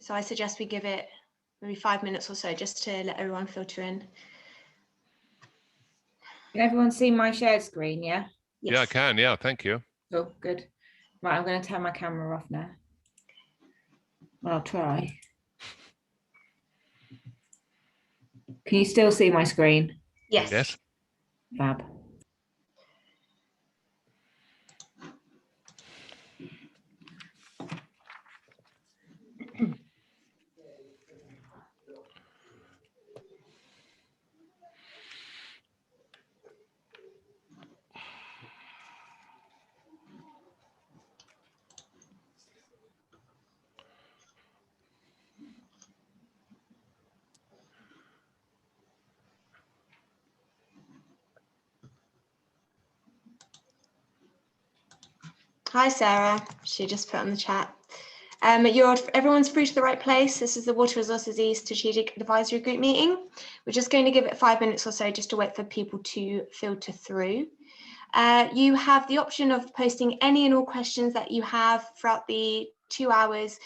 So I suggest we give it maybe 5 minutes or so just to let everyone filter in. Can everyone see my shared screen? Yeah. Yes. Yeah, I can. Yeah, thank you. Oh, good. Right, I'm going to turn my camera off now. Well, I'll try. Can you still see my screen? Yes. Yes. Fab. Hi, Sarah. She just put on the chat. Everyone's through to the right place. This is the WRE Strategic Advisory Group meeting. We're just going to give it 5 minutes or so just to wait for people to filter through. You have the option of posting any and all questions that you have throughout the 2 hours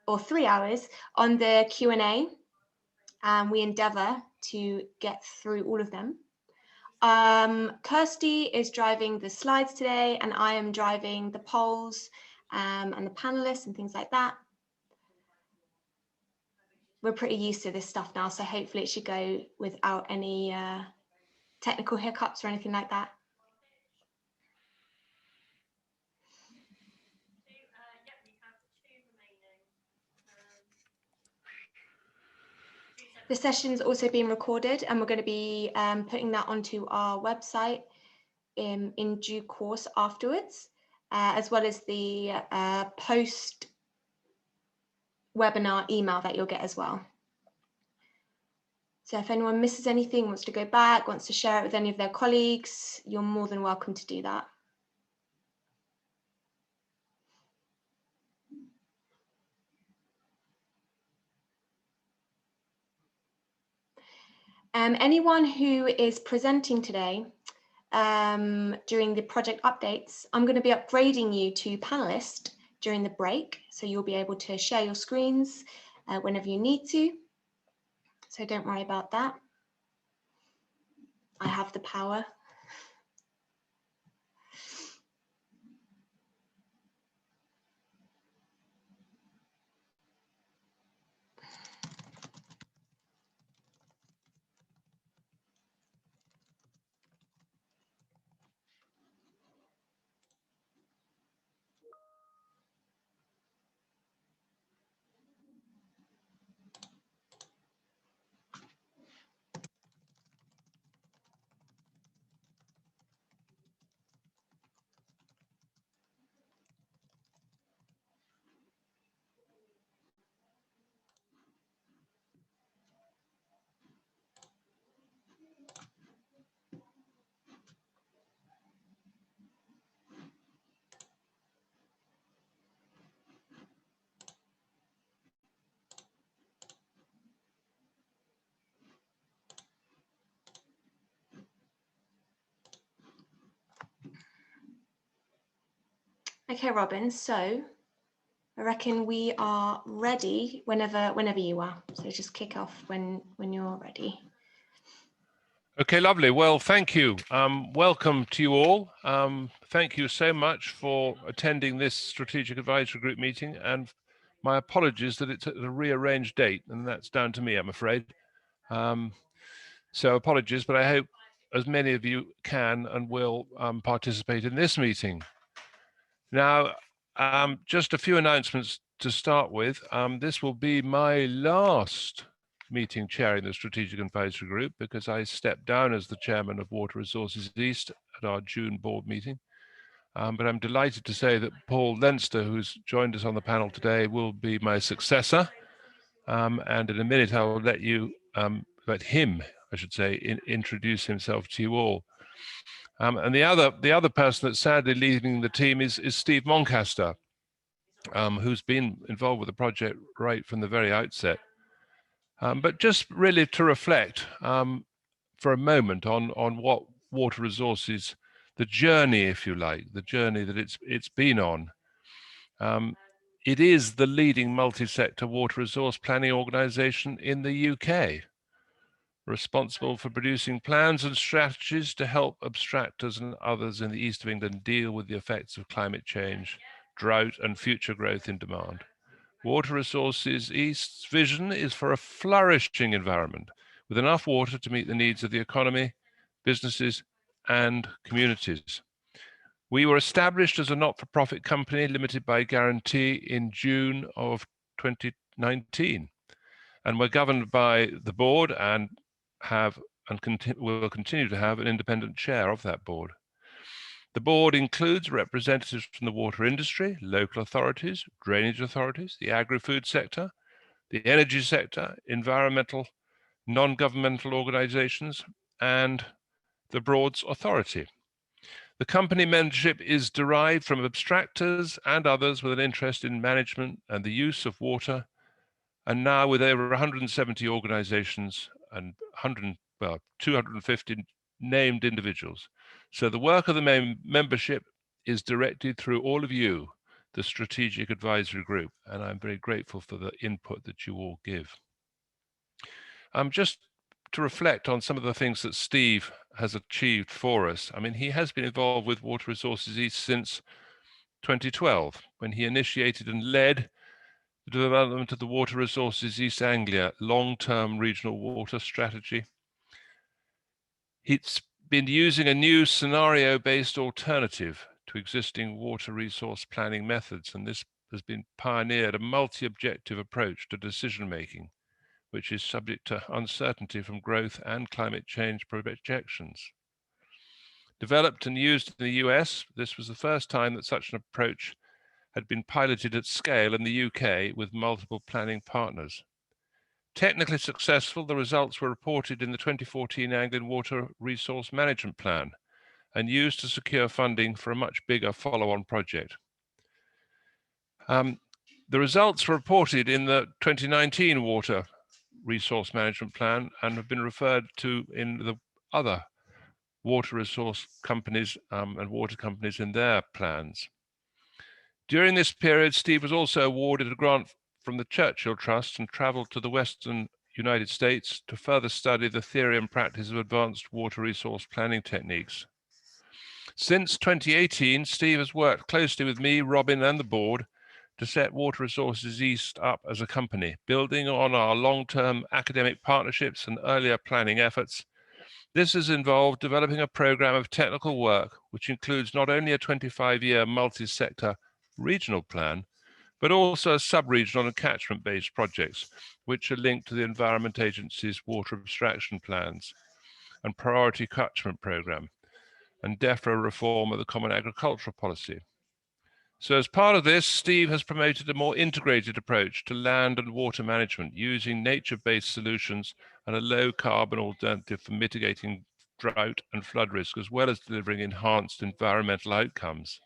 or 3 hours on the Q&A. We endeavour to get through all of them. Kirsty is driving the slides today, and I am driving the polls and the panelists and things like that. We're pretty used to this stuff now, so hopefully it should go without any technical hiccups or anything like that. The session's also being recorded, and we're going to be putting that onto our website in due course afterwards, as well as the post-webinar email that you'll get as well. So if anyone misses anything, wants to go back, wants to share it with any of their colleagues, you're more than welcome to do that. Anyone who is presenting today during the project updates, I'm going to be upgrading you to panelist during the break, so you'll be able to share your screens whenever you need to. So don't worry about that. I have the power. Okay, Robin, so I reckon we are ready whenever you are. So just kick off when you're ready. Okay, lovely. Well, thank you. Welcome to you all. Thank you so much for attending this Strategic Advisory Group meeting, and my apologies that it's at a rearranged date, and that's down to me, I'm afraid. So apologies, but I hope as many of you can and will participate in this meeting. Now, just a few announcements to start with. This will be my last meeting chairing the Strategic Advisory Group, because I stepped down as the chairman of Water Resources East at our June board meeting. But I'm delighted to say that Paul Leinster, who's joined us on the panel today, will be my successor. And in a minute, I will let him, I should say, introduce himself to you all. And the other person that's sadly leaving the team is Steve Moncaster, who's been involved with the project right from the very outset. But just really to reflect for a moment on what water resources, the journey, if you like, the journey that it's been on. It is the leading multi-sector water resource planning organisation in the UK, responsible for producing plans and strategies to help abstractors and others in the east of England deal with the effects of climate change, drought and future growth in demand. Water Resources East's vision is for a flourishing environment with enough water to meet the needs of the economy, businesses and communities. We were established as a not-for-profit company limited by guarantee in June of 2019, and we're governed by the board and will continue to have an independent chair of that board. The board includes representatives from the water industry, local authorities, drainage authorities, the agri-food sector, the energy sector, environmental, non-governmental organizations, and the Broads Authority. The company membership is derived from abstractors and others with an interest in management and the use of water, and now with over 170 organizations and 250 named individuals. So the work of the membership is directed through all of you, the Strategic Advisory Group, and I'm very grateful for the input that you all give. Just to reflect on some of the things that Steve has achieved for us. I mean, he has been involved with Water Resources East since 2012, when he initiated and led the development of the Water Resources East Anglia long-term regional water strategy. He's been using a new scenario-based alternative to existing water resource planning methods, and this has been pioneered a multi-objective approach to decision-making, which is subject to uncertainty from growth and climate change projections. Developed and used in the US, this was the first time that such an approach had been piloted at scale in the UK with multiple planning partners. Technically successful, the results were reported in the 2014 Anglian Water Resource Management Plan and used to secure funding for a much bigger follow-on project. The results were reported in the 2019 Water Resource Management Plan and have been referred to in the other water resource companies and water companies in their plans. During this period, Steve was also awarded a grant from the Churchill Trust and traveled to the Western United States to further study the theory and practice of advanced water resource planning techniques. Since 2018, Steve has worked closely with me, Robin, and the board to set Water Resources East up as a company, building on our long-term academic partnerships and earlier planning efforts. This has involved developing a program of technical work, which includes not only a 25-year multi-sector regional plan, but also a sub-regional and catchment-based projects, which are linked to the Environment Agency's water abstraction plans and priority catchment program and DEFRA reform of the Common Agricultural Policy. So as part of this, Steve has promoted a more integrated approach to land and water management using nature-based solutions and a low-carbon alternative for mitigating drought and flood risk, as well as delivering enhanced environmental outcomes.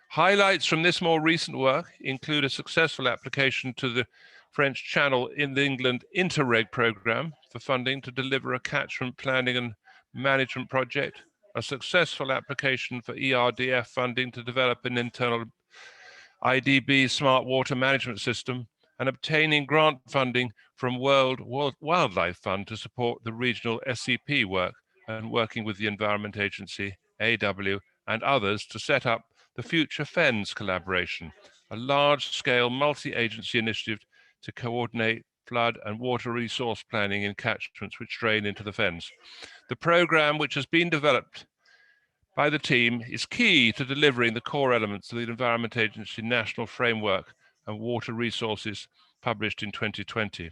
Highlights from this more recent work include a successful application to the French Channel in the England Interreg programme for funding to deliver a catchment planning and management project, a successful application for ERDF funding to develop an internal IDB smart water management system, and obtaining grant funding from World Wildlife Fund to support the regional SCP work and working with the Environment Agency, AW, and others to set up the Future Fens collaboration, a large-scale multi-agency initiative to coordinate flood and water resource planning in catchments which drain into the fens. The program, which has been developed by the team, is key to delivering the core elements of the Environment Agency National Framework and Water Resources published in 2020.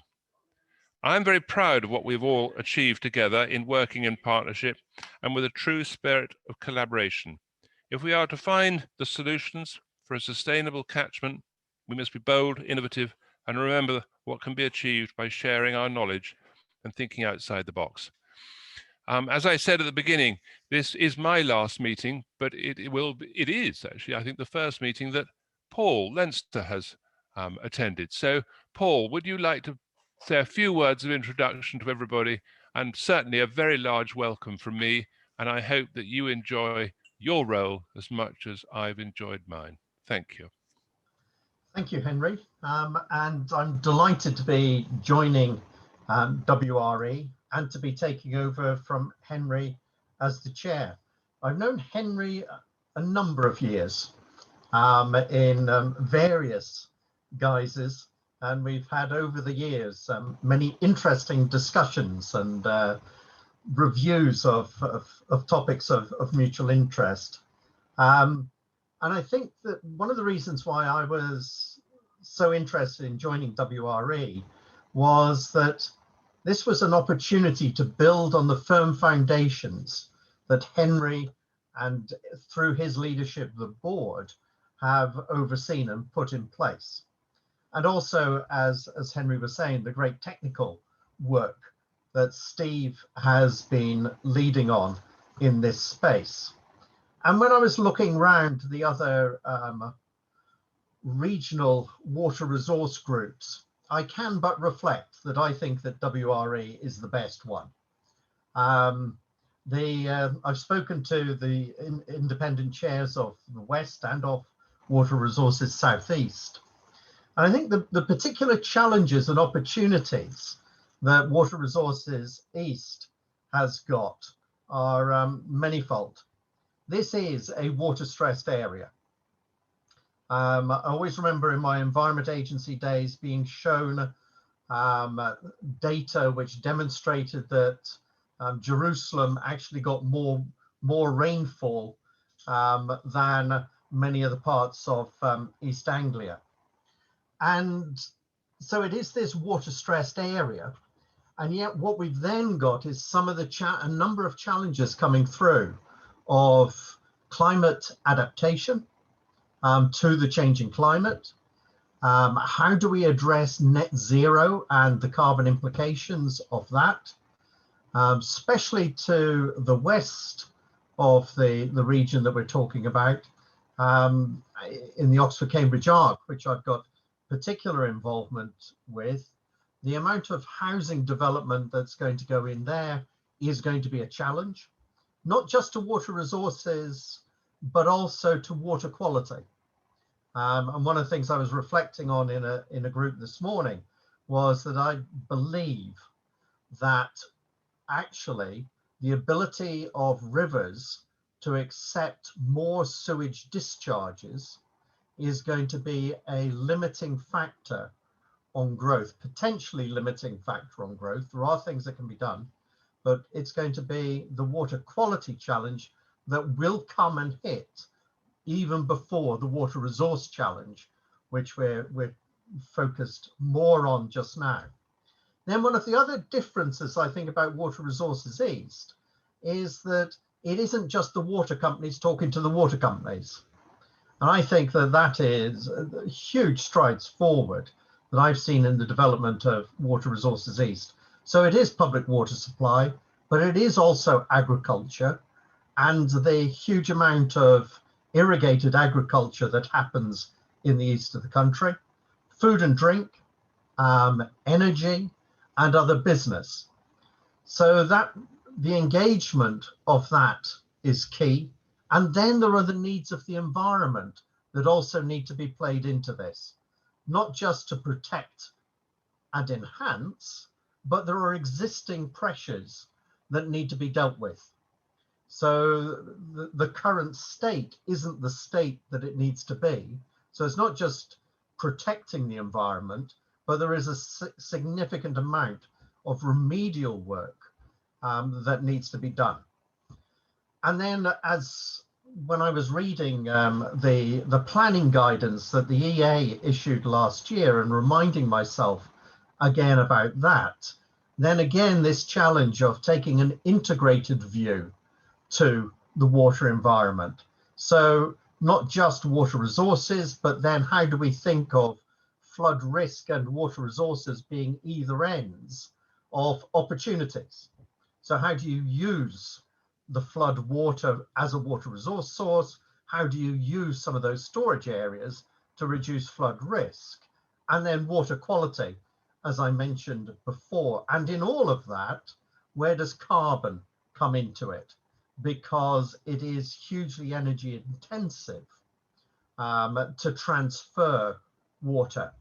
I'm very proud of what we've all achieved together in working in partnership and with a true spirit of collaboration. If we are to find the solutions for a sustainable catchment, we must be bold, innovative, and remember what can be achieved by sharing our knowledge and thinking outside the box. As I said at the beginning, this is my last meeting, but it is actually, I think, the first meeting that Paul Leinster has attended. So, Paul, would you like to say a few words of introduction to everybody, and certainly a very large welcome from me, and I hope that you enjoy your role as much as I've enjoyed mine. Thank you. Thank you, Henry. And I'm delighted to be joining WRE and to be taking over from Henry as the chair. I've known Henry a number of years in various guises, and we've had over the years many interesting discussions and reviews of topics of mutual interest. And I think that one of the reasons why I was so interested in joining WRE was that this was an opportunity to build on the firm foundations that Henry, and through his leadership, the board, have overseen and put in place. And also, as Henry was saying, the great technical work that Steve has been leading on in this space. And when I was looking around the other regional water resource groups, I can but reflect that I think that WRE is the best one. I've spoken to the independent chairs of the West and of Water Resources Southeast. And I think the particular challenges and opportunities that Water Resources East has got are manifold. This is a water-stressed area. I always remember in my Environment Agency days being shown data which demonstrated that Jerusalem actually got more rainfall than many other parts of East Anglia. And so it is this water-stressed area. And yet what we've then got is some of a number of challenges coming through of climate adaptation to the changing climate. How do we address net zero and the carbon implications of that, especially to the west of the region that we're talking about, in the Oxford-Cambridge Arc, which I've got particular involvement with. The amount of housing development that's going to go in there is going to be a challenge, not just to water resources, but also to water quality. And one of the things I was reflecting on in a group this morning was that I believe that actually the ability of rivers to accept more sewage discharges is going to be a limiting factor on growth, potentially limiting factor on growth. There are things that can be done, but it's going to be the water quality challenge that will come and hit even before the water resource challenge, which we're focused more on just now. Then one of the other differences I think about Water Resources East is that it isn't just the water companies talking to the water companies. And I think that that is huge strides forward that I've seen in the development of Water Resources East. So it is public water supply, but it is also agriculture, and the huge amount of irrigated agriculture that happens in the east of the country, food and drink, energy, and other business. So that the engagement of that is key. And then there are the needs of the environment that also need to be played into this, not just to protect and enhance, but there are existing pressures that need to be dealt with. So the current state isn't the state that it needs to be. So it's not just protecting the environment, but there is a significant amount of remedial work that needs to be done. And then when I was reading the planning guidance that the EA issued last year and reminding myself again about that, then again this challenge of taking an integrated view to the water environment. So not just water resources, but then how do we think of flood risk and water resources being either ends of opportunities? So how do you use the flood water as a water resource source? How do you use some of those storage areas to reduce flood risk? And then water quality, as I mentioned before. And in all of that, where does carbon come into it? Because it is hugely energy intensive to transfer water.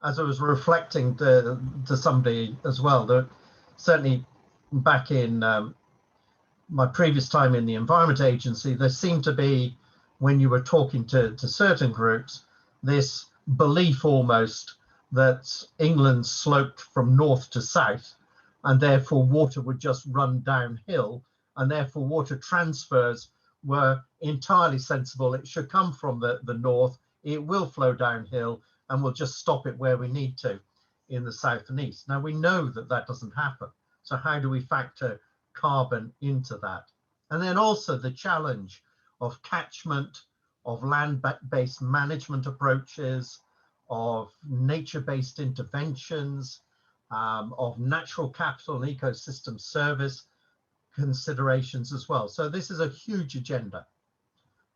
As I was reflecting to somebody as well, that certainly back in my previous time in the Environment Agency, there seemed to be, when you were talking to certain groups, this belief almost that England sloped from north to south, and therefore water would just run downhill, and therefore water transfers were entirely sensible. It should come from the north, it will flow downhill, and we'll just stop it where we need to in the south and east. Now we know that that doesn't happen. So how do we factor carbon into that? And then also the challenge of catchment, of land-based management approaches, of nature-based interventions, of natural capital and ecosystem service considerations as well. So this is a huge agenda,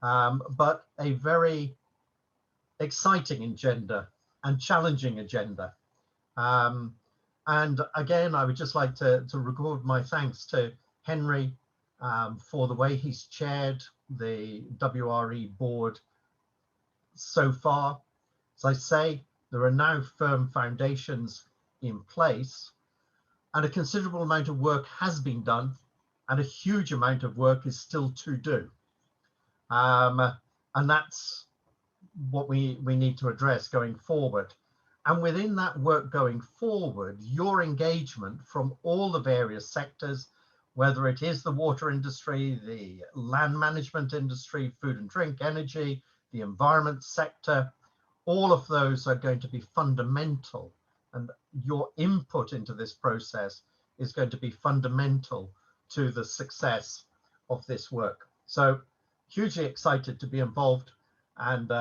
but a very exciting agenda and challenging agenda. And again, I would just like to record my thanks to Henry for the way he's chaired the WRE board so far. As I say, there are now firm foundations in place, and a considerable amount of work has been done, and a huge amount of work is still to do. And that's what we need to address going forward. And within that work going forward, your engagement from all the various sectors, whether it is the water industry, the land management industry, food and drink, energy, the environment sector, all of those are going to be fundamental. And your input into this process is going to be fundamental to the success of this work. So hugely excited to be involved and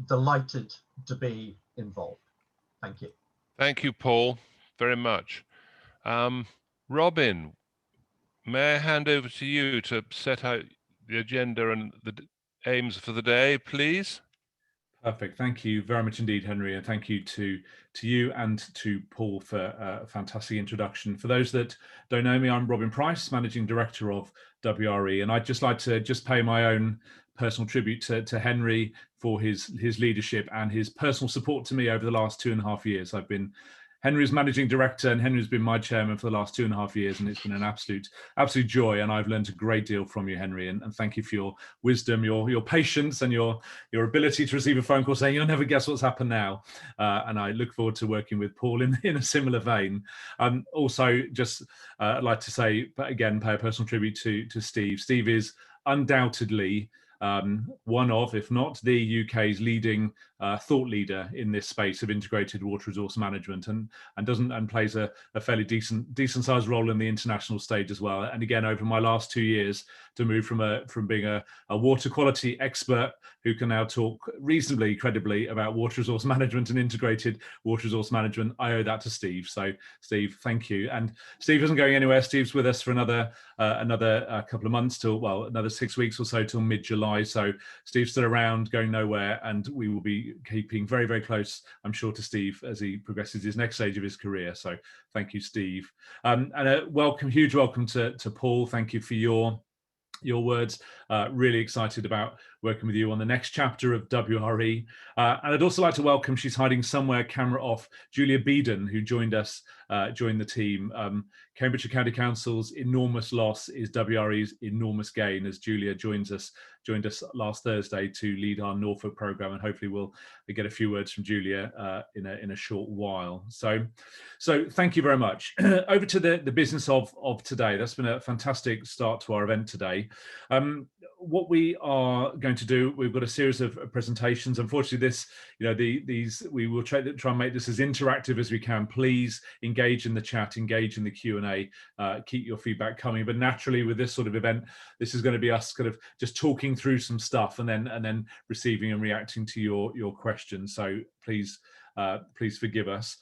delighted to be involved. Thank you. Thank you, Paul, very much. Robin, may I hand over to you to set out the agenda and the aims for the day, please? Perfect. Thank you very much indeed, Henry, and thank you to you and to Paul for a fantastic introduction. For those that don't know me, I'm Robin Price, Managing Director of WRE, and I'd just like to pay my own personal tribute to Henry for his leadership and his personal support to me over the last 2.5 years. I've been Henry's managing director, and Henry's been my chairman for the last 2.5 years, and it's been an absolute joy. And I've learned a great deal from you, Henry. And thank you for your wisdom, your patience, and your ability to receive a phone call saying you'll never guess what's happened now. And I look forward to working with Paul in a similar vein. Also, just I'd like to say, but again, pay a personal tribute to Steve. Steve is undoubtedly one of, if not the UK's leading thought leader in this space of integrated water resource management, and plays a fairly decent sized role in the international stage as well. And again, over my last 2 years, to move from being a water quality expert who can now talk reasonably credibly about water resource management and integrated water resource management, I owe that to Steve. So Steve, thank you. And Steve isn't going anywhere. Steve's with us for another couple of months till, well, another 6 weeks or so till mid-July. So Steve's still around, going nowhere, and we will be keeping very, very close, I'm sure, to Steve as he progresses his next stage of his career. So thank you, Steve. And a huge welcome to Paul. Thank you for your words. Really excited about working with you on the next chapter of WRE. And I'd also like to welcome, she's hiding somewhere, camera off, Julia Beeden, who joined the team. Cambridgeshire County Council's enormous loss is WRE's enormous gain, as Julia joined us last Thursday to lead our Norfolk programme, and hopefully we'll get a few words from Julia in a short while. So thank you very much. Over to the business of today. That's been a fantastic start to our event today. What we are going to do, we've got a series of presentations. Unfortunately, we will try and make this as interactive as we can. Please engage in the chat, engage in the Q&A, keep your feedback coming. But naturally, with this sort of event, this is going to be us kind of just talking through some stuff and then receiving and reacting to your questions. So please forgive us.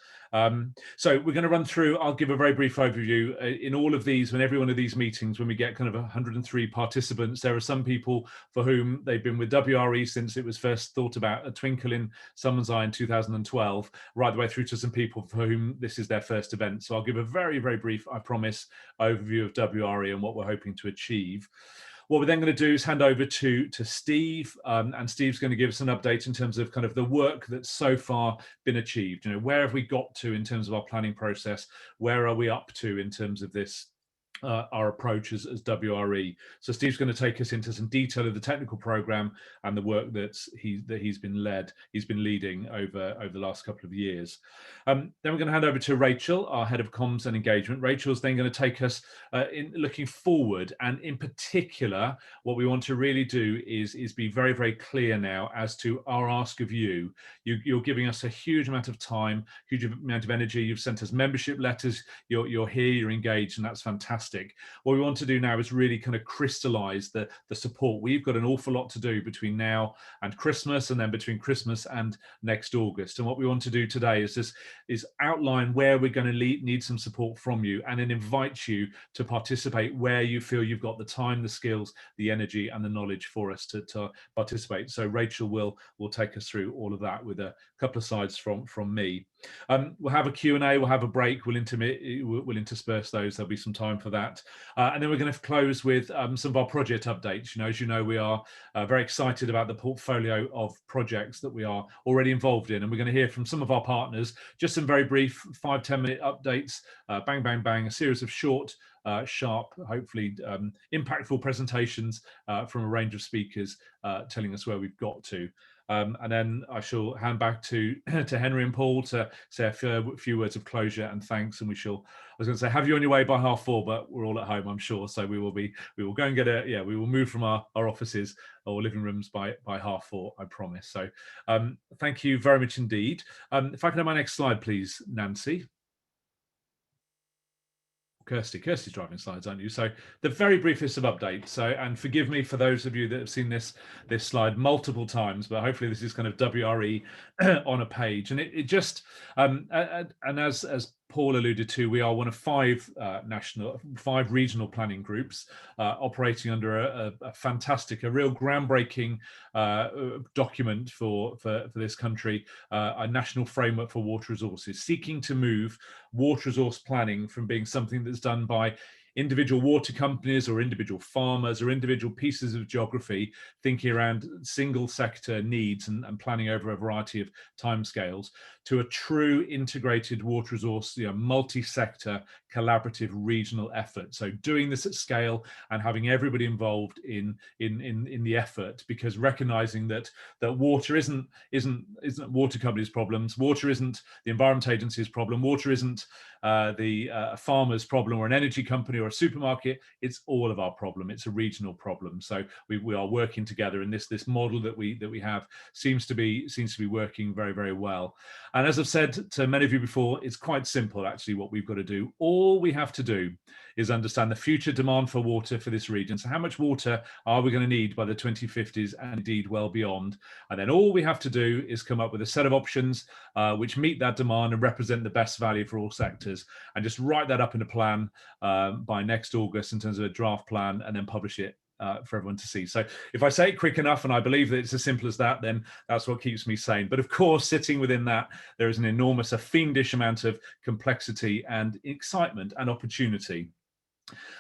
So we're going to run through, I'll give a very brief overview. In all of these, when every one of these meetings, when we get kind of 103 participants, there are some people for whom they've been with WRE since it was first thought about, a twinkle in someone's eye in 2012, right the way through to some people for whom this is their first event. So I'll give a very, very brief, I promise, overview of WRE and what we're hoping to achieve. What we're then going to do is hand over to Steve, and Steve's going to give us an update in terms of kind of the work that's so far been achieved. You know, where have we got to in terms of our planning process? Where are we up to in terms of this? Our approach as WRE. So Steve's going to take us into some detail of the technical program and the work that he's been leading over the last couple of years. Then we're going to hand over to Rachel, our head of comms and engagement. Rachel's then going to take us in looking forward, and in particular, what we want to really do is be very, very clear now as to our ask of you. You're giving us a huge amount of time, huge amount of energy. You've sent us membership letters. You're here, you're engaged, and that's fantastic. What we want to do now is really kind of crystallize the support. We've got an awful lot to do between now and Christmas, and then between Christmas and next August. And what we want to do today is outline where we're going to need some support from you, and then invite you to participate where you feel you've got the time, the skills, the energy, and the knowledge for us to participate. So Rachel will take us through all of that with a couple of slides from me. We'll have a Q&A, we'll have a break, we'll intersperse those. There'll be some time for that. And then we're going to close with some of our project updates. You know, as you know, we are very excited about the portfolio of projects that we are already involved in. And we're going to hear from some of our partners, just some very brief 5-10 minute updates, bang, bang, bang, a series of short, sharp, hopefully impactful presentations from a range of speakers telling us where we've got to. And then I shall hand back to Henry and Paul to say a few words of closure and thanks. And I was going to say, have you on your way by 4:30, but we're all at home, I'm sure. So we will go and we will move from our offices or living rooms by 4:30, I promise. So thank you very much indeed. If I can have my next slide, please, Nancy. Kirsty's driving slides, aren't you? So the very briefest of updates. So, and forgive me for those of you that have seen this slide multiple times, but hopefully this is kind of WRE on a page. And it just, and as Paul alluded to, we are one of 5 regional planning groups operating under a fantastic, a real groundbreaking document for this country, a national framework for water resources, seeking to move water resource planning from being something that's done by individual water companies or individual farmers or individual pieces of geography, thinking around single sector needs and planning over a variety of timescales, to a true integrated water resource, multi-sector collaborative regional effort. So doing this at scale and having everybody involved in the effort, because recognizing that water isn't water companies' problems, water isn't the Environment Agency's problem, water isn't the farmer's problem or an energy company or a supermarket. It's all of our problem. It's a regional problem. So we are working together, and this model that we have seems to be working very, very well. And as I've said to many of you before, it's quite simple actually what we've got to do. All we have to do is understand the future demand for water for this region. So how much water are we going to need by the 2050s and indeed well beyond? And then all we have to do is come up with a set of options which meet that demand and represent the best value for all sectors, and just write that up in a plan by next August in terms of a draft plan, and then publish it for everyone to see. So if I say it quick enough, and I believe that it's as simple as that, then that's what keeps me sane. But of course, sitting within that, there is an enormous, a fiendish amount of complexity and excitement and opportunity.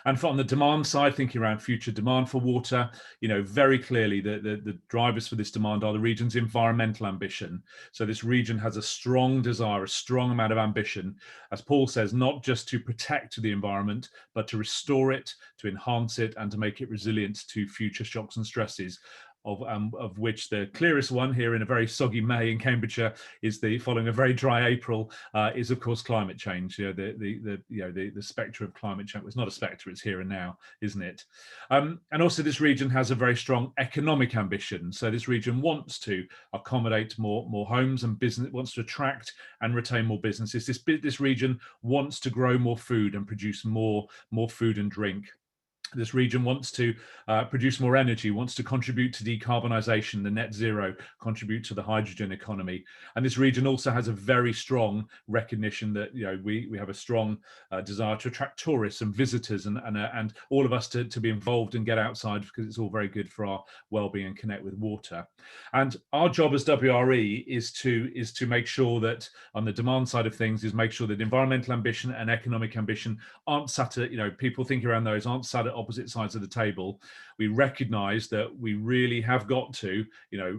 And from the demand side, thinking around future demand for water, very clearly the drivers for this demand are the region's environmental ambition. So this region has a strong desire, a strong amount of ambition, as Paul says, not just to protect the environment, but to restore it, to enhance it, and to make it resilient to future shocks and stresses. Of which the clearest one here in a very soggy May in Cambridgeshire is following a very dry April is of course climate change. The spectre of climate change. It's not a spectre; it's here and now, isn't it? And also, this region has a very strong economic ambition. So this region wants to accommodate more homes and business. Wants to attract and retain more businesses. This region wants to grow more food and produce more food and drink. This region wants to produce more energy, wants to contribute to decarbonisation, the net zero, contribute to the hydrogen economy. And this region also has a very strong recognition that we have a strong desire to attract tourists and visitors and all of us to be involved and get outside, because it's all very good for our well-being and connect with water. And our job as WRE is to make sure that on the demand side of things is make sure that environmental ambition and economic ambition aren't sat at, people thinking around those aren't sat at opposite sides of the table. we recognize that we really have got to,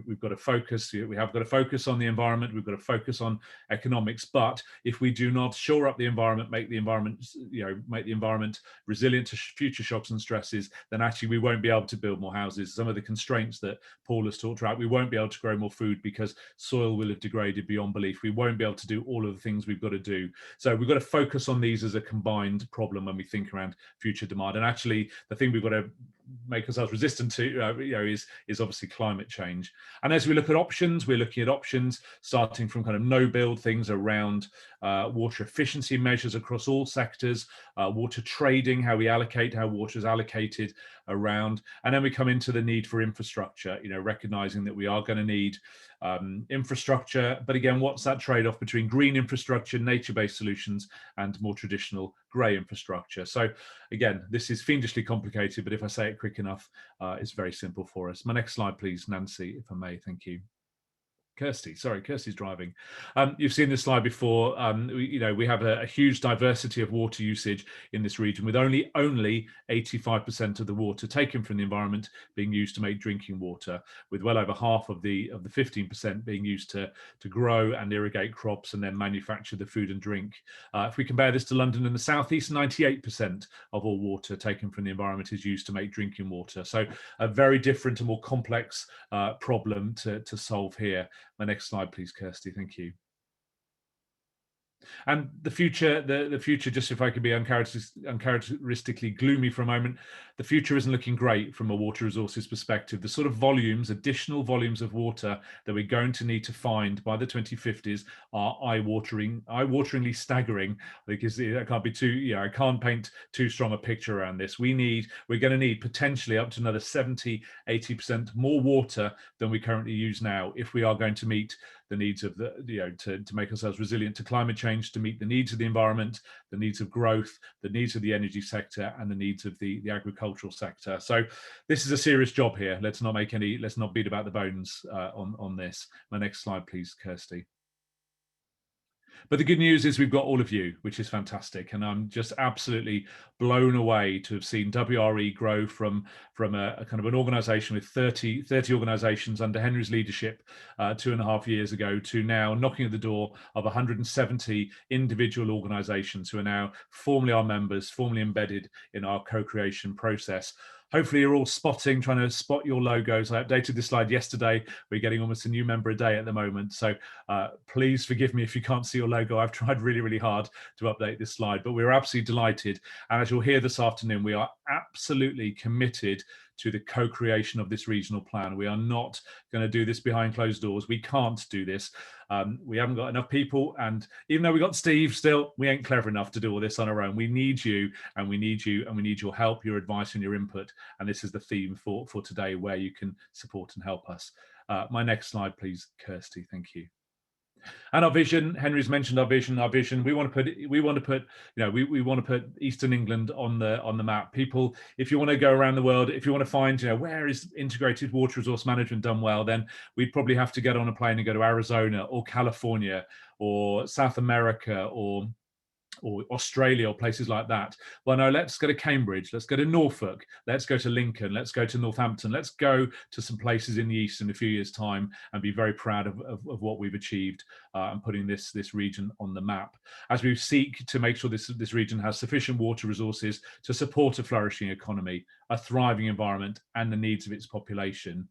we've got to focus, we have got to focus on the environment, we've got to focus on economics. But if we do not shore up the environment, make the environment resilient to future shocks and stresses, then actually we won't be able to build more houses. Some of the constraints that Paul has talked about, we won't be able to grow more food because soil will have degraded beyond belief. We won't be able to do all of the things we've got to do. So we've got to focus on these as a combined problem when we think around future demand. And actually, the thing we've got to make ourselves resistant to is obviously climate change. And as we look at options, we're looking at options starting from kind of no build things around water efficiency measures across all sectors, water trading, how we allocate, how water is allocated around, and then we come into the need for infrastructure, recognizing that we are going to need infrastructure. But again, what's that trade-off between green infrastructure, nature-based solutions, and more traditional grey infrastructure? So again, this is fiendishly complicated, but if I say it quick enough, it's very simple for us. My next slide, please, Nancy, if I may. Thank you. Kirsty's driving. You've seen this slide before. We have a huge diversity of water usage in this region, with only 85% of the water taken from the environment being used to make drinking water, with well over half of the 15% being used to grow and irrigate crops and then manufacture the food and drink. If we compare this to London and the southeast, 98% of all water taken from the environment is used to make drinking water. So a very different and more complex problem to solve here. My next slide, please, Kirsty. Thank you. And the future, just if I could be uncharacteristically gloomy for a moment, the future isn't looking great from a water resources perspective. The sort of additional volumes of water that we're going to need to find by the 2050s are eye-wateringly staggering. Because I can't be too, I can't paint too strong a picture around this. We're going to need potentially up to another 70-80% more water than we currently use now if we are going to meet the needs of to make ourselves resilient to climate change, to meet the needs of the environment, the needs of growth, the needs of the energy sector, and the needs of the agricultural sector. So this is a serious job here. Let's not beat about the bones on this. My next slide, please, Kirsty. But the good news is we've got all of you, which is fantastic. And I'm just absolutely blown away to have seen WRE grow from a kind of an organization with 30 organizations under Henry's leadership 2.5 years ago to now knocking at the door of 170 individual organizations who are now formally our members, formally embedded in our co-creation process. Hopefully you're all trying to spot your logos. I updated this slide yesterday. We're getting almost a new member a day at the moment. So please forgive me if you can't see your logo. I've tried really, really hard to update this slide, but we're absolutely delighted. And as you'll hear this afternoon, we are absolutely committed to the co-creation of this regional plan. We are not going to do this behind closed doors. We can't do this. We haven't got enough people, and even though we got Steve, still we ain't clever enough to do all this on our own. We need you, and we need your help, your advice, and your input. And this is the theme for today, where you can support and help us. My next slide, please, Kirsty. Thank you. And our vision, Henry's mentioned our vision. We want to put Eastern England on the map. People, if you want to go around the world, if you want to find, where is integrated water resource management done well, then we'd probably have to get on a plane and go to Arizona or California or South America or Australia or places like that. Well, no, let's go to Cambridge, let's go to Norfolk, let's go to Lincoln, let's go to Northampton, let's go to some places in the East in a few years' time and be very proud of what we've achieved and putting this region on the map. As we seek to make sure this region has sufficient water resources to support a flourishing economy, a thriving environment, and the needs of its population.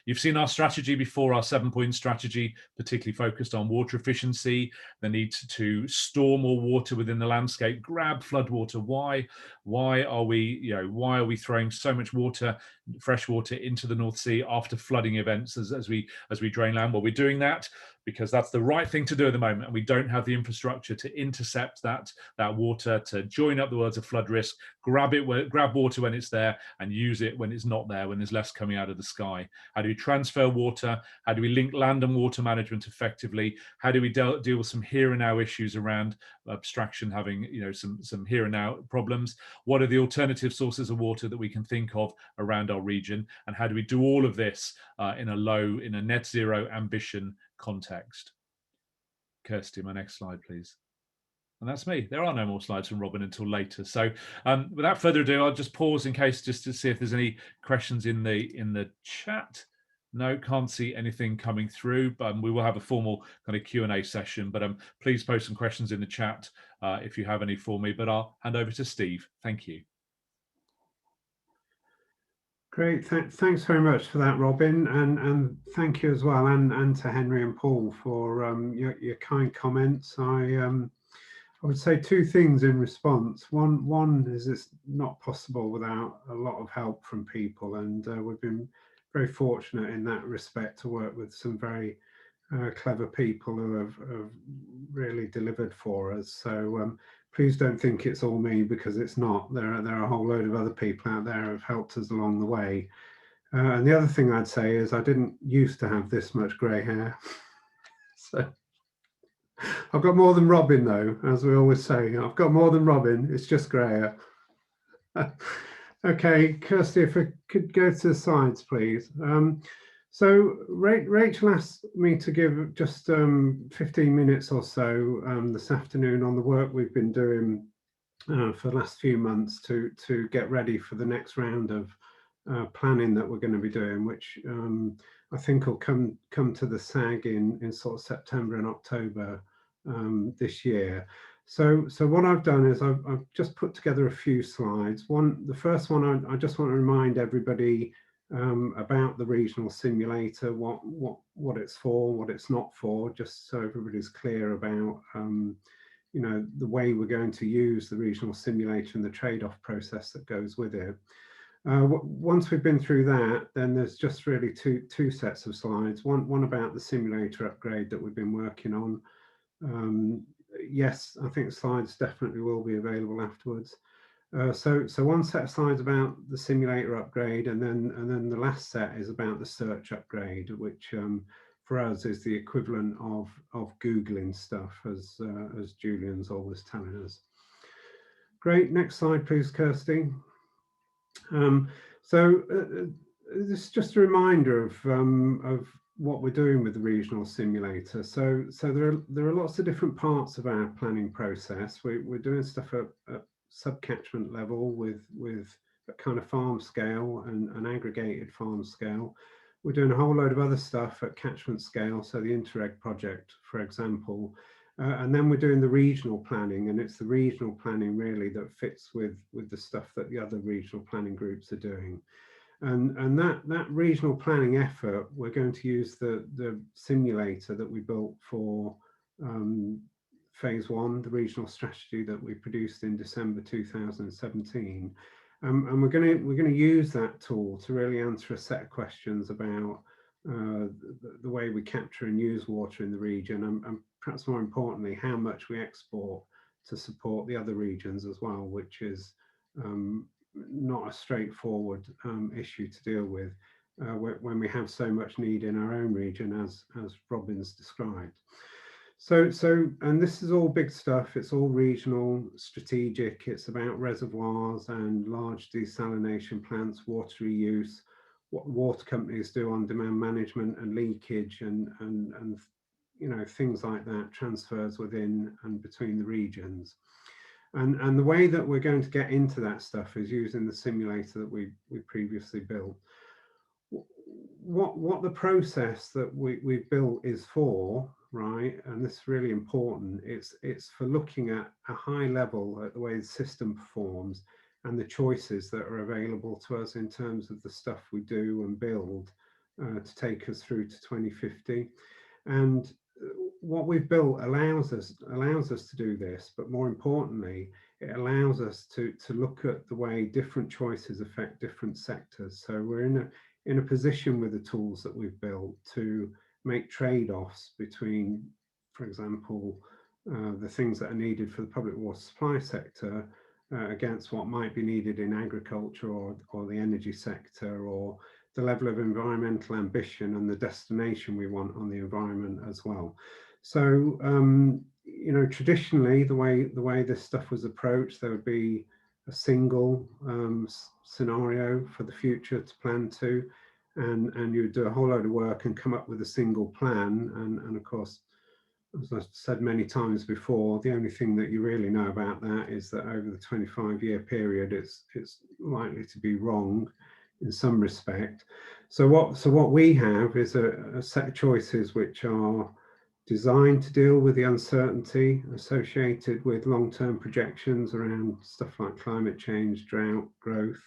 You've seen our strategy before, our 7-point strategy, particularly focused on water efficiency, the need to store more water within the landscape, grab floodwater. Why are we throwing so much water, fresh water, into the North Sea after flooding events as we drain land? Well, we're doing that because that's the right thing to do at the moment, and we don't have the infrastructure to intercept that water, to join up the words of flood risk, grab water when it's there and use it when it's not there, when there's less coming out of the sky. How do we transfer water? How do we link land and water management effectively? How do we deal with some here and now issues around abstraction, having some here and now problems? What are the alternative sources of water that we can think of around our region? And how do we do all of this in a net zero ambition context? Kirsty, my next slide, please. And that's me. There are no more slides from Robin until later. So without further ado, I'll just pause in case, just to see if there's any questions in the chat. No, can't see anything coming through, but we will have a formal kind of Q&A session. But please post some questions in the chat if you have any for me. But I'll hand over to Steve. Thank you. Great, thanks very much for that, Robin, and thank you as well, and to Henry and Paul for your kind comments. I would say two things in response. One is it's not possible without a lot of help from people, and we've been very fortunate in that respect to work with some very clever people who have really delivered for us. So please don't think it's all me, because it's not. There are a whole load of other people out there who have helped us along the way. And the other thing I'd say is I didn't used to have this much grey hair. So I've got more than Robin, though, as we always say. I've got more than Robin. It's just greyer. Okay, Kirsty, if I could go to the slides, please. So Rachel asked me to give just 15 minutes or so this afternoon on the work we've been doing for the last few months to get ready for the next round of planning that we're going to be doing, which I think will come to the SAG in sort of September and October this year. So what I've done is I've just put together a few slides. The first one, I just want to remind everybody about the regional simulator, what it's for, what it's not for, just so everybody's clear about you know, the way we're going to use the regional simulator and the trade-off process that goes with it. Once we've been through that, then there's just really two sets of slides. One about the simulator upgrade that we've been working on. Yes, I think slides definitely will be available afterwards. So one set of slides about the simulator upgrade, and then the last set is about the search upgrade, which for us is the equivalent of Googling stuff, as Julian's always telling us. Great, next slide, please, Kirsty. This is just a reminder of what we're doing with the regional simulator. So there are lots of different parts of our planning process. We're doing stuff at sub-catchment level with a kind of farm scale and an aggregated farm scale. We're doing a whole load of other stuff at catchment scale, so the Interreg project, for example. And then we're doing the regional planning, and it's the regional planning really that fits with the stuff that the other regional planning groups are doing. And that regional planning effort, we're going to use the simulator that we built for phase one, the regional strategy that we produced in December 2017. And we're going to use that tool to really answer a set of questions about the way we capture and use water in the region, and perhaps more importantly, how much we export to support the other regions as well, which is not a straightforward issue to deal with when we have so much need in our own region, as Robin's described. So and this is all big stuff. It's all regional, strategic. It's about reservoirs and large desalination plants, water reuse, what water companies do on demand management and leakage, and you know, things like that, transfers within and between the regions. And the way that we're going to get into that stuff is using the simulator that we previously built. What the process that we've built is for, right, and this is really important, it's for looking at a high level at the way the system performs and the choices that are available to us in terms of the stuff we do and build to take us through to 2050. And what we've built allows us to do this, but more importantly, it allows us to look at the way different choices affect different sectors. So we're in a position with the tools that we've built to make trade-offs between, for example, the things that are needed for the public water supply sector against what might be needed in agriculture or the energy sector, or the level of environmental ambition and the destination we want on the environment as well. So you know, traditionally the way this stuff was approached, there would be a single scenario for the future to plan to, and you would do a whole load of work and come up with a single plan, and of course as I've said many times before, the only thing that you really know about that is that over the 25-year period, it's likely to be wrong in some respect. So what we have is a set of choices which are designed to deal with the uncertainty associated with long-term projections around stuff like climate change, drought, growth.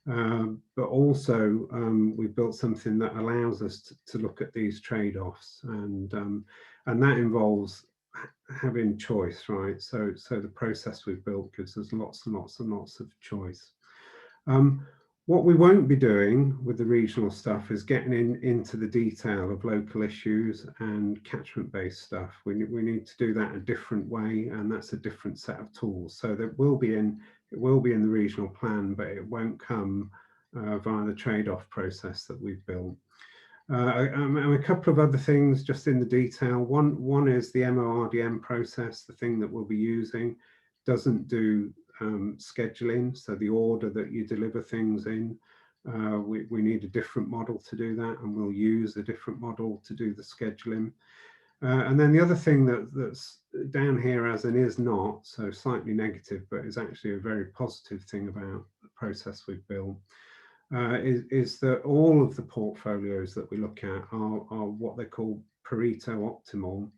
But also we've built something that allows us to look at these trade-offs, and that involves having choice, right? So the process we've built gives us lots and lots and lots of choice. What we won't be doing with the regional stuff is getting into the detail of local issues and catchment-based stuff. We need to do that a different way, and that's a different set of tools. So that will be in the regional plan, but it won't come via the trade-off process that we've built. A couple of other things just in the detail. One is the MORDM process. The thing that we'll be using doesn't do scheduling, so the order that you deliver things in, we need a different model to do that, and we'll use a different model to do the scheduling. And then the other thing that's down here as an is not, so slightly negative, but is actually a very positive thing about the process we've built, is that all of the portfolios that we look at are what they call Pareto optimal.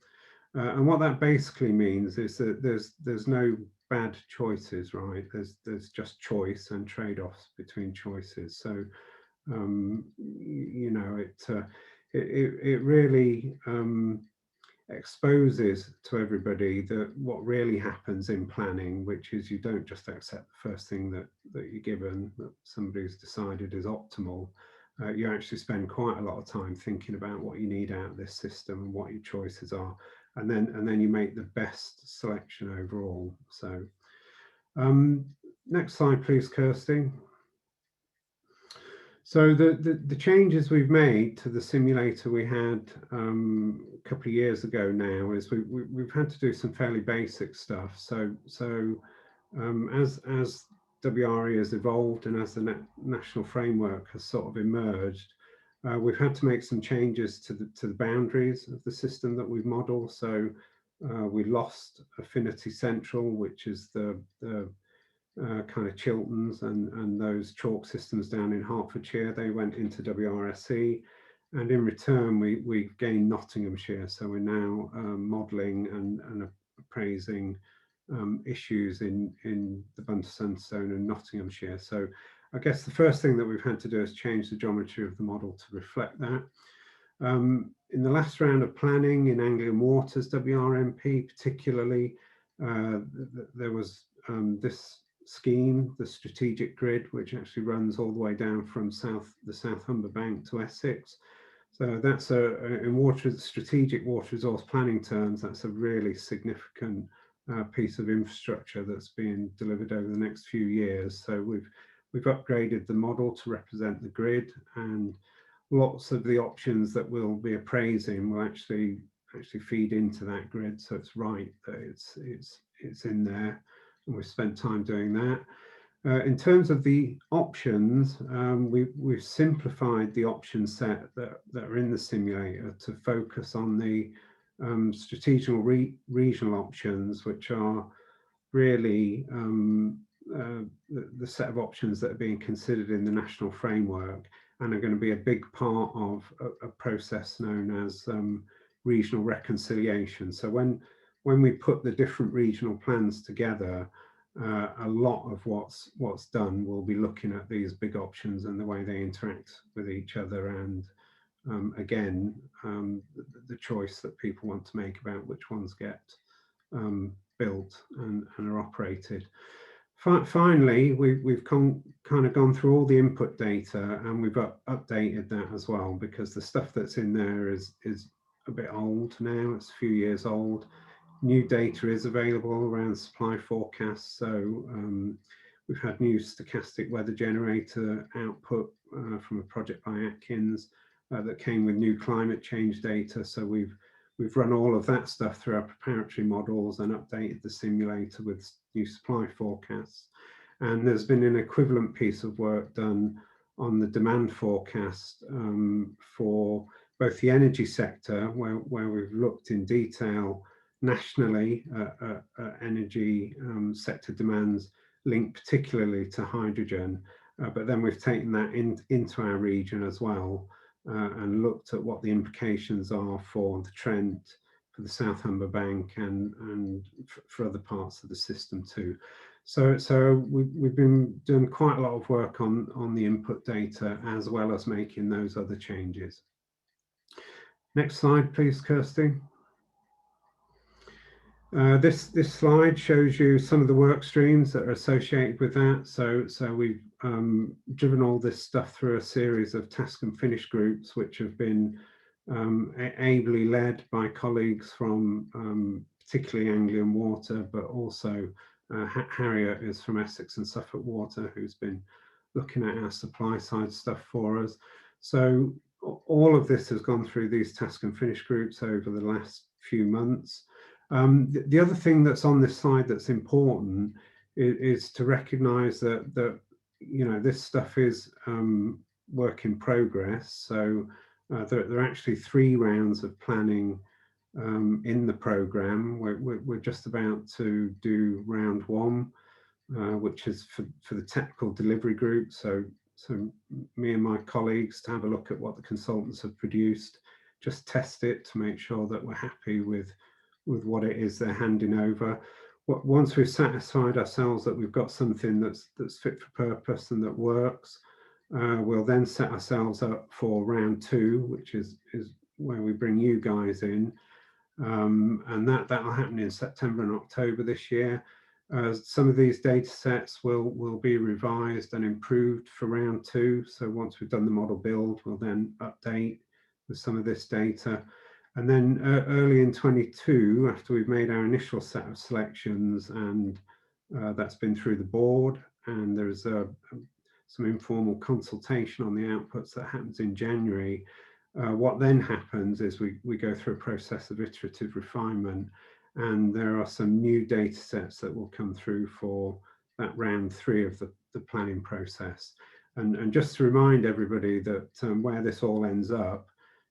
And what that basically means is that there's no bad choices, right? There's just choice and trade-offs between choices. So you know, it really exposes to everybody that what really happens in planning, which is you don't just accept the first thing that you're given, that somebody's decided is optimal. You actually spend quite a lot of time thinking about what you need out of this system and what your choices are, and then you make the best selection overall. So next slide, please, Kirsty. So the changes we've made to the simulator we had a couple of years ago now is we've had to do some fairly basic stuff. So as WRE has evolved and as the national framework has sort of emerged, we've had to make some changes to the boundaries of the system that we've modeled. So we lost Affinity Central, which is the kind of Chilterns and those chalk systems down in Hertfordshire. They went into WRSE, and in return we gained Nottinghamshire. So we're now modelling and appraising issues in the Bunter Sandstone and Nottinghamshire. So I guess the first thing that we've had to do is change the geometry of the model to reflect that. In the last round of planning in Anglian Waters WRMP particularly, there was this scheme, the strategic grid, which actually runs all the way down from the South Humber Bank to Essex. So that's in strategic water resource planning terms, that's a really significant piece of infrastructure that's being delivered over the next few years. So we've upgraded the model to represent the grid, and lots of the options that we'll be appraising will actually feed into that grid. So it's right that it's in there, and we've spent time doing that. In terms of the options, we've simplified the option set that are in the simulator to focus on the strategic regional options, which are really the set of options that are being considered in the national framework and are going to be a big part of a process known as regional reconciliation. So when we put the different regional plans together, a lot of what's done will be looking at these big options and the way they interact with each other, and again, the choice that people want to make about which ones get built and are operated. Finally, we've kind of gone through all the input data, and we've updated that as well, because the stuff that's in there is a bit old now. It's a few years old. New data is available around supply forecasts. So we've had new stochastic weather generator output from a project by Atkins that came with new climate change data. So we've run all of that stuff through our preparatory models and updated the simulator with new supply forecasts. And there's been an equivalent piece of work done on the demand forecast for both the energy sector, where we've looked in detail nationally at energy sector demands linked particularly to hydrogen, but then we've taken that into our region as well, and looked at what the implications are for the Trent, for the South Humber Bank, and for other parts of the system too. So we've been doing quite a lot of work on the input data as well as making those other changes. Next slide, please, Kirsty. This slide shows you some of the work streams that are associated with that. So we've driven all this stuff through a series of task and finish groups, which have been ably led by colleagues from particularly Anglian Water, but also Harriet is from Essex and Suffolk Water, who's been looking at our supply side stuff for us. So all of this has gone through these task and finish groups over the last few months. The other thing that's on this slide that's important is to recognise that you know, this stuff is work in progress. So there are actually 3 rounds of planning in the programme. We're just about to do round 1, which is for the technical delivery group. So me and my colleagues to have a look at what the consultants have produced, just test it to make sure that we're happy with what it is they're handing over. Once we've satisfied ourselves that we've got something that's fit for purpose and that works, we'll then set ourselves up for round 2, which is where we bring you guys in, and that'll happen in September and October this year. Some of these data sets will be revised and improved for round 2. So once we've done the model build, we'll then update with some of this data. And then early in 22, after we've made our initial set of selections, and that's been through the board, and there's some informal consultation on the outputs that happens in January, what then happens is we go through a process of iterative refinement, and there are some new data sets that will come through for that round 3 of the planning process. And just to remind everybody that where this all ends up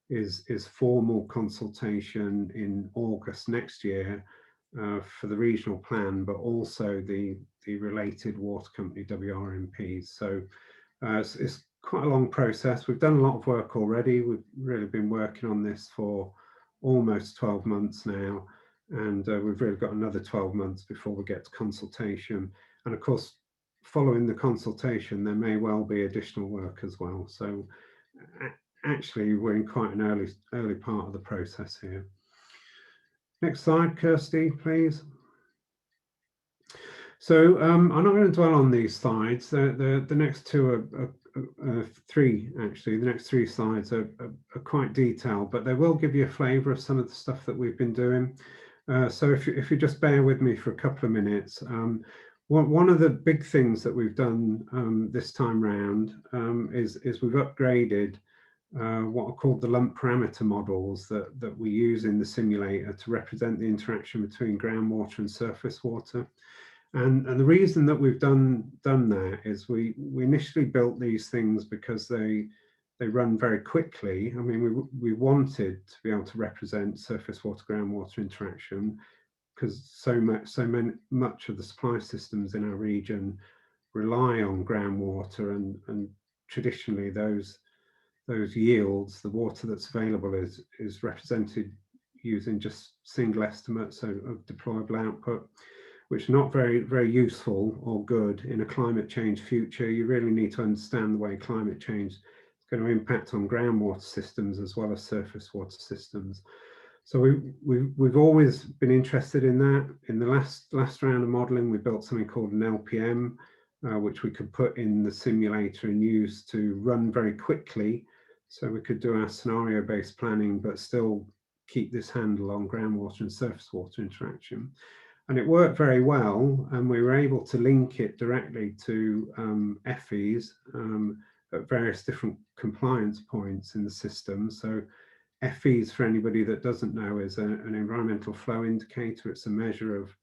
is formal consultation in August next year for the regional plan, but also the related water company WRMPs. So it's quite a long process. We've done a lot of work already. We've really been working on this for almost 12 months now, and we've really got another 12 months before we get to consultation. And of course, following the consultation, there may well be additional work as well. So actually, we're in quite an early part of the process here. Next slide, Kirsty, please. So I'm not going to dwell on these slides. The next 2 are 3 actually. The next 3 slides are quite detailed, but they will give you a flavour of some of the stuff that we've been doing. So if you just bear with me for a couple of minutes, one of the big things that we've done this time round is we've upgraded what are called the lump parameter models that we use in the simulator to represent the interaction between groundwater and surface water. And the reason that we've done that is we initially built these things because they run very quickly. I mean, we wanted to be able to represent surface water groundwater interaction because so much of the supply systems in our region rely on groundwater, and traditionally those yields, the water that's available is represented using just single estimates of deployable output, which are not very useful or good in a climate change future. You really need to understand the way climate change is going to impact on groundwater systems as well as surface water systems. So we've always been interested in that. In the last round of modelling, we built something called an LPM, which we could put in the simulator and use to run very quickly. So we could do our scenario-based planning, but still keep this handle on groundwater and surface water interaction. And it worked very well, and we were able to link it directly to FEs at various different compliance points in the system. So FEs, for anybody that doesn't know, is an environmental flow indicator. It's a measure of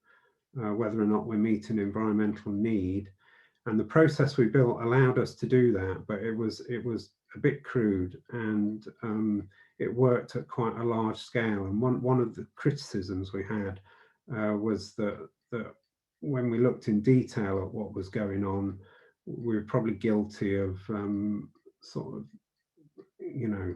whether or not we're meeting environmental need. And the process we built allowed us to do that, but it was a bit crude, and it worked at quite a large scale. And one of the criticisms we had was that when we looked in detail at what was going on, we were probably guilty of sort of, you know,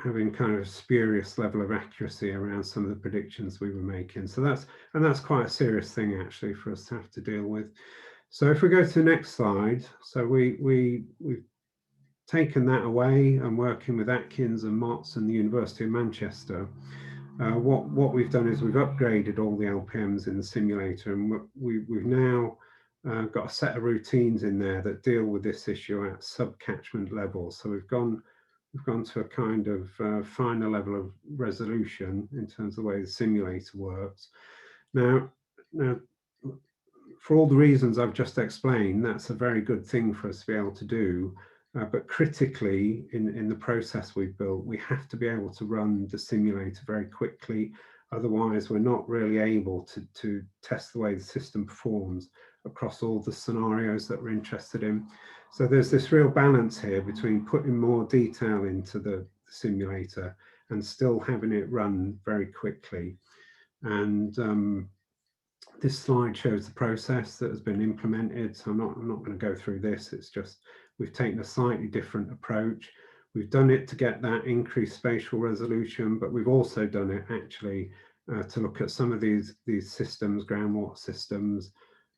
having kind of spurious level of accuracy around some of the predictions we were making. So that's quite a serious thing actually for us to have to deal with. So if we go to the next slide, so we've taken that away and working with Atkins and Motts and the University of Manchester. What we've done is we've upgraded all the LPMs in the simulator, and we've now got a set of routines in there that deal with this issue at sub-catchment level. So we've gone to a kind of finer level of resolution in terms of the way the simulator works. Now, for all the reasons I've just explained, that's a very good thing for us to be able to do. But critically, in the process we've built, we have to be able to run the simulator very quickly. Otherwise, we're not really able to test the way the system performs across all the scenarios that we're interested in. So there's this real balance here between putting more detail into the simulator and still having it run very quickly. And this slide shows the process that has been implemented. So I'm not going to go through this. It's just we've taken a slightly different approach. We've done it to get that increased spatial resolution, but we've also done it actually to look at some of these systems, groundwater systems,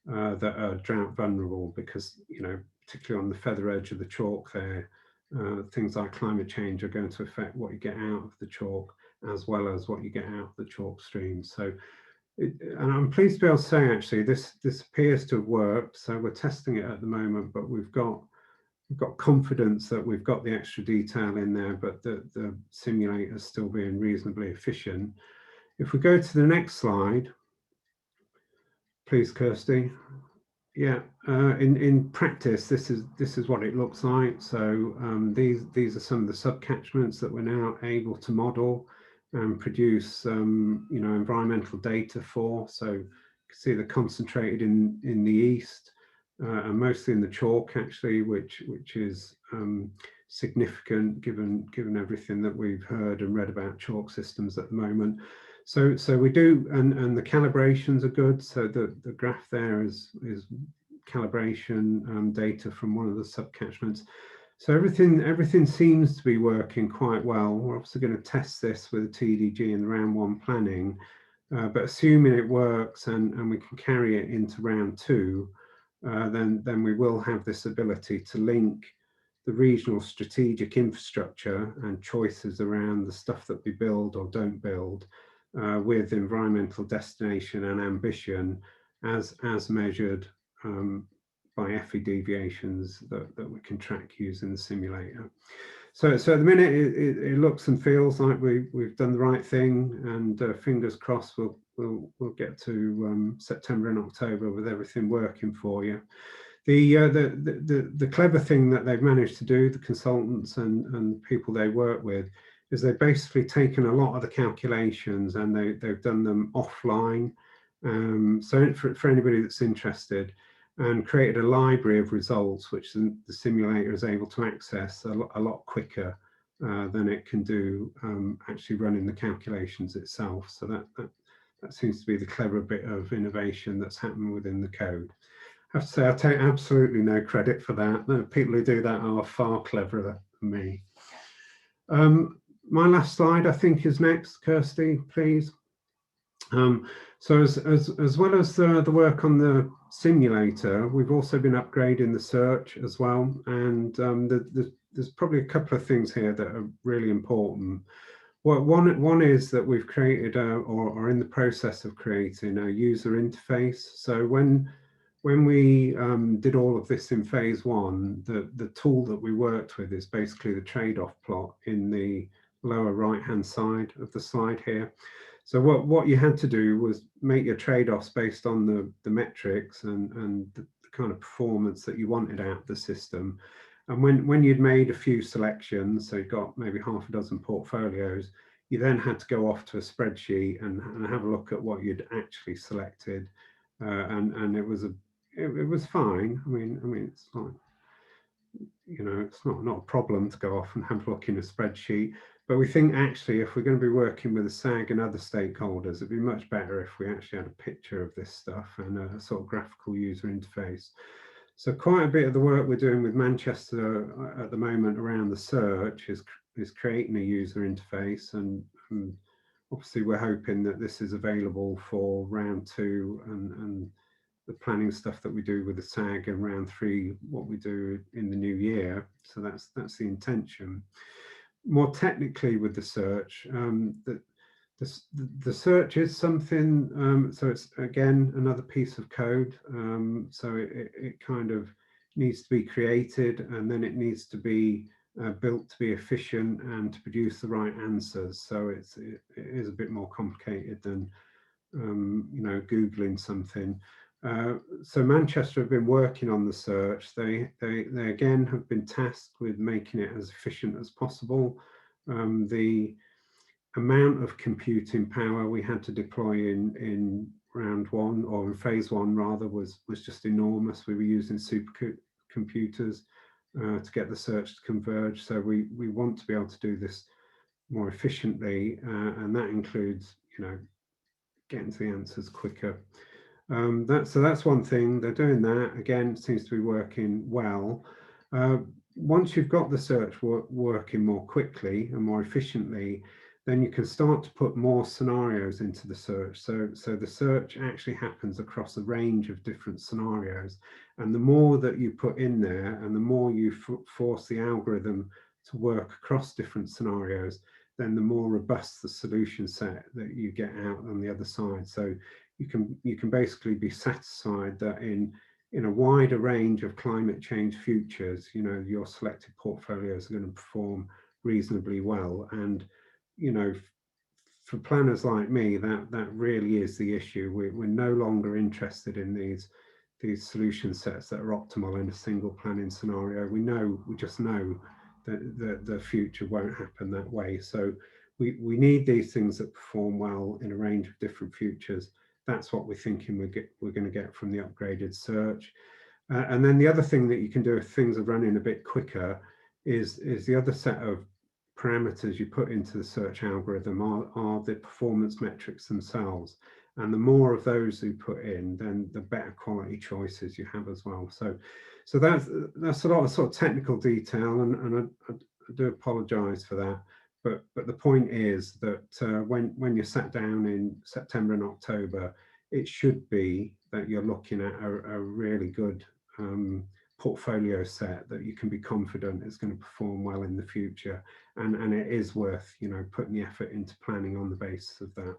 that are drought vulnerable, because, you know, particularly on the feather edge of the chalk there, things like climate change are going to affect what you get out of the chalk as well as what you get out of the chalk stream. So, and I'm pleased to be able to say actually this appears to have worked. So we're testing it at the moment, but we've got confidence that we've got the extra detail in there, but the simulator is still being reasonably efficient. If we go to the next slide, please, Kirsty. Yeah, in practice, this is what it looks like. So these are some of the subcatchments that we're now able to model and produce, you know, environmental data for. So you can see they're concentrated in the east, and mostly in the chalk actually, which is significant given everything that we've heard and read about chalk systems at the moment. So we do, and the calibrations are good. So the graph there is calibration data from one of the subcatchments. So everything seems to be working quite well. We're obviously going to test this with a TDG in round 1 planning, but assuming it works and we can carry it into round 2, then we will have this ability to link the regional strategic infrastructure and choices around the stuff that we build or don't build with environmental destination and ambition as measured by FE deviations that we can track using the simulator. So at the minute it looks and feels like we've done the right thing, and fingers crossed we'll get to September and October with everything working for you. The clever thing that they've managed to do, the consultants and people they work with, is they've basically taken a lot of the calculations and they've done them offline. So for anybody that's interested, and created a library of results which the simulator is able to access a lot quicker than it can do actually running the calculations itself. So that seems to be the clever bit of innovation that's happened within the code. I have to say I take absolutely no credit for that. The people who do that are far cleverer than me. My last slide, I think, is next. Kirsty, please. So as well as the work on the simulator, we've also been upgrading the search as well. And there's probably a couple of things here that are really important. Well, one is that we've created or are in the process of creating a user interface. So when we did all of this in phase 1, the tool that we worked with is basically the trade-off plot in the lower right-hand side of the slide here. So what you had to do was make your trade-offs based on the metrics and the kind of performance that you wanted out of the system. And when you'd made a few selections, so you got maybe half a dozen portfolios, you then had to go off to a spreadsheet and have a look at what you'd actually selected. And it was fine. I mean, it's like, you know, it's not a problem to go off and have a look in a spreadsheet. But we think actually, if we're going to be working with the SAG and other stakeholders, it'd be much better if we actually had a picture of this stuff and a sort of graphical user interface. So quite a bit of the work we're doing with Manchester at the moment around the search is creating a user interface, and obviously we're hoping that this is available for round 2 and the planning stuff that we do with the SAG, and round 3 what we do in the new year. So that's the intention. More technically with the search, the search is something, so it's again another piece of code, so it kind of needs to be created, and then it needs to be built to be efficient and to produce the right answers. So it is a bit more complicated than you know, Googling something. So Manchester have been working on the search. They again have been tasked with making it as efficient as possible. The amount of computing power we had to deploy in round 1, or in phase 1 rather, was just enormous. We were using supercomputers to get the search to converge. So we want to be able to do this more efficiently, and that includes, you know, getting to the answers quicker. So that's one thing. They're doing that. Again, seems to be working well. Once you've got the search working more quickly and more efficiently, then you can start to put more scenarios into the search. So the search actually happens across a range of different scenarios. And the more that you put in there, and the more you force the algorithm to work across different scenarios, then the more robust the solution set that you get out on the other side. So you can basically be satisfied that in a wider range of climate change futures, you know, your selected portfolios are going to perform reasonably well. And, you know, for planners like me, that really is the issue. We're no longer interested in these solution sets that are optimal in a single planning scenario. We just know that the future won't happen that way. So we need these things that perform well in a range of different futures. That's what we're thinking we're going to get from the upgraded search. And then the other thing that you can do if things are running a bit quicker is the other set of parameters you put into the search algorithm are the performance metrics themselves. And the more of those you put in, then the better quality choices you have as well. So that's a lot of sort of technical detail, and I do apologise for that. But the point is that when you're sat down in September and October, it should be that you're looking at a really good portfolio set that you can be confident is going to perform well in the future, and it is worth, you know, putting the effort into planning on the basis of that.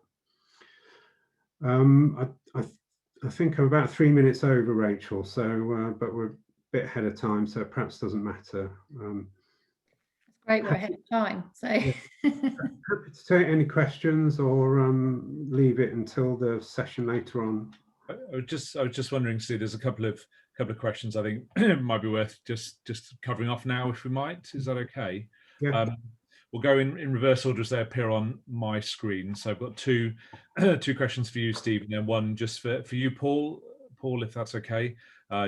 I think I'm about 3 minutes over, Rachel. So, but we're a bit ahead of time, so it perhaps doesn't matter. Great, we're ahead of time. So Yeah. Happy to take any questions, or leave it until the session later on. I was just wondering, Steve, there's a couple of questions I think it might be worth just covering off now, if we might. Is that okay? Yeah. We'll go in reverse order as they appear on my screen. So I've got two questions for you, Steve, and then one just for you, Paul. Paul, if that's okay,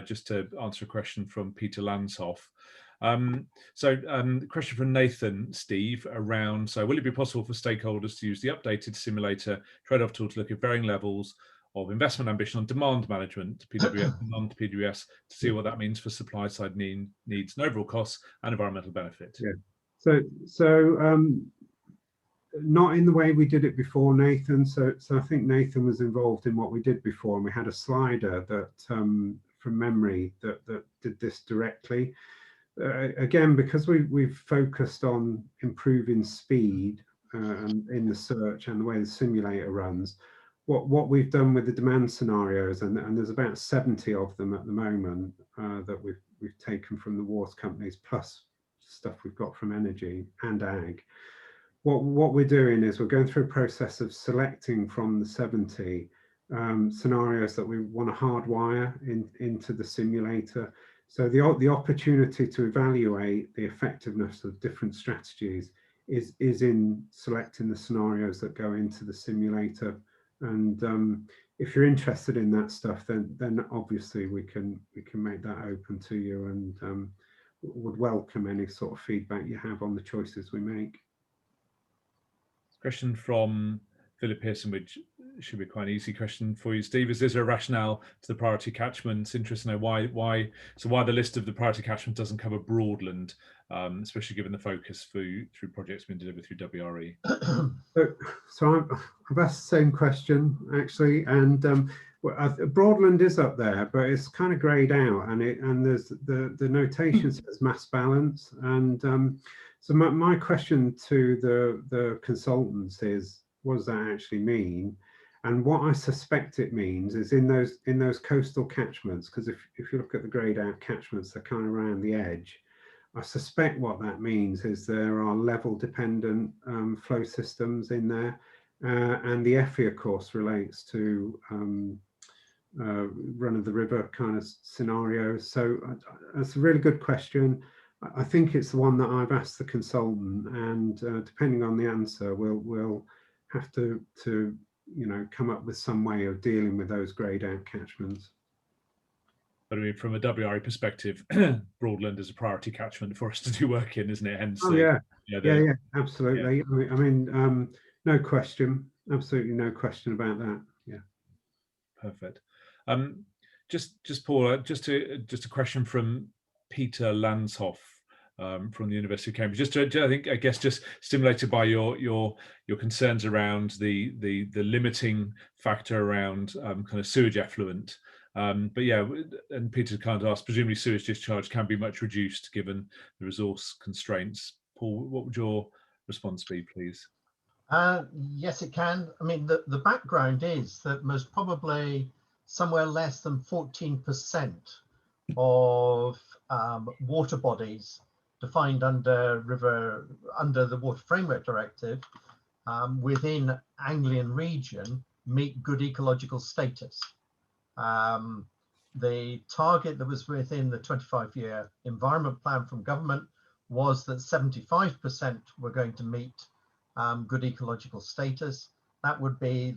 just to answer a question from Peter Lanshoff. The question from Nathan, Steve, around, so will it be possible for stakeholders to use the updated simulator trade-off tool to look at varying levels of investment ambition on demand management, PWS, non-PWS, to see what that means for supply side needs and overall costs and environmental benefit? Yeah. So not in the way we did it before, Nathan. So I think Nathan was involved in what we did before, and we had a slider that, from memory, that did this directly. Again, because we've focused on improving speed in the search and the way the simulator runs, what we've done with the demand scenarios, and there's about 70 of them at the moment that we've taken from the water companies, plus stuff we've got from energy and ag. What we're doing is we're going through a process of selecting from the 70 scenarios that we want to hardwire into the simulator. So the opportunity to evaluate the effectiveness of different strategies is in selecting the scenarios that go into the simulator. And if you're interested in that stuff, then obviously we can make that open to you, and would welcome any sort of feedback you have on the choices we make. Question from Philip Pearson, which should be quite an easy question for you, Steve. Is there a rationale to the priority catchments? Interesting to know why the list of the priority catchment doesn't cover Broadland, especially given the focus through projects being delivered through WRE. So I've asked the same question actually, and Broadland is up there, but it's kind of greyed out, and there's the notation says mass balance, and so my question to the consultants is, what does that actually mean? And what I suspect it means is in those coastal catchments, because if you look at the greyed out catchments, they're kind of around the edge. I suspect what that means is there are level dependent flow systems in there, and the FE of course relates to run of the river kind of scenarios. So that's a really good question. I think it's the one that I've asked the consultant, and depending on the answer, we'll have to come up with some way of dealing with those greyed out catchments. But I mean, from a WRE perspective, Broadland is a priority catchment for us to do work in, isn't it? Hence, yeah, absolutely. Yeah. I mean, no question, absolutely no question about that. Yeah, perfect. Just Paul, just a question from Peter Lanshoff from the University of Cambridge. I guess just stimulated by your concerns around the limiting factor around kind of sewage effluent. But yeah, and Peter kind of asked, presumably sewage discharge can be much reduced given the resource constraints. Paul, what would your response be, please? Yes, it can. I mean, the background is that most probably somewhere less than 14% of water bodies defined under the Water Framework Directive within Anglian region meet good ecological status. The target that was within the 25-year environment plan from government was that 75% were going to meet good ecological status. That would be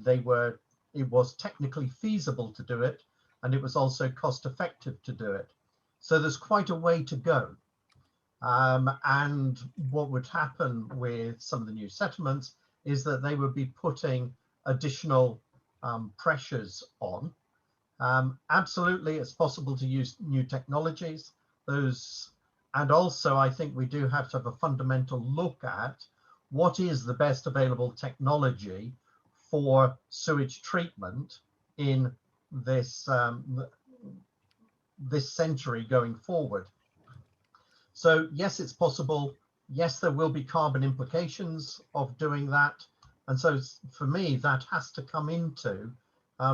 it was technically feasible to do it, and it was also cost effective to do it. So there's quite a way to go. And what would happen with some of the new settlements is that they would be putting additional pressures on. Absolutely, it's possible to use new technologies. And also I think we do have to have a fundamental look at what is the best available technology for sewage treatment in this this century going forward. So yes, it's possible. Yes, there will be carbon implications of doing that. And so for me, that has to come into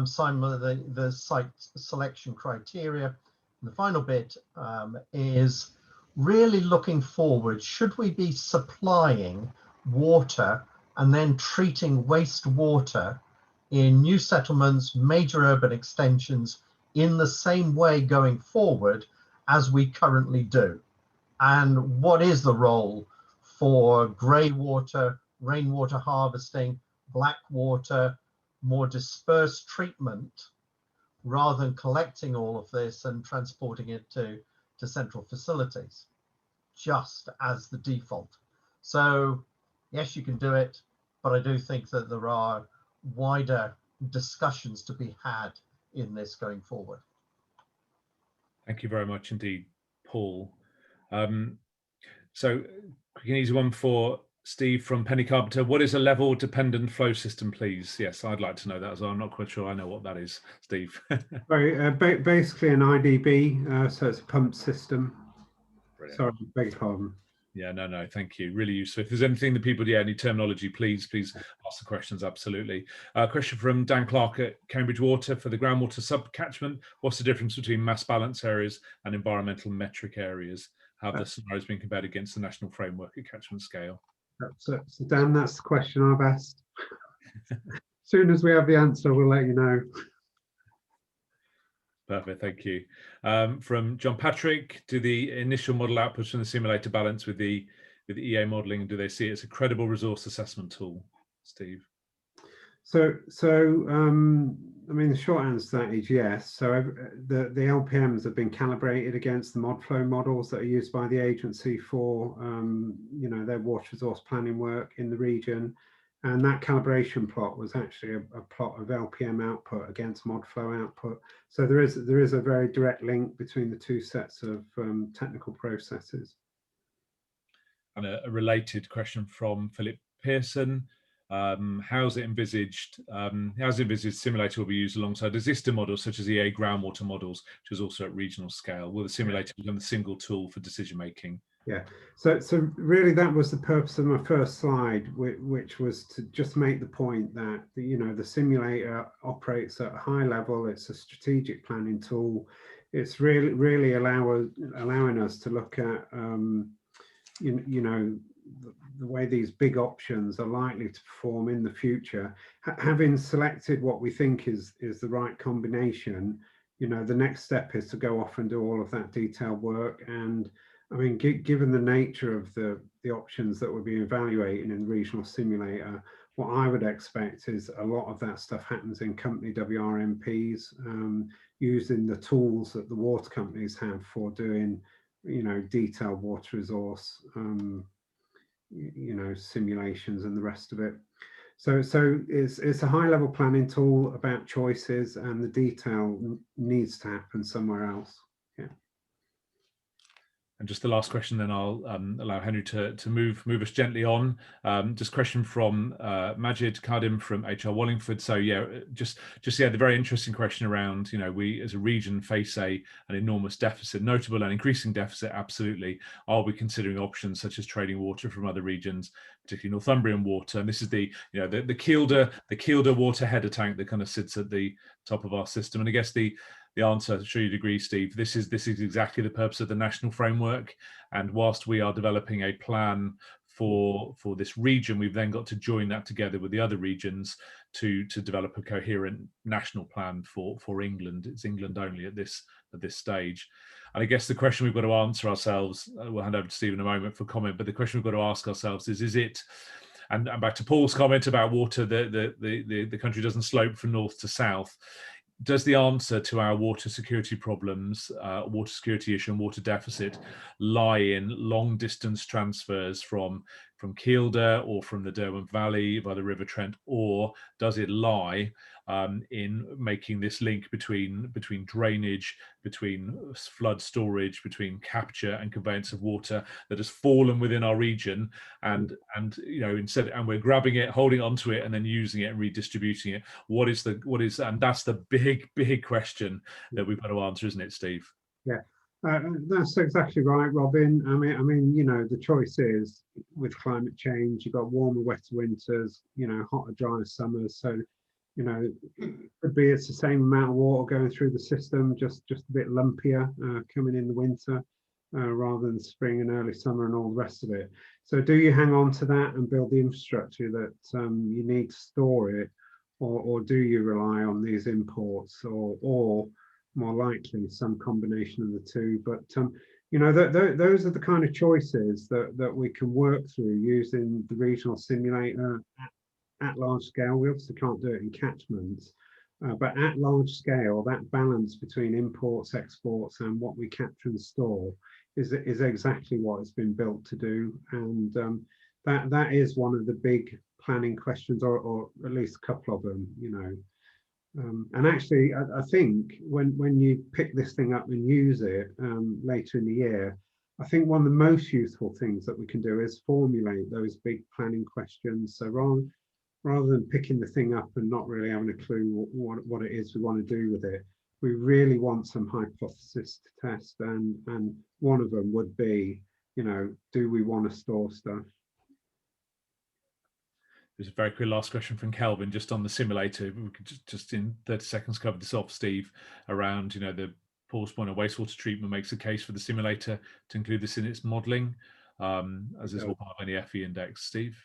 some of the site selection criteria. And the final bit is really looking forward. Should we be supplying water and then treating wastewater in new settlements, major urban extensions in the same way going forward as we currently do? And what is the role for grey water, rainwater harvesting, black water, more dispersed treatment, rather than collecting all of this and transporting it to central facilities, just as the default? So yes, you can do it, but I do think that there are wider discussions to be had in this going forward. Thank you very much indeed, Paul. So quick and easy one for Steve from Penny Carpenter. What is a level dependent flow system, please? Yes, I'd like to know that as well. I'm not quite sure I know what that is, Steve. Basically an IDB, so it's a pump system. Brilliant. Sorry, beg your pardon. Yeah, no, thank you. Really useful. If there's anything that people, any terminology, please ask the questions, absolutely. Question from Dan Clark at Cambridge Water for the groundwater subcatchment. What's the difference between mass balance areas and environmental metric areas? How have the scenarios been compared against the national framework at catchment scale? So Dan, that's the question I've asked. As soon as we have the answer, we'll let you know. Perfect, thank you. From John Patrick, do the initial model outputs from the simulator balance with the EA modeling, do they see it as a credible resource assessment tool, Steve? I mean, the short answer to that is yes. So the LPMs have been calibrated against the ModFlow models that are used by the agency for, you know, their water resource planning work in the region. And that calibration plot was actually a plot of LPM output against ModFlow output. So there is a very direct link between the two sets of technical processes. And a related question from Philip Pearson. How's it envisaged simulator will be used alongside existing models such as EA groundwater models, which is also at regional scale? Will the simulator become a single tool for decision making? Yeah, so really that was the purpose of my first slide, which was to just make the point that, you know, the simulator operates at a high level. It's a strategic planning tool. It's really allowing us to look at you know, the way these big options are likely to perform in the future. Having selected what we think is the right combination, you know, the next step is to go off and do all of that detailed work. And I mean, given the nature of the options that we'll be evaluating in the regional simulator, what I would expect is a lot of that stuff happens in company WRMPs, using the tools that the water companies have for doing, you know, detailed water resource, you know, simulations and the rest of it. So it's a high level planning tool about choices, and the detail needs to happen somewhere else. Yeah. And just the last question, then I'll allow Henry to move us gently on. Just a question from Majid Kadim from HR Wallingford. So yeah, just the very interesting question around, you know, we as a region face an enormous deficit, notable and increasing deficit. Absolutely. Are we considering options such as trading water from other regions, particularly Northumbrian water? And this is the, you know, the Kielder water header tank that kind of sits at the top of our system. And I guess the answer, I'm sure you'd agree, Steve, this is exactly the purpose of the national framework. And whilst we are developing a plan for this region, we've then got to join that together with the other regions to develop a coherent national plan for England. It's England only at this stage. And I guess the question we've got to answer ourselves, we'll hand over to Steve in a moment for comment, but the question we've got to ask ourselves is it, and back to Paul's comment about water, the country doesn't slope from north to south. Does the answer to our water security problems, water security issue and water deficit lie in long distance transfers from Kielder or from the Derwent Valley by the River Trent, or does it lie in making this link between drainage, between flood storage, between capture and conveyance of water that has fallen within our region, and you know, instead, and we're grabbing it, holding onto it, and then using it and redistributing it? What is and that's the big question that we've got to answer, isn't it, Steve? Yeah. That's exactly right, Robin. I mean, you know, the choice is with climate change, you've got warmer, wetter winters, you know, hotter, drier summers. So, you know, it could be it's the same amount of water going through the system, just a bit lumpier coming in the winter rather than spring and early summer and all the rest of it. So do you hang on to that and build the infrastructure that you need to store it, or do you rely on these imports, or more likely some combination of the two? But you know, those are the kind of choices that we can work through using the regional simulator at large scale. We obviously can't do it in catchments, but at large scale, that balance between imports, exports, and what we capture and store is exactly what it's been built to do. And that is one of the big planning questions, or at least a couple of them, you know. And actually, I think when you pick this thing up and use it later in the year, I think one of the most useful things that we can do is formulate those big planning questions. So rather than picking the thing up and not really having a clue what it is we want to do with it, we really want some hypothesis to test. And one of them would be, you know, do we want to store stuff? There's a very quick last question from Kelvin, just on the simulator. We could just in 30 seconds cover this off, Steve, around, you know, the Paul's point of wastewater treatment makes a case for the simulator to include this in its modelling, as is all part of any FE index. Steve?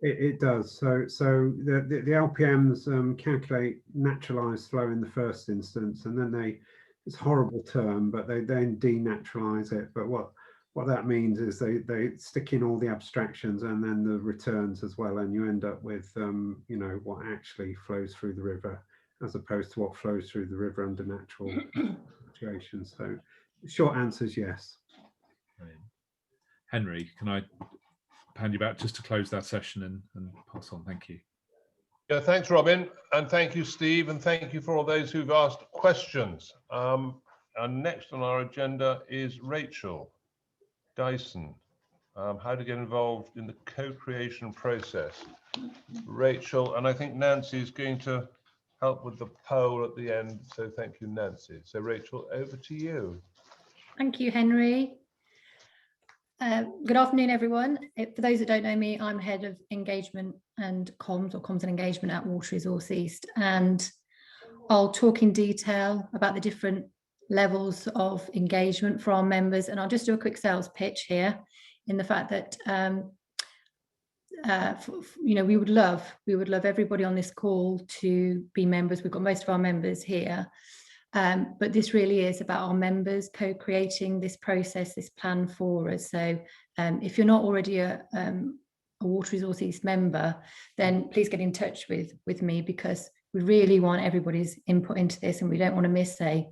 It does. So the LPMs calculate naturalised flow in the first instance, and then it's a horrible term, but they then denaturalise it. But what what that means is they stick in all the abstractions and then the returns as well, and you end up with you know, what actually flows through the river as opposed to what flows through the river under natural situations. So the short answer is yes. Brilliant. Henry, can I hand you back just to close that session and pass on? Thank you. Yeah, thanks, Robin, and thank you, Steve, and thank you for all those who've asked questions. And next on our agenda is Rachel Dyson, how to get involved in the co-creation process. Rachel, and I think Nancy is going to help with the poll at the end, so thank you, Nancy. So Rachel, over to you. Thank you, Henry. Good afternoon, everyone. For those that don't know me, I'm head of engagement and comms, or comms and engagement at Water Resource East, and I'll talk in detail about the different levels of engagement for our members, and I'll just do a quick sales pitch here in the fact that you know, we would love everybody on this call to be members. We've got most of our members here. But this really is about our members co-creating this process, this plan for us. So if you're not already a Water Resource East member, then please get in touch with me, because we really want everybody's input into this, and we don't want to miss a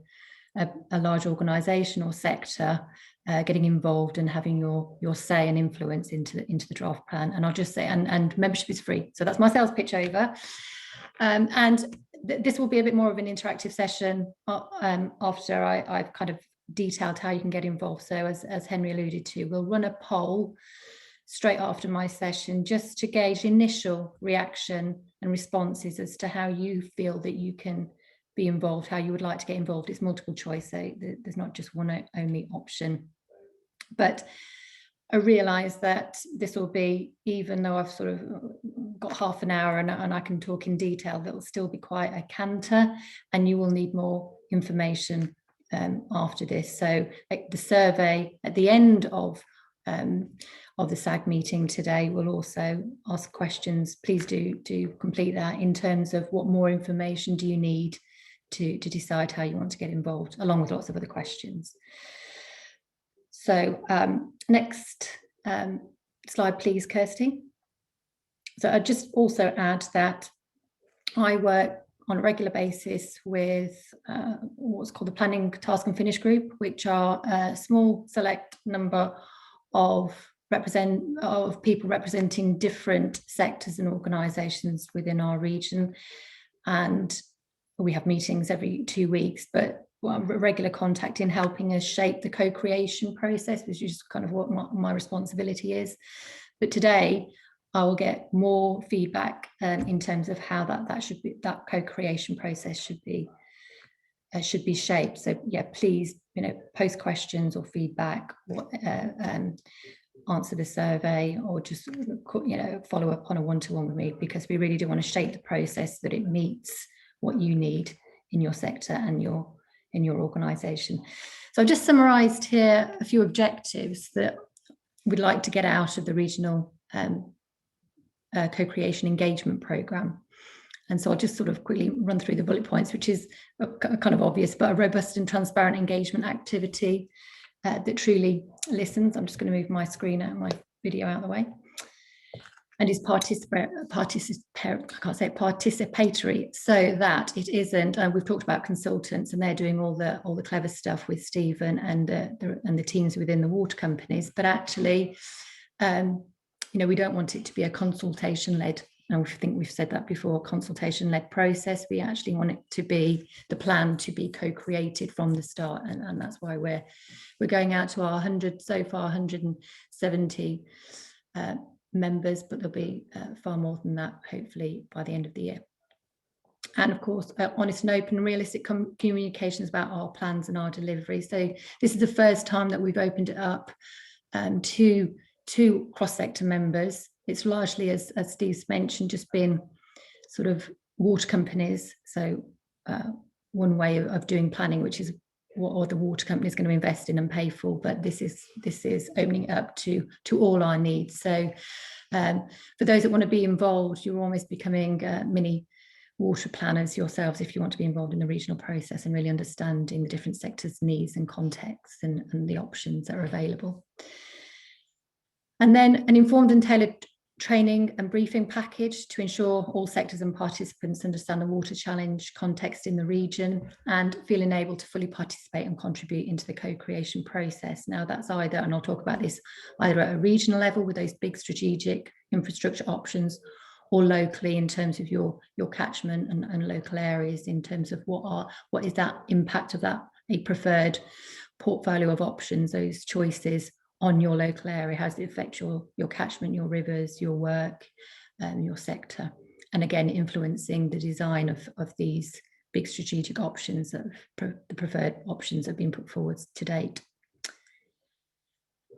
large organisation or sector getting involved and having your say and influence into the draft plan. And I'll just say, and membership is free. So that's my sales pitch over. And this will be a bit more of an interactive session after I've kind of detailed how you can get involved. So as Henry alluded to, we'll run a poll straight after my session just to gauge initial reaction and responses as to how you feel that you can be involved, how you would like to get involved. It's multiple choice, so there's not just one only option. But I realise that this will be, even though I've sort of got half an hour and I can talk in detail, that will still be quite a canter, and you will need more information after this. So like the survey at the end of the SAG meeting today will also ask questions. Please do complete that in terms of what more information do you need to decide how you want to get involved, along with lots of other questions. So next slide, please, Kirsty. So I'd just also add that I work on a regular basis with what's called the Planning Task and Finish Group, which are a small select number of people representing different sectors and organisations within our region. And we have meetings every 2 weeks, but regular contact in helping us shape the co-creation process, which is kind of what my responsibility is. But today I will get more feedback in terms of how that co-creation process should be shaped. So yeah, please, post questions or feedback, or answer the survey, or just follow up on a one-to-one with me, because we really do want to shape the process so that it meets what you need in your sector and in your organisation. So I've just summarised here a few objectives that we'd like to get out of the regional co-creation engagement programme. And so I'll just sort of quickly run through the bullet points, which is kind of obvious, but a robust and transparent engagement activity that truly listens. I'm just going to move my screen out, my video out of the way. And is participatory, so that it isn't. We've talked about consultants, and they're doing all the clever stuff with Stephen and the teams within the water companies. But actually, we don't want it to be a consultation-led. And I think we've said that before. Consultation-led process. We actually want it to be the plan to be co-created from the start, and that's why we're going out to our 170 members, but there'll be far more than that, hopefully, by the end of the year. And of course, honest and open and realistic communications about our plans and our delivery. So this is the first time that we've opened it up to cross-sector members. It's largely, as Steve's mentioned, just been sort of water companies. So one way of doing planning, which is what are the water companies going to invest in and pay for, but this is opening it up to all our needs. So for those that want to be involved, you're almost becoming mini water planners yourselves if you want to be involved in the regional process and really understanding the different sectors' needs and contexts and the options that are available. And then an informed and tailored training and briefing package to ensure all sectors and participants understand the water challenge context in the region and feeling able to fully participate and contribute into the co-creation process. Now that's either, and I'll talk about this, either at a regional level with those big strategic infrastructure options, or locally in terms of your catchment and local areas in terms of what is that impact of that, a preferred portfolio of options, those choices on your local area. How does it affect your catchment, your rivers, your work, your sector? And again, influencing the design of these big strategic options, that the preferred options have been put forward to date.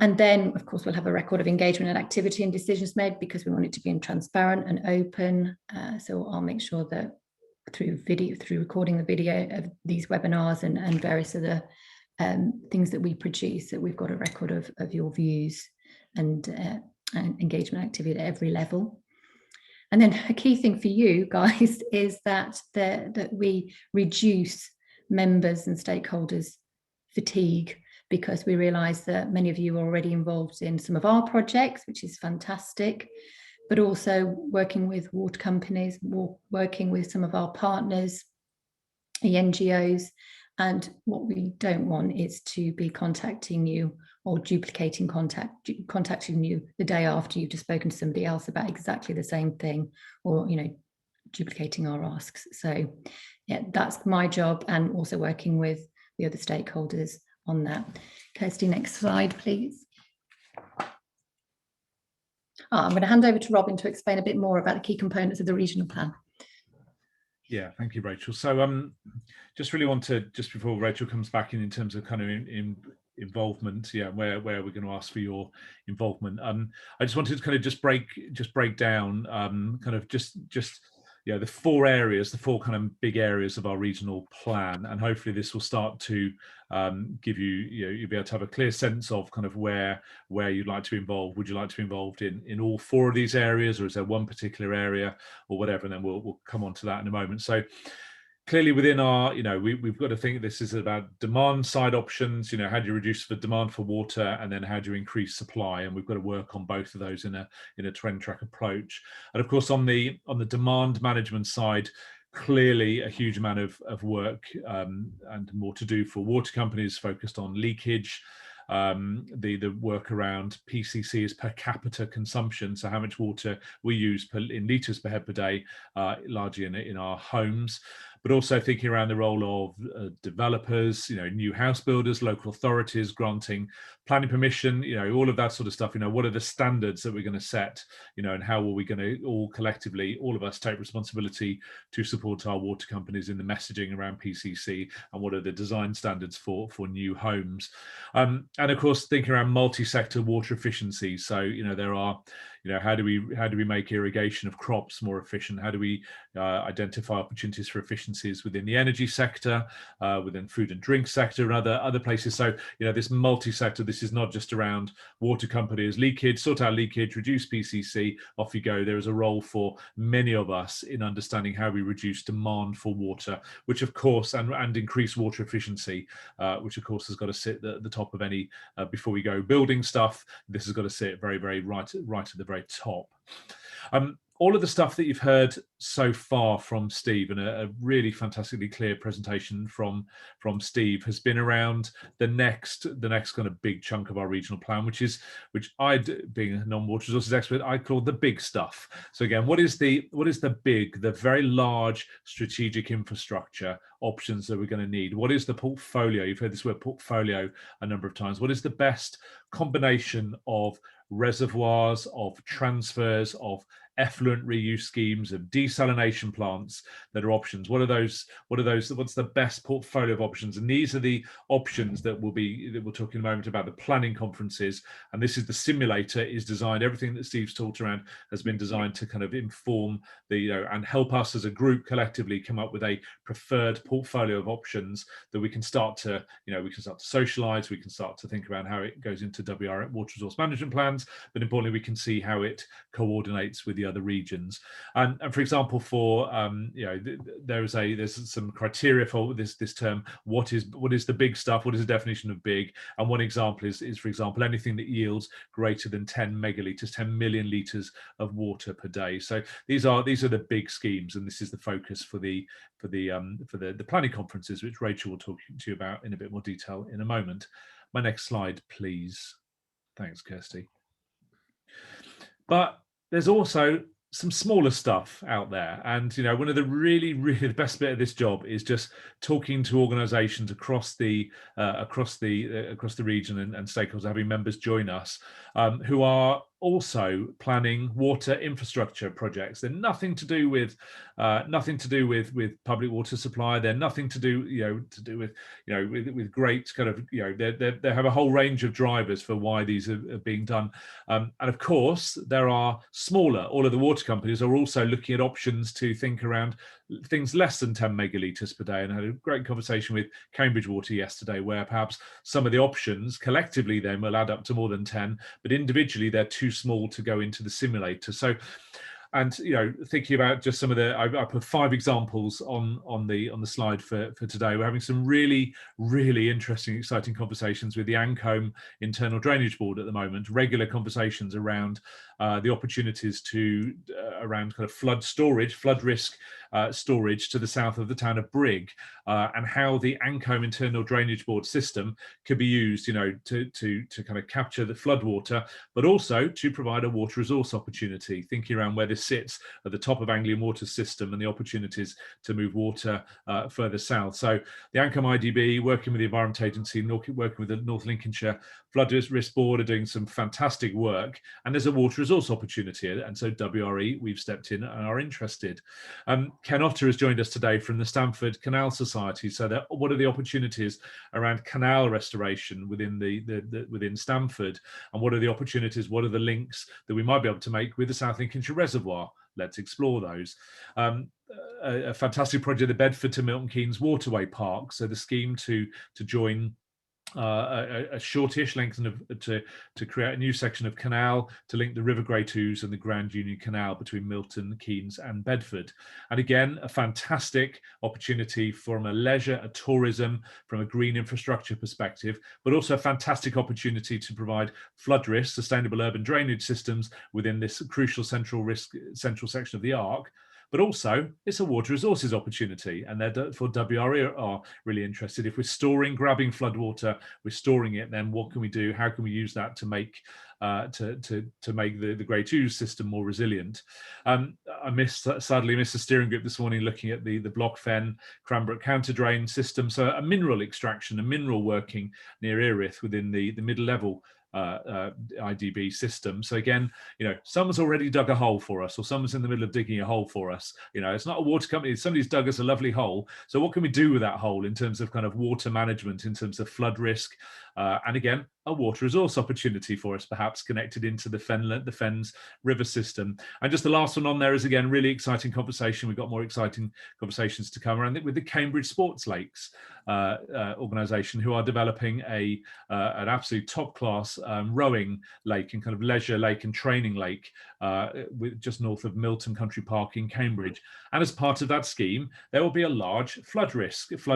And then, of course, we'll have a record of engagement and activity and decisions made, because we want it to be transparent and open. So I'll make sure that through recording the video of these webinars and various other things that we produce, that we've got a record of your views and engagement activity at every level. And then a key thing for you guys is that we reduce members and stakeholders' fatigue, because we realise that many of you are already involved in some of our projects, which is fantastic, but also working with water companies, working with some of our partners, the NGOs. And what we don't want is to be contacting you or contacting you the day after you've just spoken to somebody else about exactly the same thing, or duplicating our asks. So yeah, that's my job, and also working with the other stakeholders on that. Kirsty, next slide, please. I'm going to hand over to Robin to explain a bit more about the key components of the regional plan. Yeah, thank you, Rachel. So just really want to, just before Rachel comes back in terms of kind of involvement, yeah, where we're going to ask for your involvement. I just wanted to kind of just break down kind of just the four areas, the four kind of big areas of our regional plan, and hopefully this will start to give you'll be able to have a clear sense of kind of where you'd like to be involved. Would you like to be involved in all four of these areas, or is there one particular area or whatever? And then we'll come on to that in a moment. So clearly within our, we've got to think this is about demand side options. How do you reduce the demand for water, and then how do you increase supply? And we've got to work on both of those in a trend track approach. And of course, on the demand management side, clearly a huge amount of work and more to do for water companies focused on leakage. The work around PCC is per capita consumption, so how much water we use in litres per head per day, largely in our homes, but also thinking around the role of developers, new house builders, local authorities granting planning permission, all of that sort of stuff. What are the standards that we're going to set, and how are we going to all collectively, all of us, take responsibility to support our water companies in the messaging around PCC, and what are the design standards for new homes, and of course thinking around multi-sector water efficiency. So there are, how do we make irrigation of crops more efficient? How do we identify opportunities for efficiencies within the energy sector, within food and drink sector, and other places? So this multi-sector, this is not just around water companies, leakage, sort out leakage, reduce PCC, off you go. There is a role for many of us in understanding how we reduce demand for water, which of course, and increase water efficiency, which of course has got to sit at the top of any, before we go building stuff, this has got to sit very, very right at the very top. All of the stuff that you've heard so far from Steve, and a really fantastically clear presentation from Steve, has been around the next kind of big chunk of our regional plan, which I, being a non-water resources expert, I call the big stuff. So again, what is the very large strategic infrastructure options that we're going to need? What is the portfolio? You've heard this word portfolio a number of times. What is the best combination of reservoirs, of transfers, of effluent reuse schemes, of desalination plants that are options? What are those? What's the best portfolio of options? And these are the options that we'll talk in a moment about the planning conferences. And this is the simulator is designed. Everything that Steve's talked around has been designed to kind of inform and help us as a group collectively come up with a preferred portfolio of options that we can start to socialize. We can start to think about how it goes into WRE water resource management plans, but importantly, we can see how it coordinates with the the other regions. And for example, for there's some criteria for this term. What is the big stuff? What is the definition of big? And one example is for example, anything that yields greater than 10 megalitres, 10 million litres of water per day. So these are the big schemes, and this is the focus for the planning conferences, which Rachel will talk to you about in a bit more detail in a moment. My next slide, please. Thanks, Kirsty. But there's also some smaller stuff out there, and one of the really the best bit of this job is just talking to organizations across the region and stakeholders, having members join us who are also planning water infrastructure projects. They're nothing to do with public water supply. They're nothing to do with great kind of they have a whole range of drivers for why these are being done. And of course there are smaller. All of the water companies are also looking at options to think around things less than 10 megalitres per day, and I had a great conversation with Cambridge Water yesterday, where perhaps some of the options collectively then will add up to more than 10, but individually they're too small to go into the simulator. So, and thinking about just some of the, I put 5 examples on the slide for today. We're having some really interesting, exciting conversations with the Ancombe Internal Drainage Board at the moment. Regular conversations around the opportunities around kind of flood risk storage to the south of the town of Brigg, and how the Ancombe Internal Drainage Board system could be used, to kind of capture the flood water, but also to provide a water resource opportunity. Thinking around where this sits at the top of Anglian Water System and the opportunities to move water further south. So the Ancombe IDB, working with the Environment Agency, working with the North Lincolnshire Flood Risk Board, are doing some fantastic work, and there's a water resource opportunity, and so WRE, we've stepped in and are interested. Ken Otter has joined us today from the Stamford Canal Society. So what are the opportunities around canal restoration within Stamford, and what are the opportunities, what are the links that we might be able to make with the South Lincolnshire Reservoir? Let's explore those. A fantastic project, the Bedford to Milton Keynes Waterway Park. So the scheme to join a shortish length to create a new section of canal to link the River Great Ouse and the Grand Union Canal between Milton Keynes and Bedford. And again, a fantastic opportunity from a leisure, a tourism, from a green infrastructure perspective, but also a fantastic opportunity to provide flood risk, sustainable urban drainage systems within this crucial central section of the Arc. But also, it's a water resources opportunity, and therefore WRE are really interested. If we're grabbing flood water, we're storing it, then what can we do? How can we use that to make the Great Ouse system more resilient? I sadly missed the steering group this morning looking at the Block Fen Cranbrook counter drain system. So a mineral extraction, a mineral working near Erith within the middle level IDB system. So again, someone's already dug a hole for us, or someone's in the middle of digging a hole for us. It's not a water company, somebody's dug us a lovely hole. So what can we do with that hole in terms of kind of water management, in terms of flood risk, and again, a water resource opportunity for us, perhaps connected into the Fens river system. And just the last one on there is, again, really exciting conversation. We've got more exciting conversations to come around with the Cambridge Sports Lakes organisation, who are developing an absolute top-class rowing lake and kind of leisure lake and training lake just north of Milton Country Park in Cambridge. And as part of that scheme, there will be a large flood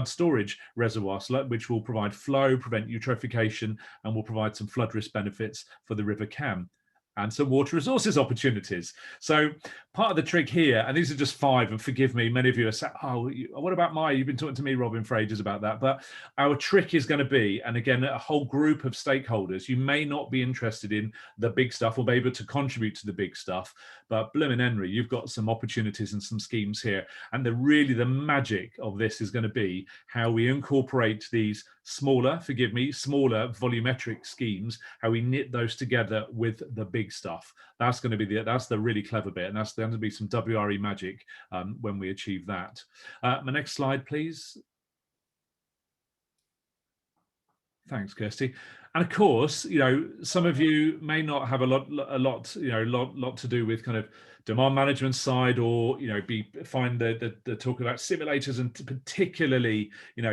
storage reservoir, which will provide flow, prevent eutrophication, and will provide some flood risk benefits for the River Cam, and some water resources opportunities. So part of the trick here, and these are just 5, and forgive me, many of you are saying, oh, what about you've been talking to me, Robin, for ages about that, but our trick is going to be, and again, a whole group of stakeholders, you may not be interested in the big stuff or be able to contribute to the big stuff, but blimmin' Henry, you've got some opportunities and some schemes here. And the magic of this is going to be how we incorporate these smaller volumetric schemes, how we knit those together with the big stuff. That's going to be that's the really clever bit, and that's going to be some WRE magic when we achieve that. My next slide, please. Thanks, Kirsty. And of course, some of you may not have a lot to do with kind of demand management side, or find the talk about simulators, and particularly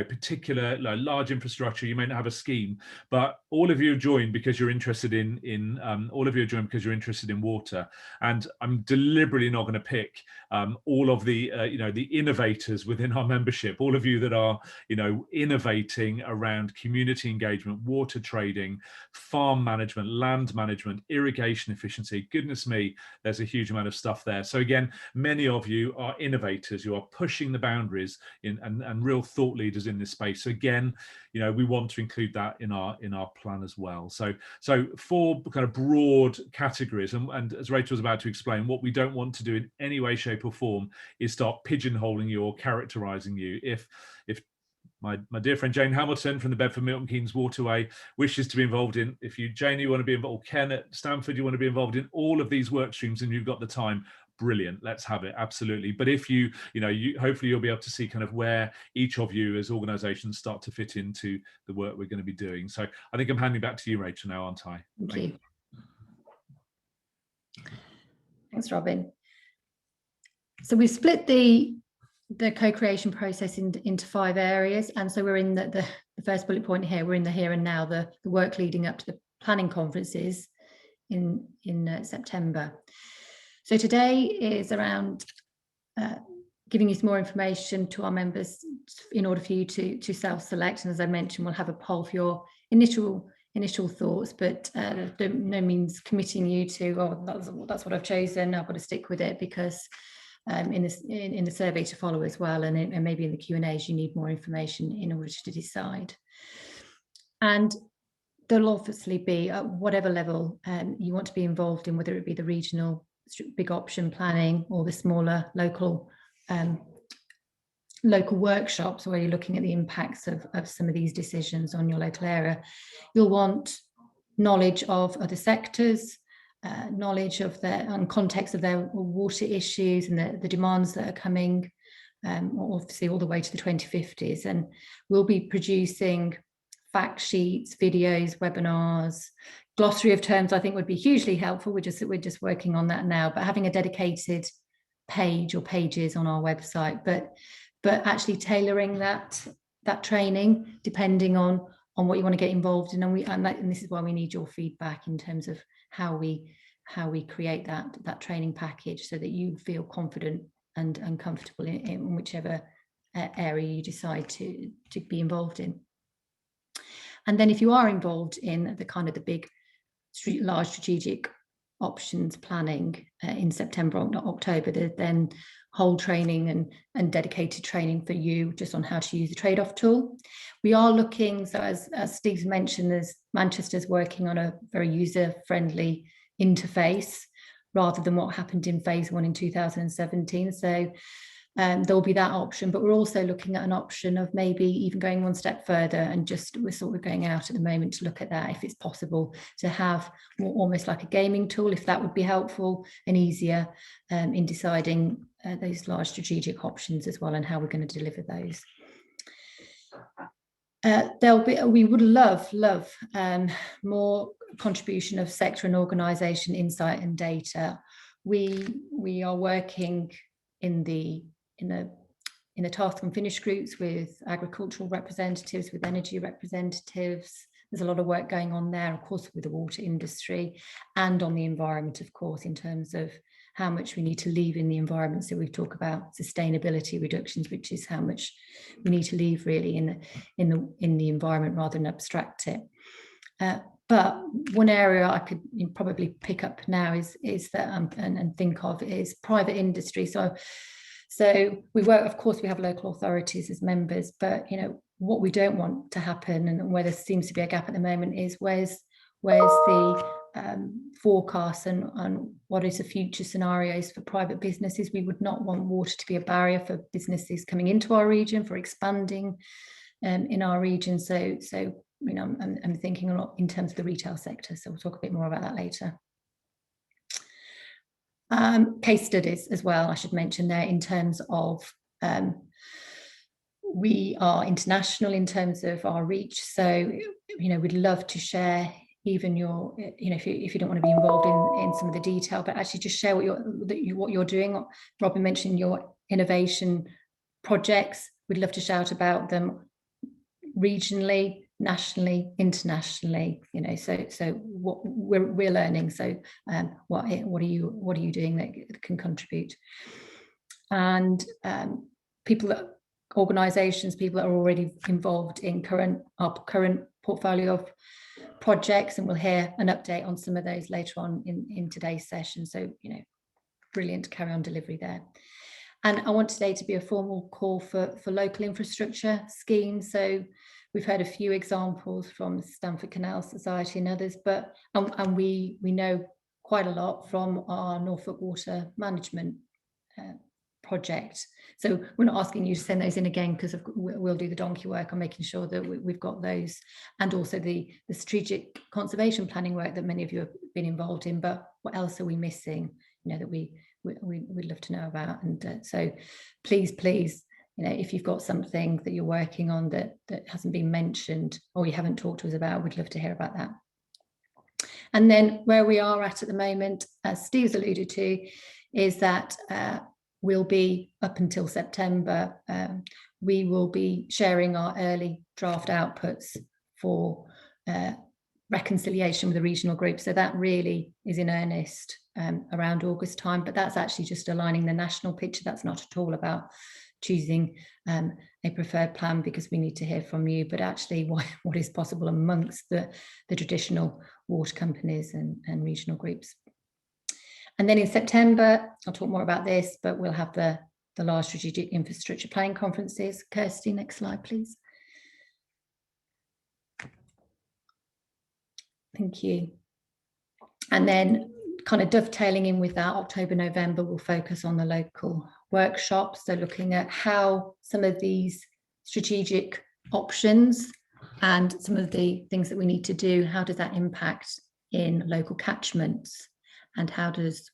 particular large infrastructure. You may not have a scheme, but all of you joined because you're interested in all of you joined because you're interested in water. And I'm deliberately not going to pick all of the the innovators within our membership, all of you that are innovating around community engagement, water trading, farm management, land management, irrigation efficiency. Goodness me, there's a huge amount of stuff there. So again, many of you are innovators. You are pushing the boundaries and real thought leaders in this space. So again, we want to include that in our plan as well. So 4 kind of broad categories, and as Rachel was about to explain, what we don't want to do in any way, shape or form is start pigeonholing you or characterizing you. If my dear friend Jane Hamilton from the Bedford Milton Keynes Waterway wishes to be involved in, if you, Jane, you want to be involved, or Ken at Stanford, you want to be involved in all of these work streams and you've got the time, brilliant, let's have it, absolutely. But if you hopefully you'll be able to see kind of where each of you as organizations start to fit into the work we're going to be doing. So I think I'm handing back to you, Rachel, now, aren't I? Thank you. Thanks, Robin. So we've split the co-creation process into 5 areas, and so we're in the first bullet point here. We're in the here and now, the work leading up to the planning conferences in September. So today is around giving you some more information to our members in order for you to self-select, and as I mentioned, we'll have a poll for your initial thoughts, but no means committing you to, oh, that's what I've chosen, I've got to stick with it, because in the survey to follow as well, and maybe in the Q&As you need more information in order to decide. And there'll obviously be at whatever level you want to be involved in, whether it be the regional big option planning or the smaller local workshops where you're looking at the impacts of some of these decisions on your local area. You'll want knowledge of other sectors, knowledge of and context of their water issues and the demands that are coming, obviously all the way to the 2050s. And we'll be producing fact sheets, videos, webinars, glossary of terms. I think would be hugely helpful. We're just working on that now, but having a dedicated page or pages on our website, but actually tailoring that training depending on what you want to get involved in, and this is why we need your feedback in terms of how we create that training package so that you feel confident and comfortable in whichever area you decide to be involved in. And then if you are involved in the big large strategic options planning in September or October, there's then whole training and dedicated training for you just on how to use the trade-off tool. We are looking, so as Steve mentioned, Manchester's working on a very user-friendly interface rather than what happened in phase 1 in 2017. So there'll be that option, but we're also looking at an option of maybe even going one step further, and we're sort of going out at the moment to look at that, if it's possible to have almost like a gaming tool, if that would be helpful and easier in deciding those large strategic options as well, and how we're going to deliver those. We would love more contribution of sector and organisation insight and data. We are working in the task and finish groups with agricultural representatives, with energy representatives. There's a lot of work going on there, of course, with the water industry, and on the environment, of course, in terms of how much we need to leave in the environment. So we talk about sustainability reductions, which is how much we need to leave really in the environment rather than abstract it. But one area I could probably pick up now is that and think of is private industry. So we work, of course, we have local authorities as members, but what we don't want to happen, and where there seems to be a gap at the moment, is where's the forecasts and what is the future scenarios for private businesses. We would not want water to be a barrier for businesses coming into our region, for expanding in our region. So I'm thinking a lot in terms of the retail sector. So we'll talk a bit more about that later. Case studies as well, I should mention there, in terms of we are international in terms of our reach. So we'd love to share even your, you know, if you don't want to be involved in some of the detail, but actually just share what you're doing. Robin mentioned your innovation projects. We'd love to shout about them regionally, nationally, internationally. You know, so what we're learning. So what are you doing that can contribute? And organisations, people that are already involved in our current portfolio of projects, and we'll hear an update on some of those later on in today's session. So, you know, brilliant to carry on delivery there. And I want today to be a formal call for local infrastructure schemes. So we've heard a few examples from Stamford Canal Society and others, but and we know quite a lot from our Norfolk Water Management project. So we're not asking you to send those in again, because we'll do the donkey work on making sure that we've got those, and also the strategic conservation planning work that many of you have been involved in. But what else are we missing, you know, that we'd love to know about? And so please, you know, if you've got something that you're working on that hasn't been mentioned or you haven't talked to us about, we'd love to hear about that. And then where we are at the moment, as Steve's alluded to, is that we'll be up until September. We will be sharing our early draft outputs for reconciliation with the regional group. So that really is in earnest around August time, but that's actually just aligning the national picture. That's not at all about choosing a preferred plan, because we need to hear from you, but actually what is possible amongst the traditional water companies and regional groups. And then in September, I'll talk more about this, but we'll have the large strategic infrastructure planning conferences. Kirsty, next slide, please. Thank you. And then kind of dovetailing in with that, October, November, we'll focus on the local workshops. So looking at how some of these strategic options and some of the things that we need to do, how does that impact in local catchments? And how does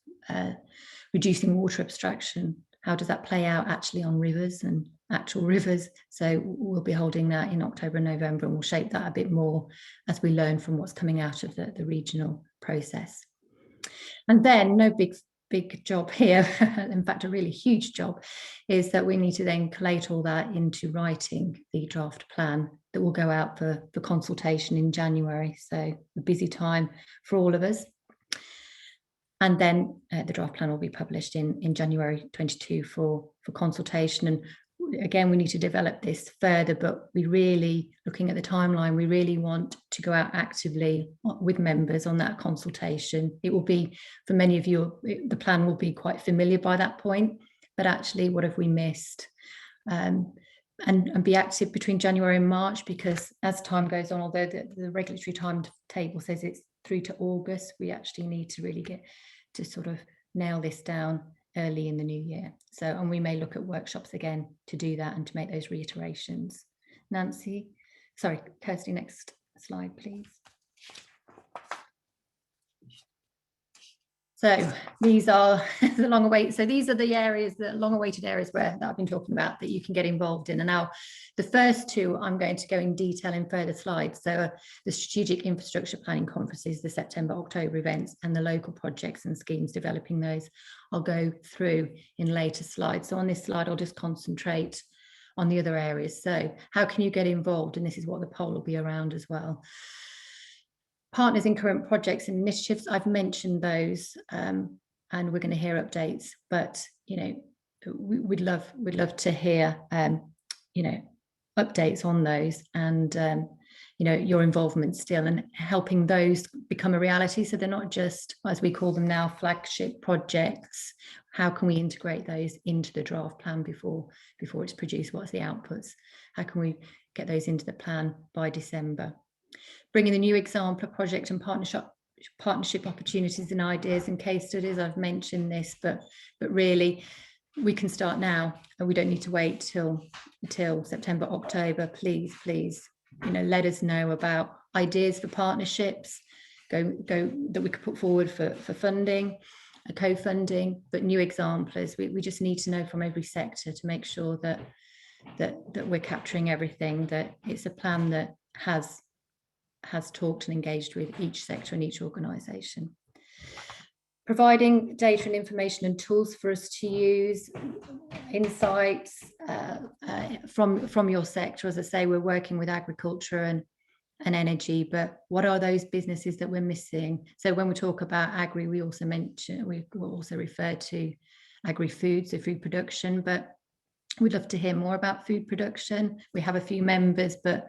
reducing water abstraction, how does that play out actually on rivers and actual rivers? So we'll be holding that in October and November, and we'll shape that a bit more as we learn from what's coming out of the regional process. And then no big job here, in fact a really huge job, is that we need to then collate all that into writing the draft plan that will go out for consultation in January. So a busy time for all of us. And then the draft plan will be published in January 22 for consultation. And again, we need to develop this further, but we really, looking at the timeline, we really want to go out actively with members on that consultation. It will be, for many of you, the plan will be quite familiar by that point, but actually what have we missed? And be active between January and March, because as time goes on, although the regulatory timetable says it's through to August, we actually need to really get to sort of nail this down early in the new year. So, and we may look at workshops again to do that and to make those reiterations. Kirsty, next slide, please. So these are the long-awaited. So these are the areas, the long-awaited areas that I've been talking about that you can get involved in. And now the first two, I'm going to go in detail in further slides. So the strategic infrastructure planning conferences, the September, October events, and the local projects and schemes developing those, I'll go through in later slides. So on this slide, I'll just concentrate on the other areas. So how can you get involved? And this is what the poll will be around as well. Partners in current projects and initiatives, I've mentioned those, and we're going to hear updates, but you know, we'd love to hear you know, updates on those, and you know, your involvement still, and helping those become a reality, so they're not just, as we call them now, flagship projects. How can we integrate those into the draft plan before it's produced? What's the outputs? How can we get those into the plan by December? Bringing the new example of project and partnership opportunities and ideas and case studies. I've mentioned this, but really we can start now, and we don't need to wait till September, October. Please, you know, let us know about ideas for partnerships that we could put forward for funding, co-funding, but new examples. We just need to know from every sector to make sure that we're capturing everything, that it's a plan that has has talked and engaged with each sector and each organisation. Providing data and information and tools for us to use, insights from your sector. As I say, we're working with agriculture and energy, but what are those businesses that we're missing? So when we talk about agri, we also refer to agri-food, so food production, but we'd love to hear more about food production. We have a few members, but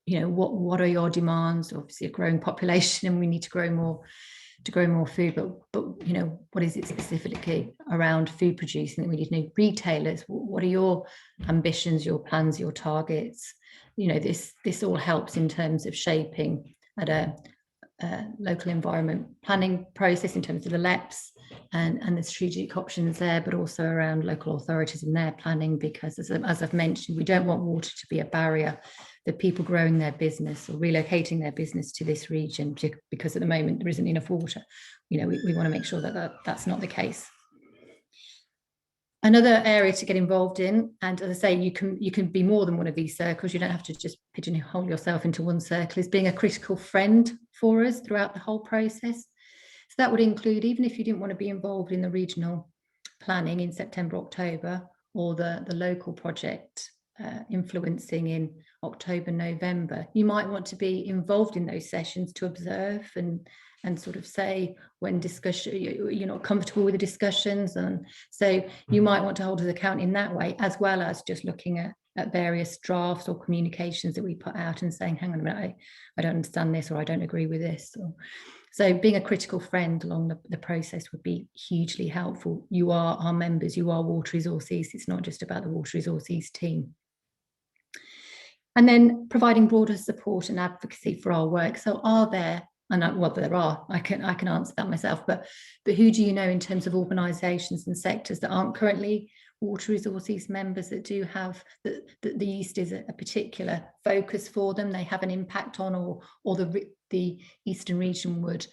you know, what are your demands? Obviously a growing population and we need to grow more food, but you know, what is it specifically around food producing that we need to know? Retailers, what are your ambitions, your plans, your targets? You know, this all helps in terms of shaping at a local environment planning process in terms of the LEPs and the strategic options there, but also around local authorities and their planning, because as I've mentioned, we don't want water to be a barrier that people growing their business or relocating their business to this region, because at the moment there isn't enough water. You know, we want to make sure that that's not the case. Another area to get involved in, and as I say, you can be more than one of these circles. You don't have to just pigeonhole yourself into one circle, is being a critical friend for us throughout the whole process. So that would include, even if you didn't want to be involved in the regional planning in September, October, or the local project influencing in October, November, you might want to be involved in those sessions to observe and sort of say when you're not comfortable with the discussions, and so you might want to hold us account in that way, as well as just looking at various drafts or communications that we put out and saying, hang on a minute, I don't understand this, or I don't agree with this. So being a critical friend along the process would be hugely helpful. You are our members, you are Water Resource East. It's not just about the Water Resource East team. And then providing broader support and advocacy for our work. So are there, and well, there are, I can answer that myself, but who do you know in terms of organisations and sectors that aren't currently Water Resource East members, that do have, that the East is a particular focus for them, they have an impact on, or the Eastern region would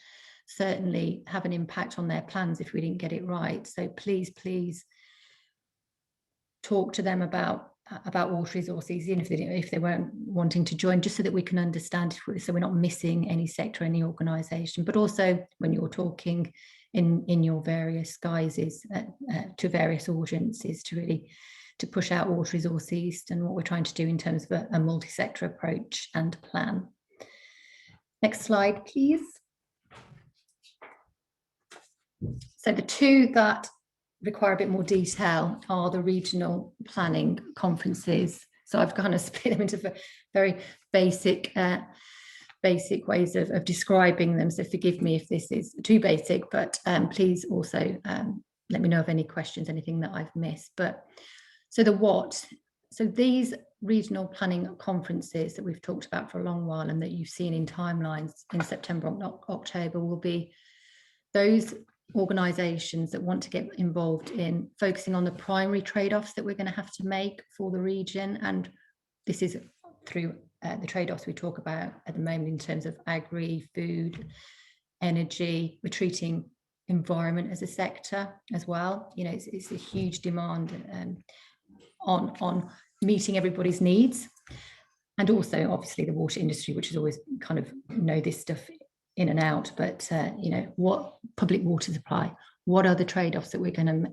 certainly have an impact on their plans if we didn't get it right. So please talk to them about Water Resources, even if they weren't wanting to join, just so that we can understand, so we're not missing any sector, any organisation. But also when you're talking in your various guises to various audiences, to push out Water Resource East and what we're trying to do in terms of a multi-sector approach and plan. Next slide, please. So the two that require a bit more detail are the regional planning conferences. So I've kind of split them into very basic ways of describing them. So forgive me if this is too basic, but please also let me know of any questions, anything that I've missed. But so the what, so these regional planning conferences that we've talked about for a long while and that you've seen in timelines in September and October will be those organisations that want to get involved in focusing on the primary trade-offs that we're going to have to make for the region. And this is through the trade-offs we talk about at the moment in terms of agri, food, energy. We're treating environment as a sector as well. You know, it's a huge demand on meeting everybody's needs. And also obviously the water industry, which is always kind of know this stuff in and out, but you know, what public water supply, what are the trade-offs that we're going to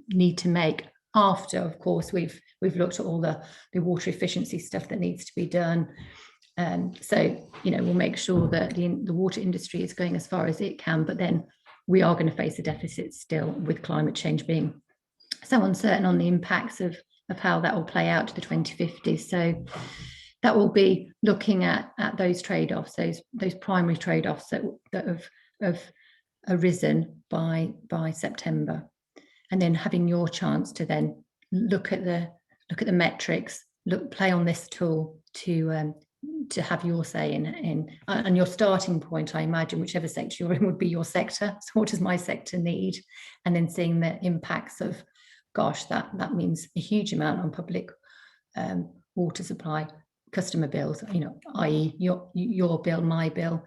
need to make after, of course, we've looked at all the water efficiency stuff that needs to be done. So, you know, we'll make sure that the water industry is going as far as it can, but then we are going to face a deficit still, with climate change being so uncertain on the impacts of how that will play out to the 2050s. So that will be looking at those trade-offs, those primary trade-offs that have arisen by September, and then having your chance to then look at the metrics, play on this tool to have your say in and your starting point, I imagine, whichever sector you're in would be your sector. So what does my sector need? And then seeing the impacts of, gosh, that means a huge amount on public water supply, customer bills, you know, i.e. your bill, my bill,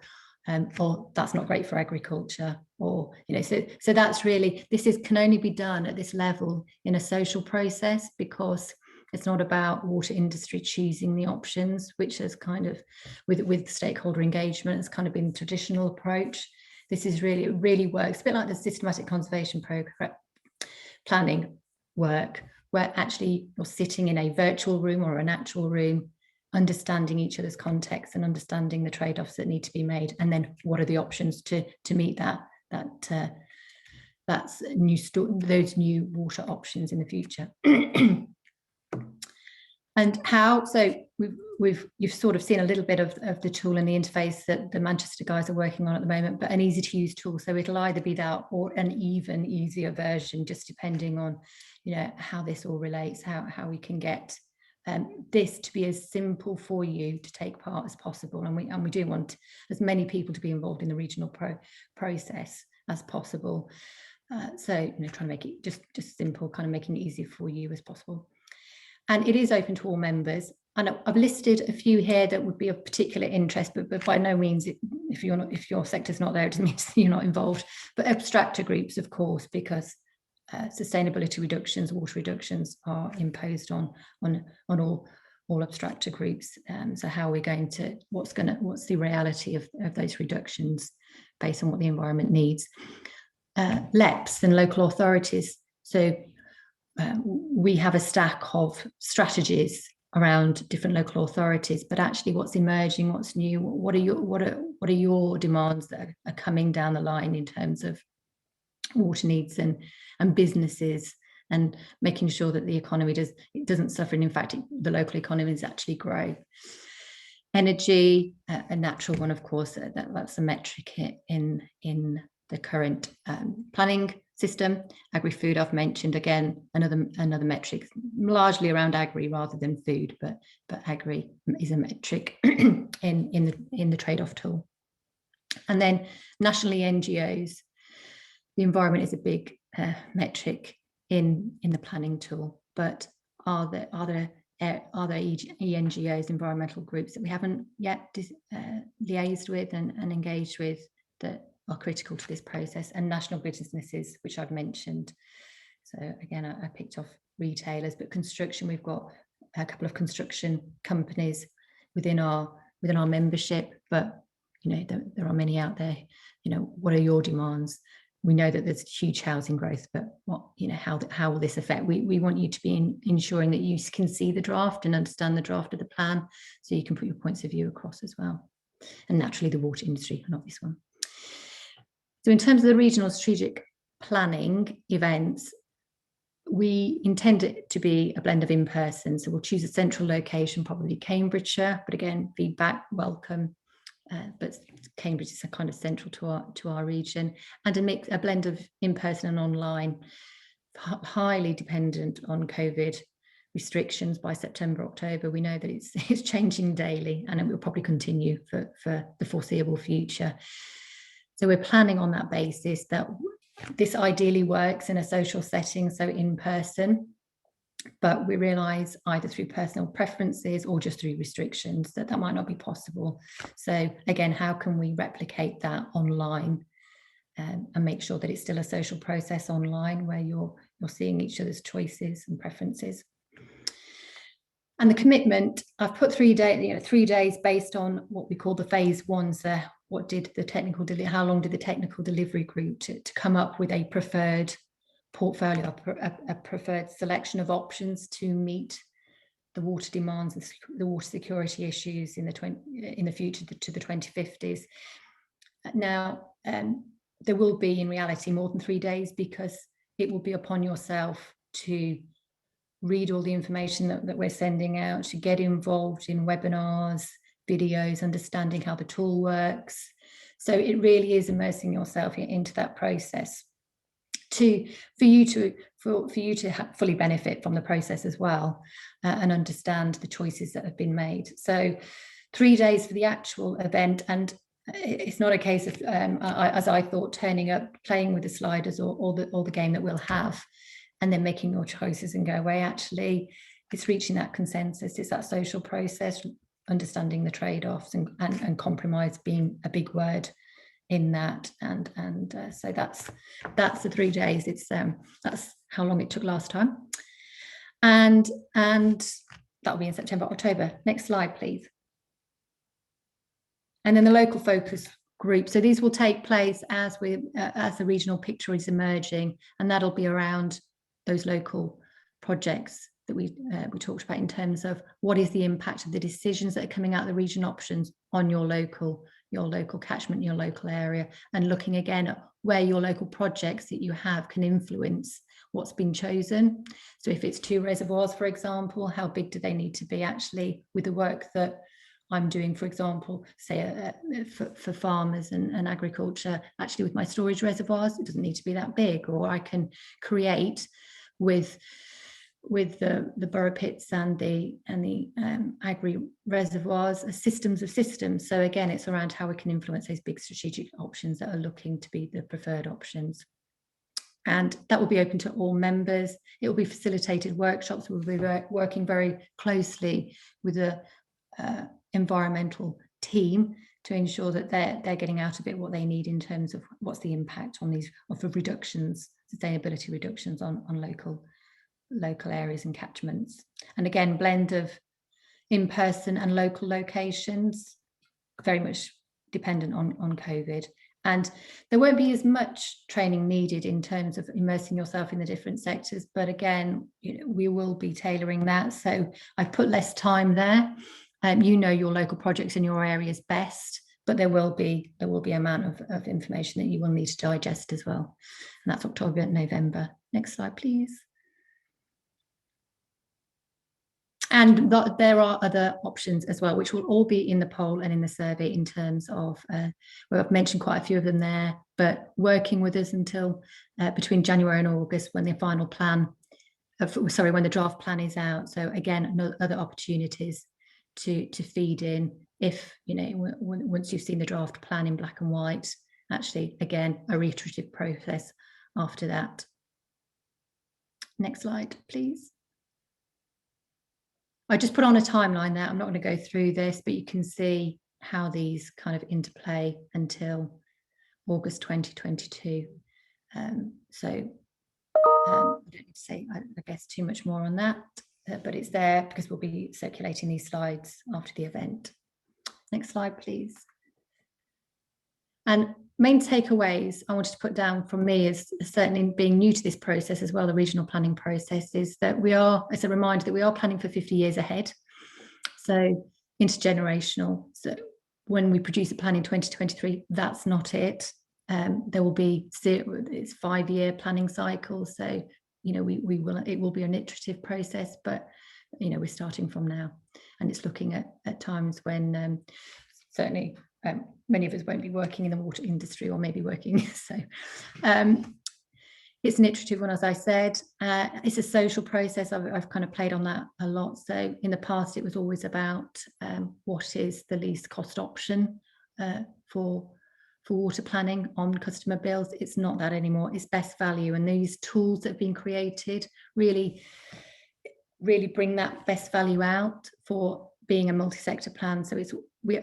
or that's not great for agriculture, or, you know, so that's really, can only be done at this level in a social process, because It's not about water industry choosing the options, which has kind of, with stakeholder engagement, has kind of been the traditional approach. This is really, it really works, a bit like the systematic conservation program planning work, where actually you're sitting in a virtual room or an actual room, understanding each other's context and understanding the trade-offs that need to be made, and then what are the options to meet those new water options in the future. And how, so you've sort of seen a little bit of the tool and the interface that the Manchester guys are working on at the moment, but an easy to use tool. So it'll either be that or an even easier version, just depending on, you know, how this all relates, how we can get this to be as simple for you to take part as possible. And we do want as many people to be involved in the regional process as possible. So, you know, trying to make it just simple, kind of making it easy for you as possible. And it is open to all members. And I've listed a few here that would be of particular interest, but by no means, if your sector's not there, it doesn't mean you're not involved. But abstractor groups, of course, because sustainability reductions, water reductions are imposed on all abstractor groups. So how are we going to, what's the reality of those reductions based on what the environment needs? LEPs and local authorities. So we have a stack of strategies around different local authorities, but actually what's emerging, what's new, what are your demands that are coming down the line in terms of water needs and businesses, and making sure that the economy doesn't suffer, and in fact the local economies actually grow. Energy, a natural one, of course, that's a metric in the current planning system. Agri-food, I've mentioned, again, another metric, largely around agri rather than food, but agri is a metric in the trade-off tool. And then nationally, NGOs, the environment is a big metric in the planning tool, but are there ENGOs, environmental groups, that we haven't yet liaised with and engaged with that are critical to this process, and national businesses, which I've mentioned. So again, I picked off retailers, but construction, we've got a couple of construction companies within our membership, but you know, there are many out there. You know, what are your demands? We know that there's huge housing growth, but what, you know, how will this affect? We want you to be ensuring that you can see the draft and understand the draft of the plan, so you can put your points of view across as well. And naturally, the water industry, an obvious one. So in terms of the regional strategic planning events, we intend it to be a blend of in-person. So we'll choose a central location, probably Cambridgeshire, but again, feedback welcome. But Cambridge is a kind of central to our region, and a blend of in-person and online, highly dependent on COVID restrictions by September, October. We know that it's changing daily, and it will probably continue for the foreseeable future. So we're planning on that basis that this ideally works in a social setting, so in person, but we realise either through personal preferences or just through restrictions that might not be possible. So again, how can we replicate that online and make sure that it's still a social process online where you're seeing each other's choices and preferences? And the commitment, I've put 3 days based on what we call the phase one. So what did the technical how long did the technical delivery group to come up with a preferred portfolio, a preferred selection of options to meet the water demands and the water security issues in the future to the 2050s. Now, there will be in reality more than 3 days, because it will be upon yourself to read all the information that we're sending out, to get involved in webinars, videos, understanding how the tool works. So it really is immersing yourself into that process for you to fully benefit from the process as well, and understand the choices that have been made. So 3 days for the actual event, and it's not a case of as I thought, turning up, playing with the sliders or the game that we'll have, and then making your choices and go away. Actually, it's reaching that consensus. It's that social process, understanding the trade-offs, and compromise being a big word in that. And so that's the 3 days. It's that's how long it took last time. and that'll be in September, October. Next slide, please. And then the local focus group. So these will take place as the regional picture is emerging, and that'll be around those local projects that we talked about in terms of what is the impact of the decisions that are coming out of the region options on your local catchment, your local area, and looking again at where your local projects that you have can influence what's been chosen. So if it's 2 reservoirs, for example, how big do they need to be actually with the work that I'm doing, for example, say for farmers and agriculture, actually with my storage reservoirs, it doesn't need to be that big, or I can create with the borough pits and the agri reservoirs systems of systems. So again, it's around how we can influence those big strategic options that are looking to be the preferred options. And that will be open to all members. It will be facilitated workshops. We'll be working very closely with the environmental team to ensure that they're getting out of it what they need in terms of what's the impact on these of the reductions, sustainability reductions on local areas and catchments. And again, blend of in-person and local locations, very much dependent on COVID. And there won't be as much training needed in terms of immersing yourself in the different sectors, but again, we will be tailoring that. So I've put less time there. You know your local projects in your areas best, but there will be an amount of information that you will need to digest as well. And that's October and November. Next slide, please. And there are other options as well, which will all be in the poll and in the survey in terms of, well, I've mentioned quite a few of them there, but working with us until between January and August when the final plan, when the draft plan is out. So again, other opportunities to feed in if, once you've seen the draft plan in black and white, actually, again, a reiterative process after that. Next slide, please. I just put on a timeline there. I'm not going to go through this, but you can see how these kind of interplay until August 2022. So I don't need to say, I guess, too much more on that, but it's there because we'll be circulating these slides after the event. Next slide, please. And main takeaways I wanted to put down from me is certainly being new to this process as well, the regional planning process, is that it's a reminder that we are planning for 50 years ahead. So intergenerational. So when we produce a plan in 2023, that's not it. There will be, it's 5-year planning cycle. So, it will be an iterative process, but, we're starting from now, and it's looking at times when certainly many of us won't be working in the water industry, or maybe working. So it's an iterative one, as I said. It's a social process. I've kind of played on that a lot. So in the past, it was always about what is the least cost option for water planning on customer bills. It's not that anymore. It's best value. And these tools that have been created really bring that best value out for being a multi-sector plan. So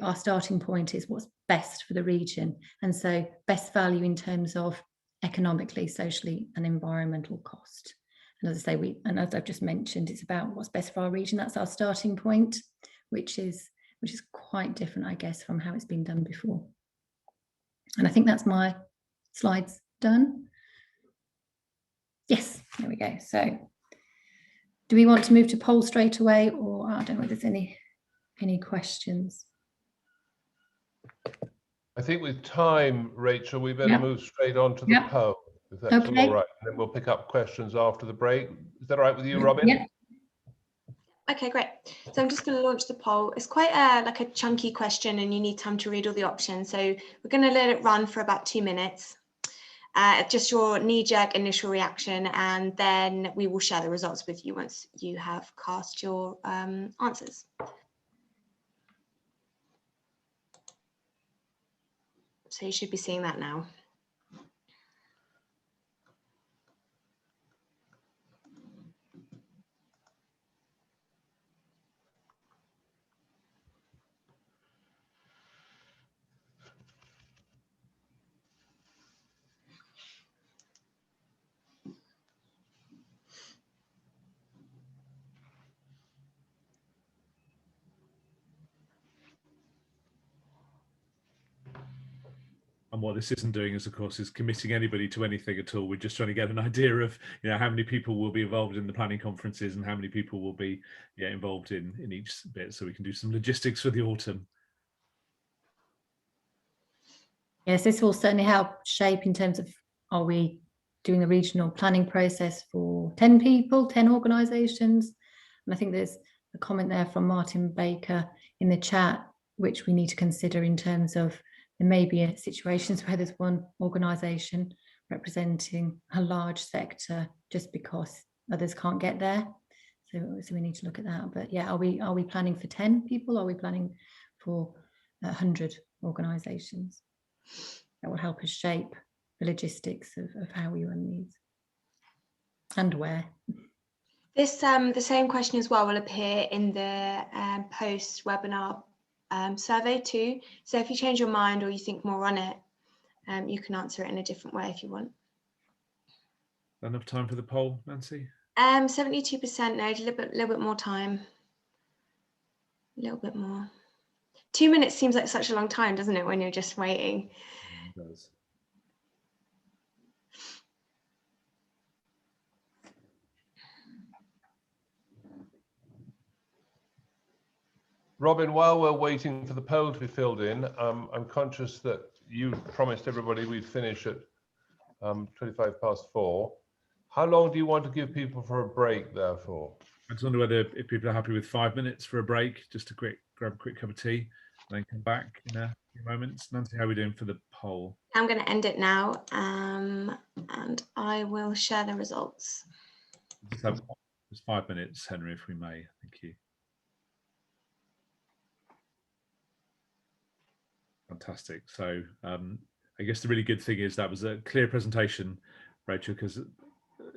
our starting point is what's best for the region. And so best value in terms of economically, socially, and environmental cost. And as I say, and as I've just mentioned, it's about what's best for our region. That's our starting point, which is quite different, I guess, from how it's been done before. And I think that's my slides done. Yes, there we go. So do we want to move to poll straight away, or I don't know if there's any questions? I think with time, Rachel, we better move straight on to the poll, if that's all right. And then we'll pick up questions after the break. Is that all right with you, Robin? Yeah. Okay, great. So I'm just going to launch the poll. It's quite like a chunky question, and you need time to read all the options. So we're going to let it run for about 2 minutes. Just your knee-jerk initial reaction, and then we will share the results with you once you have cast your answers. So you should be seeing that now. And what this isn't doing is, of course, is committing anybody to anything at all. We're just trying to get an idea of, how many people will be involved in the planning conferences and how many people will be involved in each bit, so we can do some logistics for the autumn. Yes, this will certainly help shape in terms of, are we doing a regional planning process for 10 people, 10 organisations? And I think there's a comment there from Martin Baker in the chat, which we need to consider in terms of there may be situations where there's one organisation representing a large sector just because others can't get there. So we need to look at that. But yeah, are we planning for 10 people? Are we planning for 100 organisations? That will help us shape the logistics of how we run these and where. This the same question as well will appear in the post-webinar survey too. So if you change your mind or you think more on it, you can answer it in a different way if you want. Enough time for the poll, Nancy? 72%, no, a little bit more time. A little bit more. 2 minutes seems like such a long time, doesn't it, when you're just waiting? It does. Robin, while we're waiting for the poll to be filled in, I'm conscious that you promised everybody we'd finish at 4:25. How long do you want to give people for a break, therefore? I just wonder whether if people are happy with 5 minutes for a break, just to grab a quick cup of tea, and then come back in a few moments. Nancy, how are we doing for the poll? I'm going to end it now, and I will share the results. Just have just 5 minutes, Henry, if we may. Thank you. Fantastic. So I guess the really good thing is that was a clear presentation, Rachel, because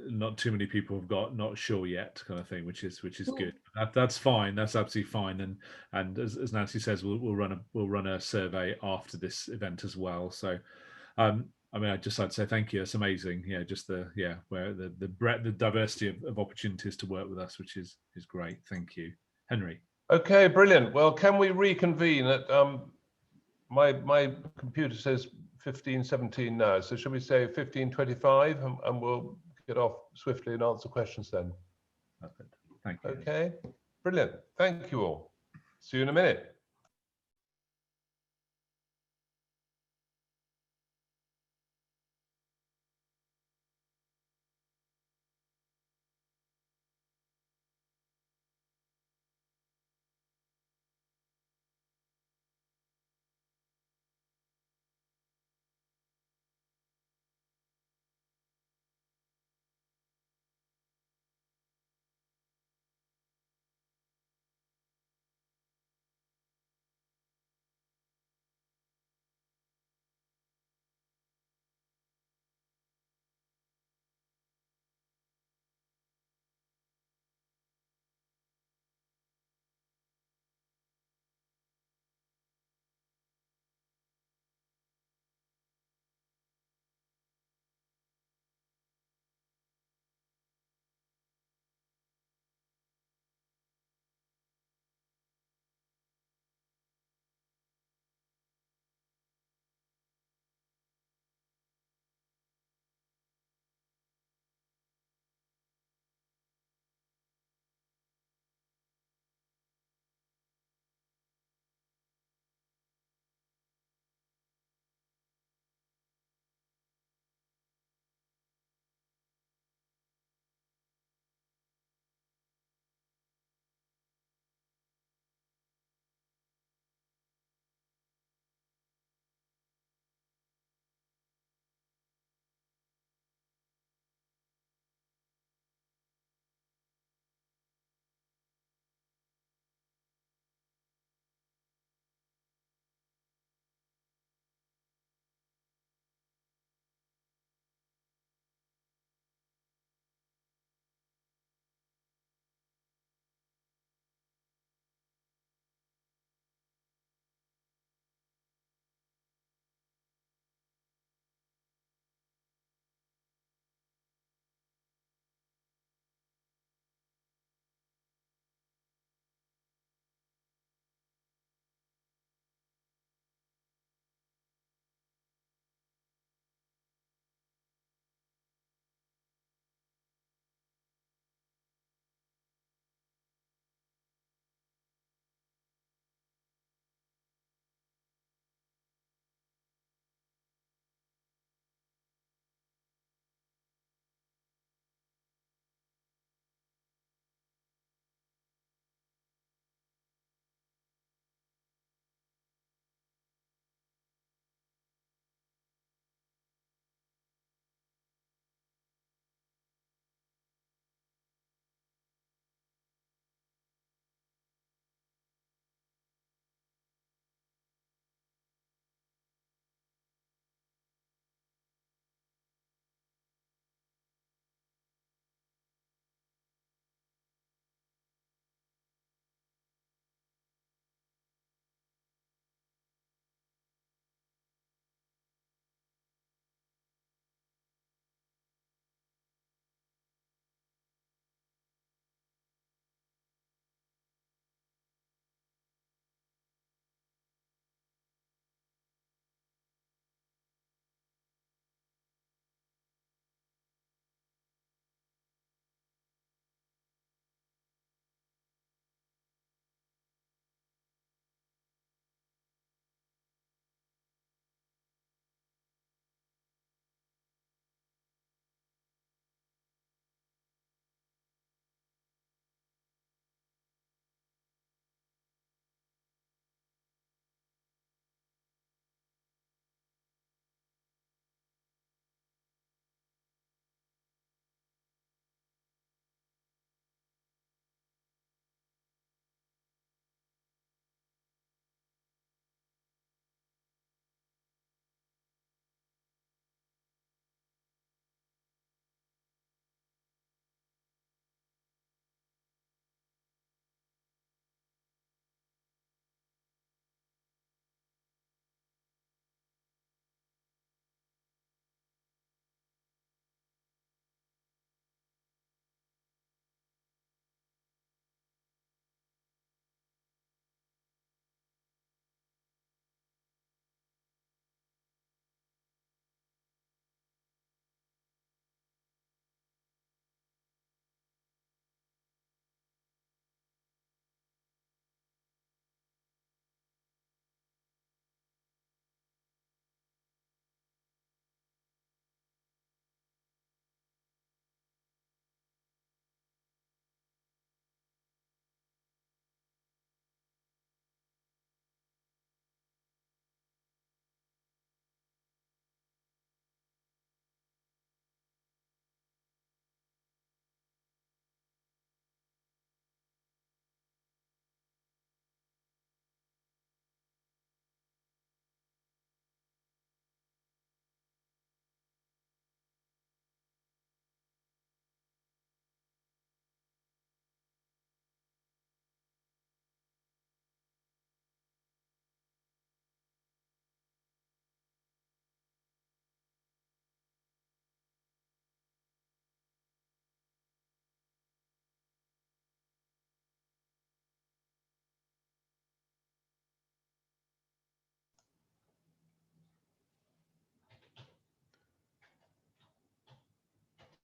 not too many people have got not sure yet kind of thing, which is good. That's fine. That's absolutely fine. And as Nancy says, we'll run a survey after this event as well. So I mean, I'd just like to say thank you. It's amazing. Just where the breadth, the diversity of opportunities to work with us, which is great. Thank you, Henry. Okay, brilliant. Well, can we reconvene at my computer says 15:17 now, so should we say 15:25 and we'll get off swiftly and answer questions then? Perfect. Thank you. Okay, brilliant. Thank you all. See you in a minute.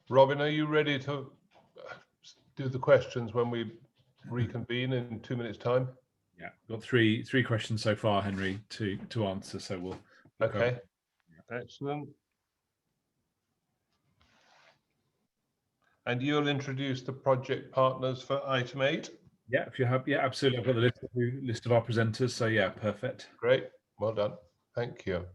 Robin, are you ready to do the questions when we reconvene in 2 minutes' time? Yeah, got three questions so far, Henry, to answer. So we'll Okay, excellent. And you'll introduce the project partners for item 8. Yeah, if you have, yeah, absolutely. I've got the list of our presenters. So yeah, perfect. Great, well done. Thank you.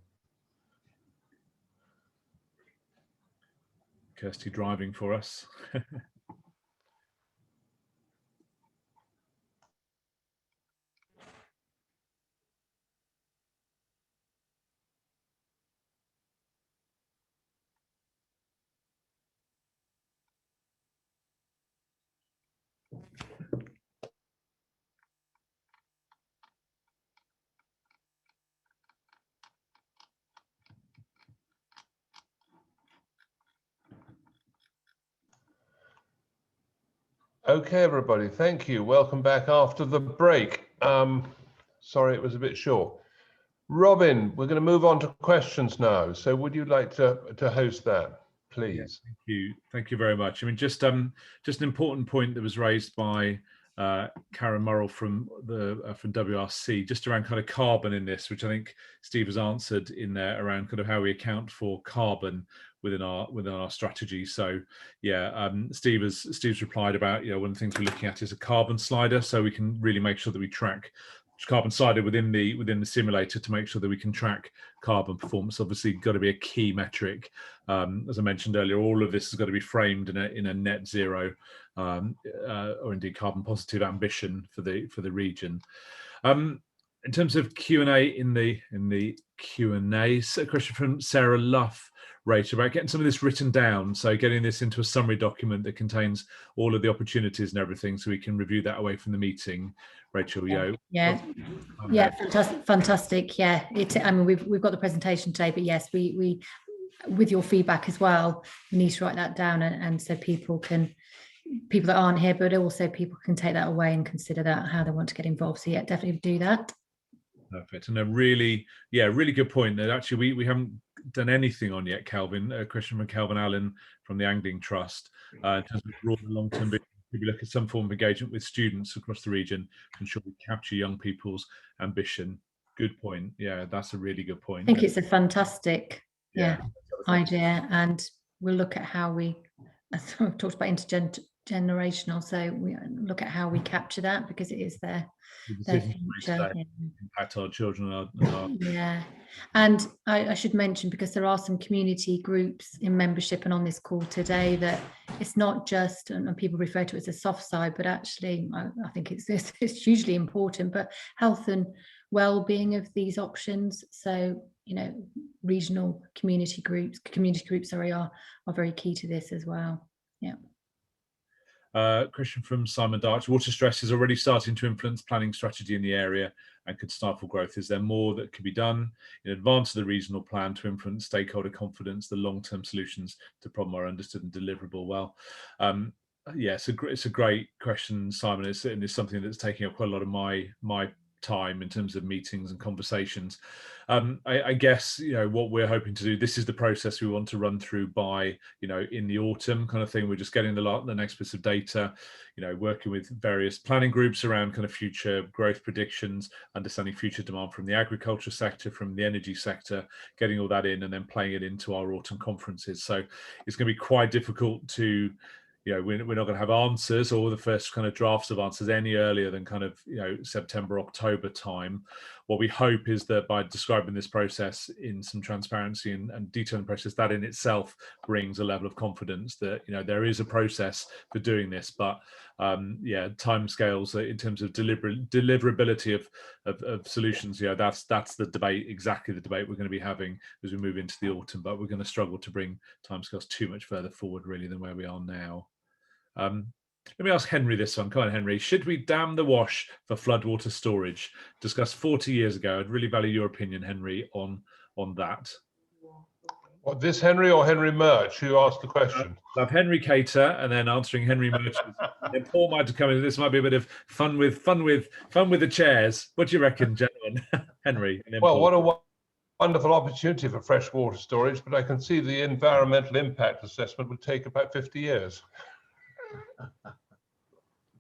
Kirsty driving for us. Okay, everybody, thank you. Welcome back after the break. Sorry, it was a bit short. Robin, we're going to move on to questions now. So would you like to host that, please? Yeah, thank you very much. I mean, just an important point that was raised by Karen Murrell from WRC, just around kind of carbon in this, which I think Steve has answered in there around kind of how we account for carbon within our strategy. So yeah, Steve's replied about, you know, one of the things we're looking at is a carbon slider, so we can really make sure that we track carbon slider within the simulator to make sure that we can track carbon performance. Obviously got to be a key metric. As I mentioned earlier, all of this has got to be framed in a net zero or indeed carbon positive ambition for the region. In terms of Q&A in the Q&A, so a question from Sarah Luff, Rachel, about getting some of this written down, so getting this into a summary document that contains all of the opportunities and everything, so we can review that away from the meeting. Rachel, yeah, fantastic. Yeah, I mean, we've got the presentation today, but yes, we with your feedback as well, we need to write that down, and so people that aren't here, but also people can take that away and consider that how they want to get involved. So yeah, definitely do that. Perfect. And a really good point that actually we haven't done anything on yet, Calvin. A question from Calvin Allen from the Angling Trust in terms of broader long-term vision. Maybe look at some form of engagement with students across the region to ensure we capture young people's ambition. Good point. Yeah, that's a really good point. I think it's a fantastic idea, and we'll look at how we, as we've talked about, intergenerational, so we look at how we capture that, because it is their future. Impact our children. Yeah, and I should mention, because there are some community groups in membership and on this call today, that it's not just, and people refer to it as a soft side, but actually I think it's hugely important, but health and well-being of these options. So, you know, regional community groups are very key to this as well. Yeah. Question from Simon Darch. Water stress is already starting to influence planning strategy in the area and could stifle growth. Is there more that could be done in advance of the regional plan to influence stakeholder confidence the long-term solutions to the problem are understood and deliverable? Well, yeah, it's a great question, Simon. It's something that's taking up quite a lot of my time in terms of meetings and conversations. I guess, you know, what we're hoping to do, this is the process we want to run through by, you know, in the autumn kind of thing. We're just getting the next bits of data, you know, working with various planning groups around kind of future growth predictions, understanding future demand from the agriculture sector, from the energy sector, getting all that in and then playing it into our autumn conferences. So it's going to be quite difficult to, you know, we're not going to have answers or the first kind of drafts of answers any earlier than kind of, you know, September, October time. What we hope is that by describing this process in some transparency and detailing the process, that in itself brings a level of confidence that, you know, there is a process for doing this. But yeah, timescales in terms of deliverability of solutions, yeah, that's the debate, exactly the debate we're going to be having as we move into the autumn. But we're going to struggle to bring timescales too much further forward, really, than where we are now. Let me ask Henry this one. Come on, Henry. Should we dam the Wash for floodwater storage? Discussed 40 years ago. I'd really value your opinion, Henry, on that. What, this Henry or Henry Murch, who asked the question? I'll have Henry Cater and then answering Henry Murch. Then Paul might have come in. This might be a bit of fun with the chairs. What do you reckon, gentlemen? Henry. And then well, Paul. what a wonderful opportunity for freshwater storage, but I can see the environmental impact assessment would take about 50 years.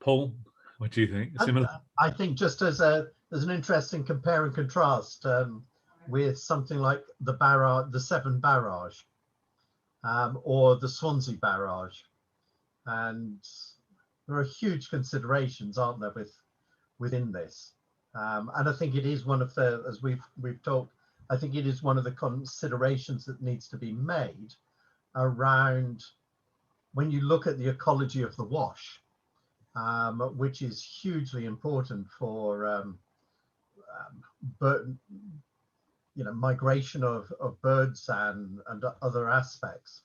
Paul, what do you think? Similar? I think just as an interesting compare and contrast with something like the barrage, the Severn barrage, or the Swansea barrage, and there are huge considerations, aren't there, within this, and I think it is one of the, as we've talked, I think it is one of the considerations that needs to be made around when you look at the ecology of the Wash, which is hugely important for migration of birds and other aspects.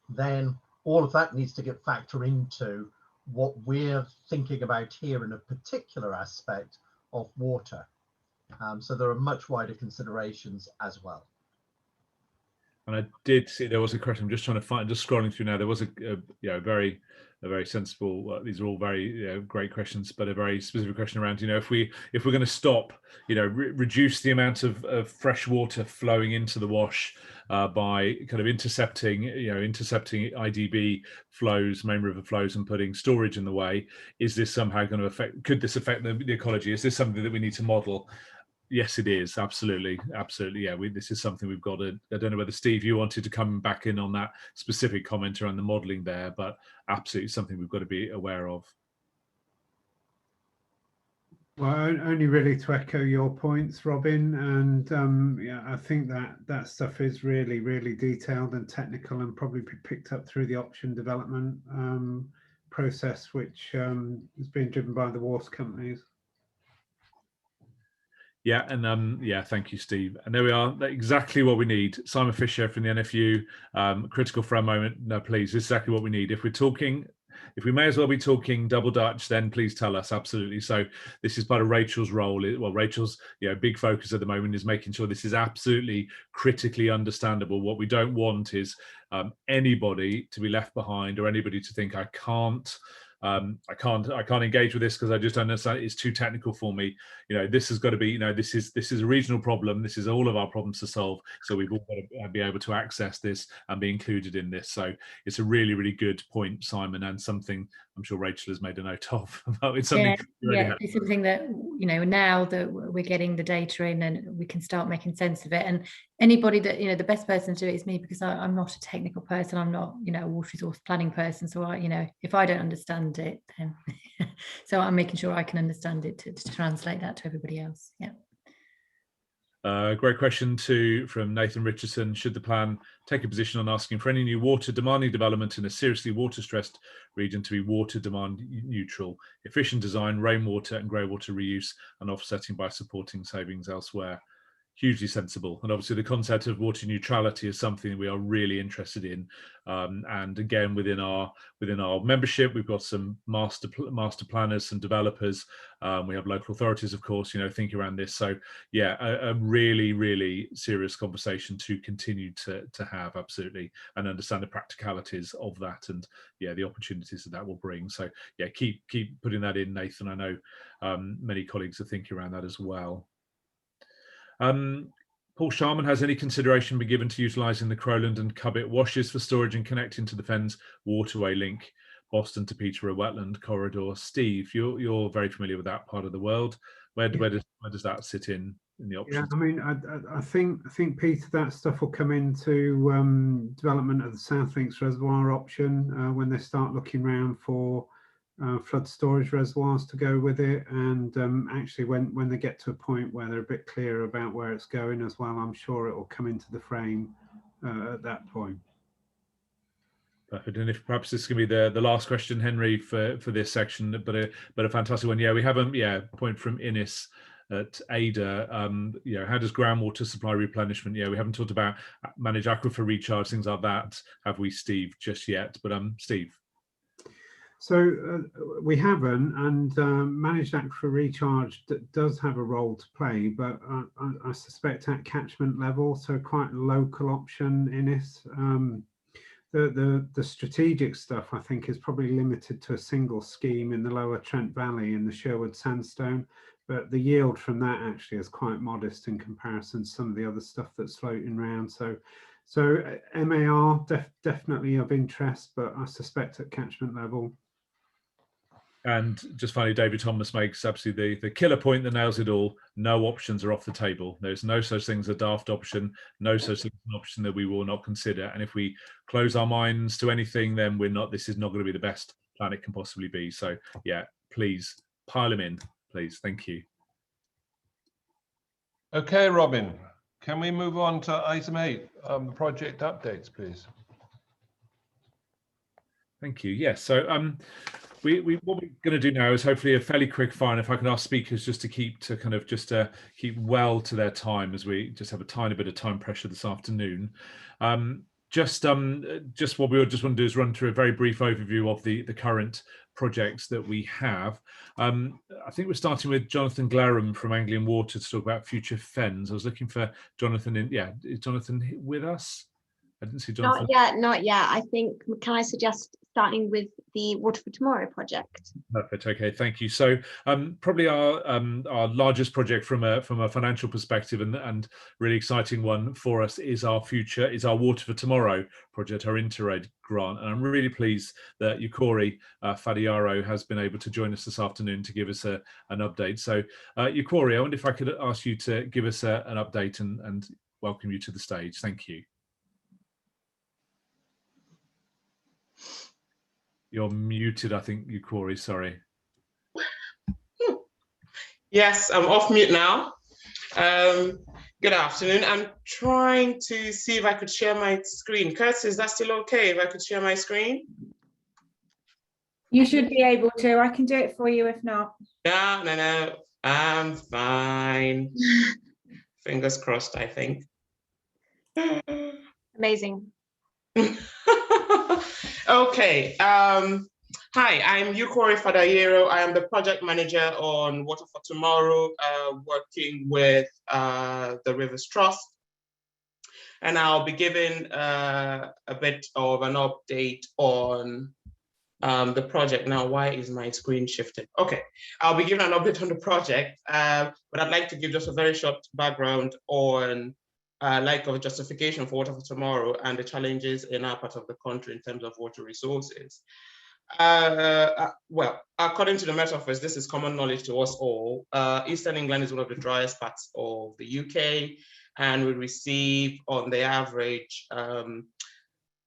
Then all of that needs to get factored into what we're thinking about here in a particular aspect of water. So there are much wider considerations as well. And I did see there was a question. I'm just trying to find, just scrolling through now. There was a very sensible. These are all very great questions, but a very specific question around. If we're going to stop, reduce the amount of fresh water flowing into the Wash by kind of intercepting IDB flows, main river flows, and putting storage in the way. Is this somehow going to affect? Could this affect the ecology? Is this something that we need to model? Yes, it is. Absolutely. Yeah, this is something we've got to, I don't know whether Steve, you wanted to come back in on that specific comment around the modelling there, but absolutely something we've got to be aware of. Well, only really to echo your points, Robin, and yeah, I think that stuff is really, really detailed and technical, and probably be picked up through the option development process, which is being driven by the water companies. Yeah, and yeah, thank you, Steve. And there we are, exactly what we need. Simon Fisher from the NFU, critical for a moment. No, please, this is exactly what we need. If we may as well be talking double Dutch, then please tell us. Absolutely. So this is part of Rachel's role. Well, Rachel's big focus at the moment is making sure this is absolutely critically understandable. What we don't want is anybody to be left behind, or anybody to think I can't engage with this because I just don't understand. It's too technical for me. This has got to be, this is a regional problem. This is all of our problems to solve. So we've all got to be able to access this and be included in this. So it's a really, really good point, Simon, and something I'm sure Rachel has made a note of. It's something it's something that, now that we're getting the data in and we can start making sense of it. And anybody that, the best person to do it is me, because I'm not a technical person. I'm not, a water resource planning person. So if I don't understand it, then so I'm making sure I can understand it to translate that to everybody else. Yeah. Great question from Nathan Richardson. Should the plan take a position on asking for any new water demanding development in a seriously water stressed region to be water demand neutral, efficient design, rainwater and greywater reuse, and offsetting by supporting savings elsewhere? Hugely sensible. And obviously the concept of water neutrality is something we are really interested in. And again, within our membership, we've got some master planners, some developers. We have local authorities, of course, thinking around this. So yeah, a really, really serious conversation to continue to have, absolutely, and understand the practicalities of that, and yeah, the opportunities that will bring. So yeah, keep putting that in, Nathan. I know many colleagues are thinking around that as well. Paul Sharman, has any consideration been given to utilising the Crowland and Cubbit washes for storage and connecting to the Fens waterway link, Boston to Peterborough wetland corridor? Steve, you're very familiar with that part of the world. Where does that sit in the options? Yeah, I mean, I think Peter, that stuff will come into development of the South Links Reservoir option when they start looking around for flood storage reservoirs to go with it, and actually when they get to a point where they're a bit clearer about where it's going as well, I'm sure it will come into the frame at that point. Perfect. And if perhaps this can be the last question, Henry, for this section, but a fantastic one. Yeah, we have a point from Innes at Ada. How does groundwater supply replenishment? Yeah, we haven't talked about managed aquifer recharge, things like that, have we, Steve, just yet? But Steve. So we haven't, and managed aquifer recharge does have a role to play, but I suspect at catchment level, so quite a local option in it. The strategic stuff, I think, is probably limited to a single scheme in the lower Trent Valley in the Sherwood Sandstone, but the yield from that actually is quite modest in comparison to some of the other stuff that's floating around. So MAR definitely of interest, but I suspect at catchment level. And just finally, David Thomas makes absolutely the killer point that nails it all. No options are off the table. There's no such thing as a daft option, no such thing as an option that we will not consider. And if we close our minds to anything, then this is not going to be the best plan it can possibly be. So yeah, please pile them in, please. Thank you. Okay, Robin, can we move on to item 8, the project updates, please? Thank you. Yes. So what we're going to do now is hopefully a fairly quick fire. And if I can ask speakers just to keep well to their time, as we just have a tiny bit of time pressure this afternoon. Just what we just want to do is run through a very brief overview of the current projects that we have. I think we're starting with Jonathan Glarum from Anglian Water to talk about future fens. I was looking for Jonathan is Jonathan with us? I didn't see Jonathan. Not yet. I think, can I suggest starting with the Water for Tomorrow project? Perfect. Okay, thank you. So probably our largest project from a financial perspective and really exciting one for us is our Water for Tomorrow project, our Interreg grant. And I'm really pleased that Yukori Fadiaro has been able to join us this afternoon to give us an update. So Yukori, I wonder if I could ask you to give us an update and welcome you to the stage. Thank you. You're muted, I think, Yukori, sorry. Yes, I'm off mute now. Good afternoon. I'm trying to see if I could share my screen. Curtis, is that still okay if I could share my screen? You should be able to. I can do it for you if not. No. I'm fine. Fingers crossed, I think. Amazing. Okay. Hi, I'm Yukori Fadiaro. I am the project manager on Water for Tomorrow, working with the Rivers Trust. And I'll be giving a bit of an update on the project. Now, why is my screen shifted? Okay, I'll be giving an update on the project, but I'd like to give just a very short background on lack of justification for Water for Tomorrow and the challenges in our part of the country in terms of water resources. Well, according to the Met Office, this is common knowledge to us all. Eastern England is one of the driest parts of the UK, and we receive, on the average,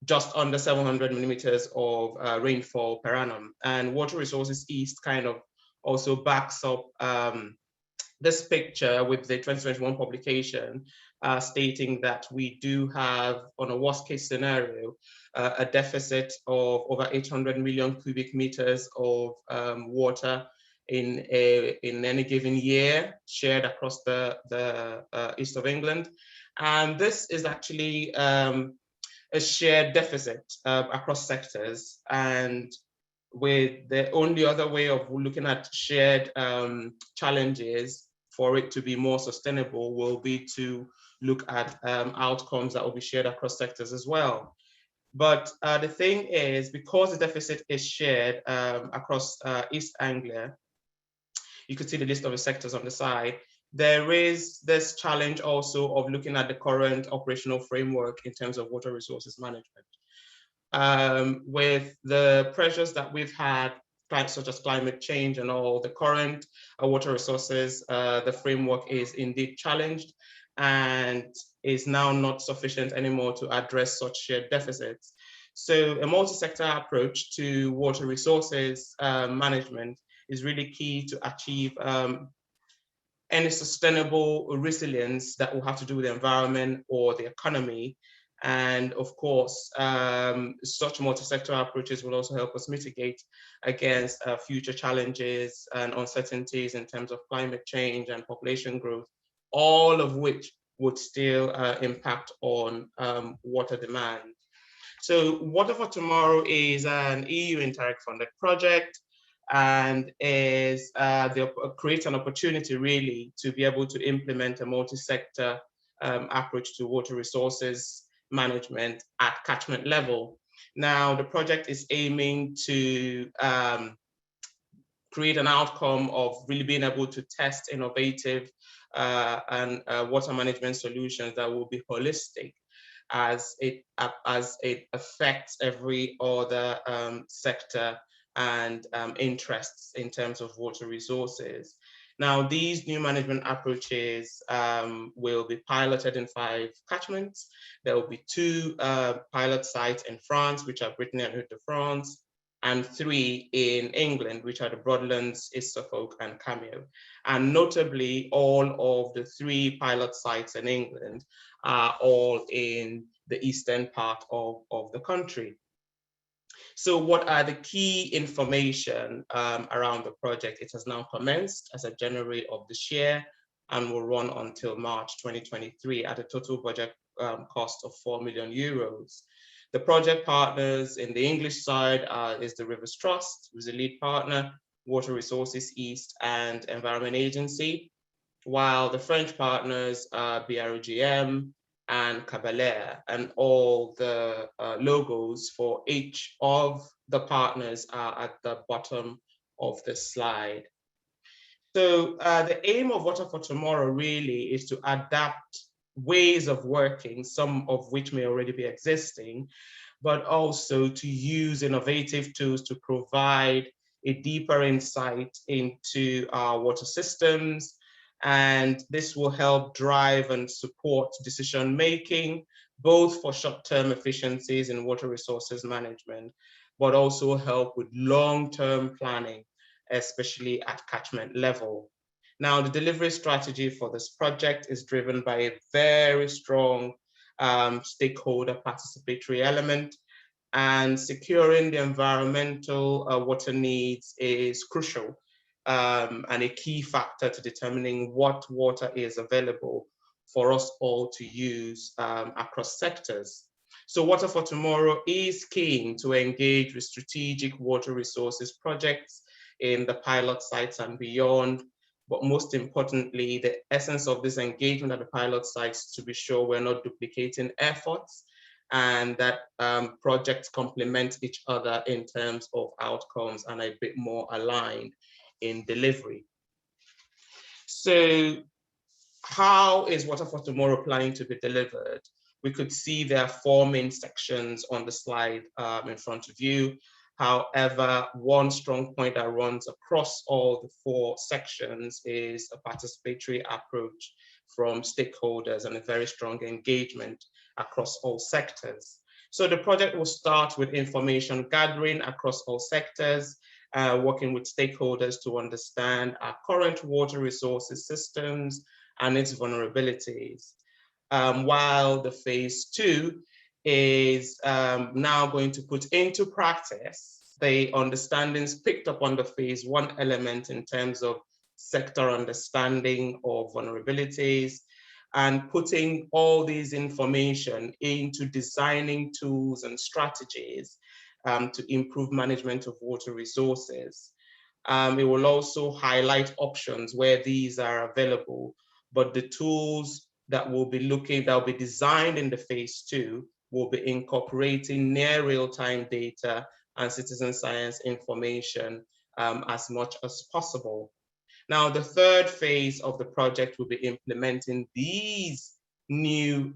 just under 700 millimeters of rainfall per annum. And Water Resources East kind of also backs up this picture with the 2021 publication stating that we do have, on a worst case scenario, a deficit of over 800 million cubic meters of water in any given year shared across the east of England. And this is actually a shared deficit across sectors. And with the only other way of looking at shared challenges for it to be more sustainable will be to look at outcomes that will be shared across sectors as well. But the thing is, because the deficit is shared across East Anglia, you could see the list of the sectors on the side, there is this challenge also of looking at the current operational framework in terms of water resources management. With the pressures that we've had, such as climate change and all, the current water resources, the framework is indeed challenged and is now not sufficient anymore to address such shared deficits. So a multi-sector approach to water resources management is really key to achieve any sustainable resilience that will have to do with the environment or the economy. And of course, such multi-sector approaches will also help us mitigate against future challenges and uncertainties in terms of climate change and population growth, all of which would still impact on water demand. So Water for Tomorrow is an EU Interreg funded project and is creates an opportunity really to be able to implement a multi-sector approach to water resources management at catchment level. Now, the project is aiming to create an outcome of really being able to test innovative and water management solutions that will be holistic as it affects every other sector and interests in terms of water resources. Now, these new management approaches will be piloted in 5 catchments. There will be 2 pilot sites in France, which are Brittany and Hauts-de-France, and 3 in England, which are the Broadlands, East Suffolk, and Cameo. And notably, all of the 3 pilot sites in England are all in the eastern part of the country. So what are the key information around the project? It has now commenced as of January of this year and will run until March 2023 at a total budget cost of 4 million euros. The project partners in the English side is the Rivers Trust, who's the lead partner, Water Resources East and Environment Agency, while the French partners are BRGM and Cabelair, and all the logos for each of the partners are at the bottom of the slide. So the aim of Water for Tomorrow really is to adapt ways of working, some of which may already be existing, but also to use innovative tools to provide a deeper insight into our water systems. And this will help drive and support decision-making, both for short-term efficiencies in water resources management, but also help with long-term planning, especially at catchment level. Now, the delivery strategy for this project is driven by a very strong stakeholder participatory element, and securing the environmental water needs is crucial and a key factor to determining what water is available for us all to use across sectors. So Water for Tomorrow is keen to engage with strategic water resources projects in the pilot sites and beyond. But most importantly, the essence of this engagement at the pilot sites to be sure we're not duplicating efforts and that projects complement each other in terms of outcomes and a bit more aligned in delivery. So how is Water for Tomorrow planning to be delivered? We could see there are 4 main sections on the slide in front of you. However, one strong point that runs across all the 4 sections is a participatory approach from stakeholders and a very strong engagement across all sectors. So the project will start with information gathering across all sectors, working with stakeholders to understand our current water resources systems and its vulnerabilities. While the phase 2 is now going to put into practice the understandings picked up on the phase 1 element in terms of sector understanding of vulnerabilities, and putting all these information into designing tools and strategies to improve management of water resources. It will also highlight options where these are available, but the tools that will be designed in the phase 2 will be incorporating near real-time data and citizen science information as much as possible. Now, the third phase of the project will be implementing these new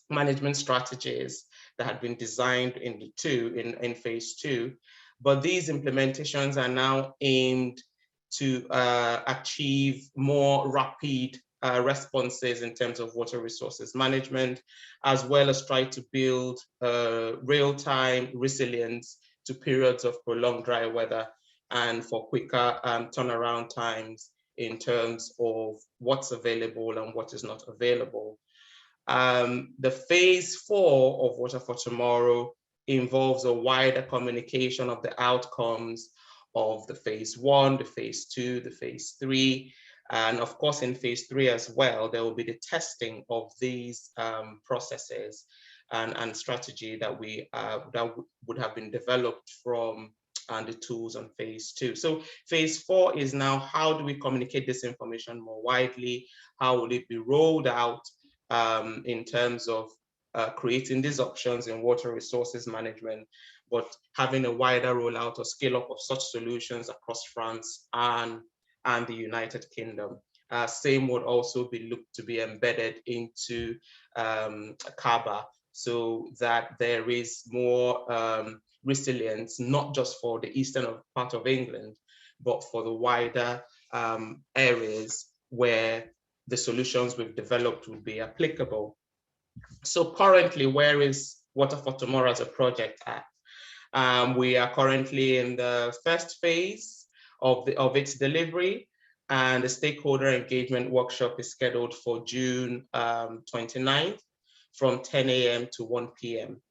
management strategies that had been designed in phase 2, but these implementations are now aimed to achieve more rapid responses in terms of water resources management, as well as try to build real-time resilience to periods of prolonged dry weather and for quicker turnaround times in terms of what's available and what is not available. The phase 4 of Water for Tomorrow involves a wider communication of the outcomes of the phase 1, the phase 2, the phase 3. And of course, in phase 3 as well, there will be the testing of these processes and strategy that would have been developed from the tools on phase 2. So phase 4 is now, how do we communicate this information more widely? How will it be rolled out in terms of creating these options in water resources management, but having a wider rollout or scale up of such solutions across France and the United Kingdom. Same would also be looked to be embedded into CABA, so that there is more resilience, not just for the eastern part of England, but for the wider areas where the solutions we've developed would be applicable. So currently, where is Water for Tomorrow as a project at? We are currently in the first phase of its delivery, and the stakeholder engagement workshop is scheduled for June 29th from 10 a.m. to 1 p.m.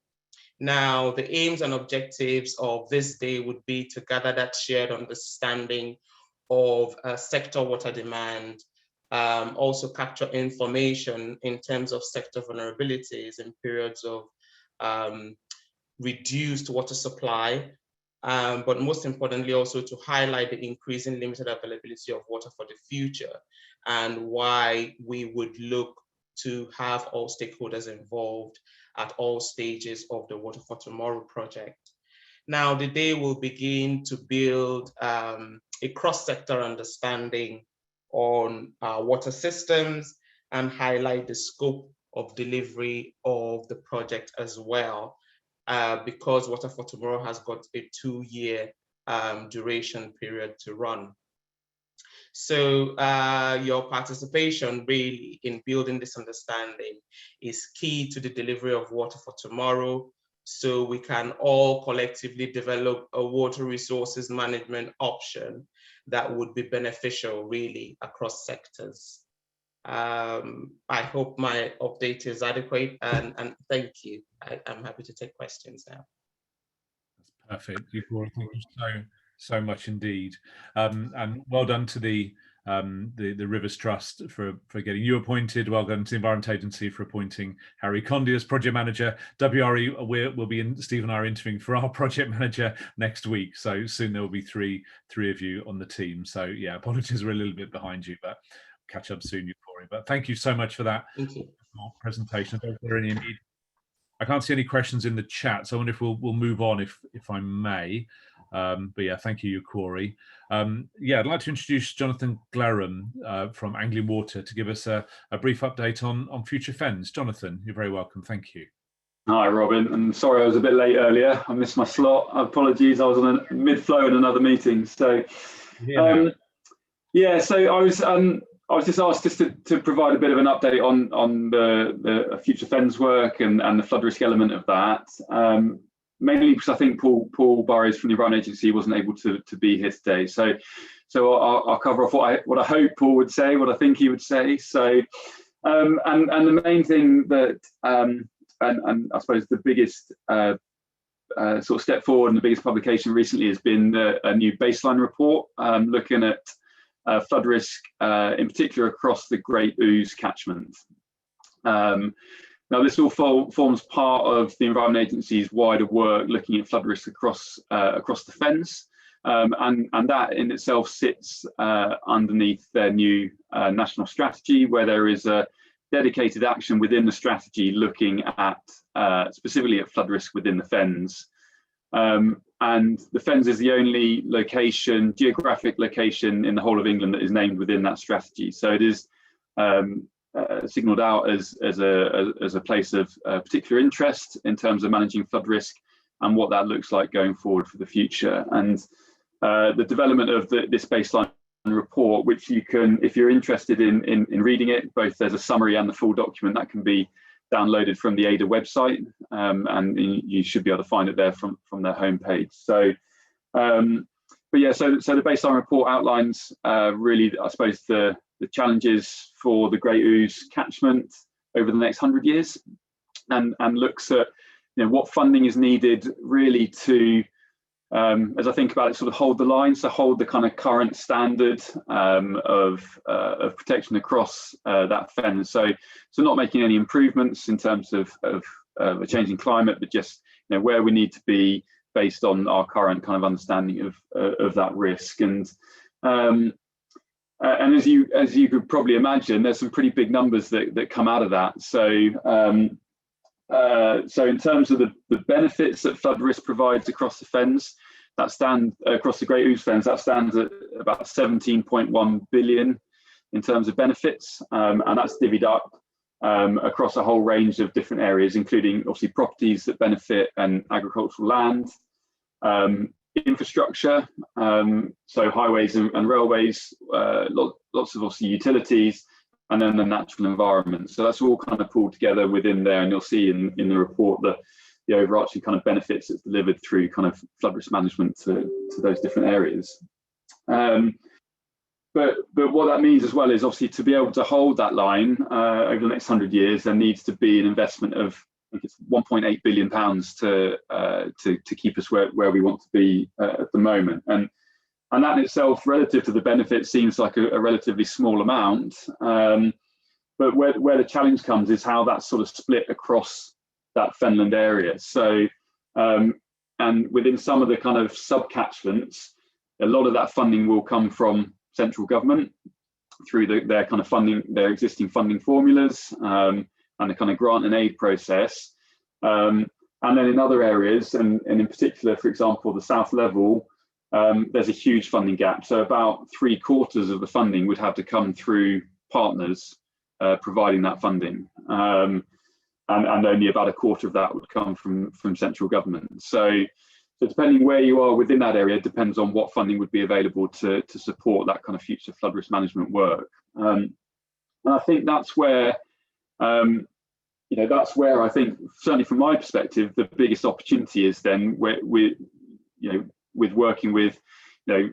Now, the aims and objectives of this day would be to gather that shared understanding of sector water demand, also capture information in terms of sector vulnerabilities in periods of reduced water supply, but most importantly also to highlight the increasing limited availability of water for the future and why we would look to have all stakeholders involved at all stages of the Water for Tomorrow project. Now, the day will begin to build a cross-sector understanding on water systems and highlight the scope of delivery of the project as well, because Water for Tomorrow has got a 2-year duration period to run. So your participation really in building this understanding is key to the delivery of Water for Tomorrow, so we can all collectively develop a water resources management option that would be beneficial really across sectors. I hope my update is adequate, and thank you. I'm happy to take questions now. That's perfect. Thank you so much indeed, and well done to the Rivers Trust for getting you appointed. Well done to the Environment Agency for appointing Harry Condy as project manager. WRE will be in. Steve and I are interviewing for our project manager next week, so soon there will be three of you on the team. So yeah, apologies, we're a little bit behind you, but catch up soon, Corey. But thank you so much for that presentation. I can't see any questions in the chat, so I wonder if we'll move on if I may. But yeah, thank you, Corey. Yeah, I'd like to introduce Jonathan Glarham from Anglian Water to give us a brief update on future fens. Jonathan, you're very welcome. Thank you. Hi, Robin. I'm sorry I was a bit late earlier. I missed my slot. Apologies. I was on a mid-flow in another meeting. So, yeah. So I was just asked to provide a bit of an update on the future fens work and the flood risk element of that. Mainly because I think Paul Burrows from the Environment Agency wasn't able to be here today. So I'll cover off what I hope Paul would say, what I think he would say. So and the main thing that and I suppose the biggest sort of step forward and the biggest publication recently has been a new baseline report looking at flood risk in particular across the Great Ouse catchment. Now, this all forms part of the Environment Agency's wider work looking at flood risk across the fens, and that in itself sits underneath their new national strategy, where there is a dedicated action within the strategy looking at specifically at flood risk within the fens. And the fens is the only geographic location in the whole of England that is named within that strategy. So it is signalled out as a place of particular interest in terms of managing flood risk and what that looks like going forward for the future. And the development of this baseline report, which you can, if you're interested in reading it, both there's a summary and the full document that can be downloaded from the ADA website, and you should be able to find it there from their homepage. So, but yeah, so the baseline report outlines really, I suppose, the challenges for the Great Ouse catchment over the next 100 years, and looks at what funding is needed really to, as I think about it, sort of hold the line, so hold the kind of current standard of protection across that fen. So not making any improvements in terms of a changing climate, but just where we need to be based on our current kind of understanding of that risk. And as you could probably imagine, there's some pretty big numbers that come out of that. So So in terms of the benefits that flood risk provides across the fens, across the Great Ouse Fens, that stands at about 17.1 billion in terms of benefits, and that's divvied up across a whole range of different areas, including obviously properties that benefit and agricultural land, infrastructure, so highways and railways, lots of obviously utilities, and then the natural environment. So that's all kind of pulled together within there, and you'll see in the report the overarching kind of benefits that's delivered through kind of flood risk management to those different areas. But what that means as well is obviously to be able to hold that line over the next 100 years, there needs to be an investment of, I think it's 1.8 billion pounds to keep us where we want to be at the moment. And that in itself, relative to the benefit, seems like a relatively small amount. But where the challenge comes is how that's sort of split across that fenland area. So, and within some of the kind of sub-catchments, a lot of that funding will come from central government through their kind of funding, their existing funding formulas, and the kind of grant and aid process. And then in other areas, and in particular, for example, the South Level, there's a huge funding gap. So about 3/4 of the funding would have to come through partners providing that funding. And only about 1/4 of that would come from central government. So depending where you are within that area, depends on what funding would be available to support that kind of future flood risk management work. And I think that's where, that's where I think, certainly from my perspective, the biggest opportunity is then with working with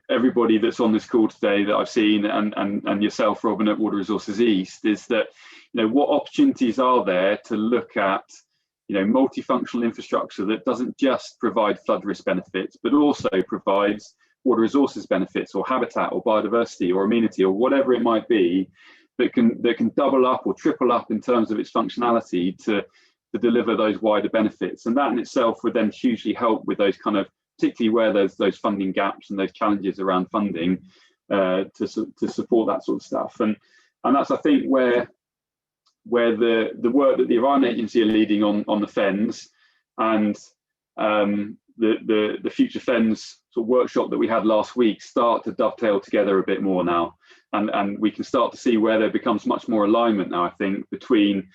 everybody that's on this call today that I've seen, and yourself, Robin, at Water Resources East, is that what opportunities are there to look at multifunctional infrastructure that doesn't just provide flood risk benefits, but also provides water resources benefits, or habitat, or biodiversity, or amenity, or whatever it might be, that can double up or triple up in terms of its functionality to deliver those wider benefits. And that in itself would then hugely help with those kind of, particularly where there's those funding gaps and those challenges around funding, to support that sort of stuff. And that's, I think, where the work that the Environment Agency are leading on the fens, and the Future Fens sort of workshop that we had last week, start to dovetail together a bit more now, and we can start to see where there becomes much more alignment now, I think, between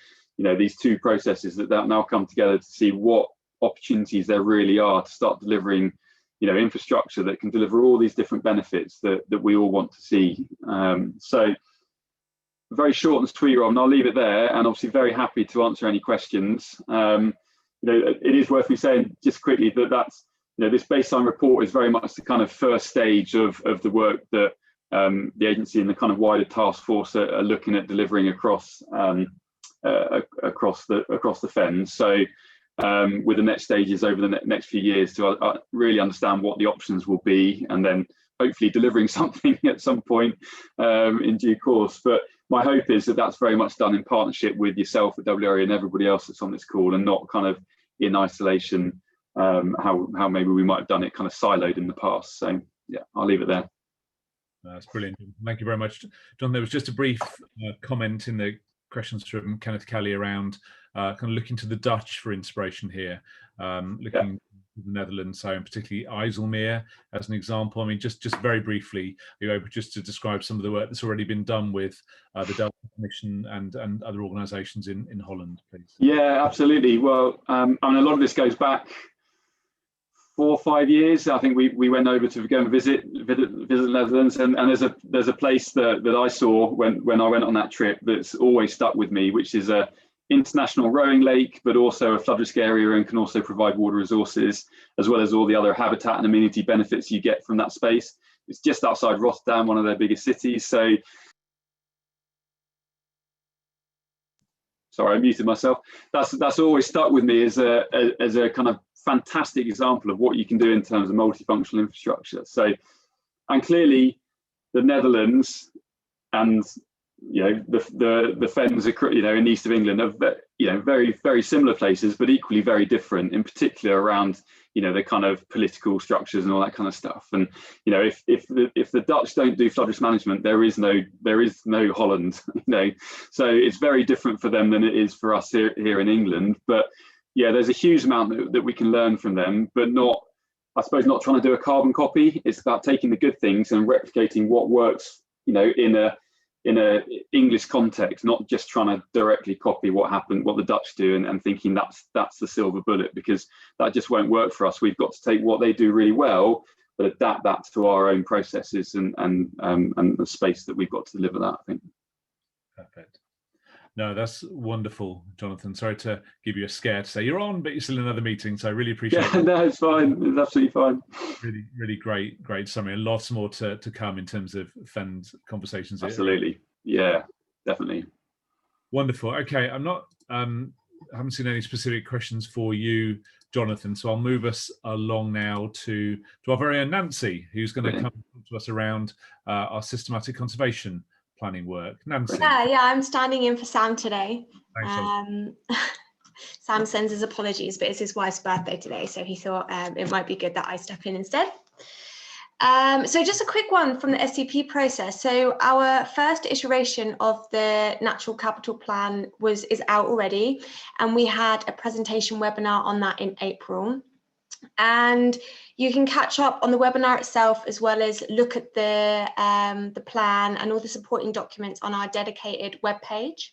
these two processes that now come together to see what opportunities there really are to start delivering infrastructure that can deliver all these different benefits that we all want to see. So very short and sweet, Rob, and I'll leave it there, and obviously very happy to answer any questions. It is worth me saying just quickly that that's this baseline report is very much the kind of first stage of the work that the agency and the kind of wider task force are looking at delivering across the fens. So with the next stages over the next few years to really understand what the options will be, and then hopefully delivering something at some point in due course. But my hope is that that's very much done in partnership with yourself at WRE and everybody else that's on this call, and not kind of in isolation, how maybe we might have done it kind of siloed in the past. So yeah, I'll leave it there. That's brilliant. Thank you very much, John. There was just a brief comment in the questions from Kenneth Kelly around kind of looking to the Dutch for inspiration here, looking to the Netherlands, so and particularly IJsselmeer as an example. I mean, just very briefly, are you able just to describe some of the work that's already been done with the Delta Commission and other organisations in Holland, please? Yeah, absolutely. Well, I mean, a lot of this goes back 4 or 5 years. I think we went over to go and visit the Netherlands, and there's a place that I saw when I went on that trip that's always stuck with me, which is a international rowing lake, but also a flood risk area, and can also provide water resources, as well as all the other habitat and amenity benefits you get from that space. It's just outside Rotterdam, one of their biggest cities. So, sorry, I muted myself. That's always stuck with me as a kind of fantastic example of what you can do in terms of multifunctional infrastructure. So, and clearly the Netherlands and the fens in the east of England are very, very similar places, but equally very different, in particular around the kind of political structures and all that kind of stuff. And if the Dutch don't do flood risk management, there is no Holland. So it's very different for them than it is for us here in England. But yeah, there's a huge amount that we can learn from them, but not, I suppose, not trying to do a carbon copy. It's about taking the good things and replicating what works, in a English context, not just trying to directly copy what the Dutch do, and thinking that's the silver bullet, because that just won't work for us. We've got to take what they do really well, but adapt that to our own processes and the space that we've got to deliver that, I think. Perfect. No, that's wonderful, Jonathan. Sorry to give you a scare to say you're on, but you're still in another meeting. So I really appreciate it. No, it's fine. It's absolutely fine. Really, really great summary. And lots more to come in terms of fund conversations. Absolutely. Yeah, definitely. Wonderful. Okay, I haven't seen any specific questions for you, Jonathan. So I'll move us along now to our very own Nancy, who's going to come to us around our systematic conservation planning work. Nancy. Yeah, I'm standing in for Sam today. Thanks, Sam sends his apologies, but it's his wife's birthday today, so he thought it might be good that I step in instead. So just a quick one from the SCP process. So our first iteration of the Natural Capital Plan is out already, and we had a presentation webinar on that in April. And you can catch up on the webinar itself, as well as look at the plan and all the supporting documents on our dedicated webpage.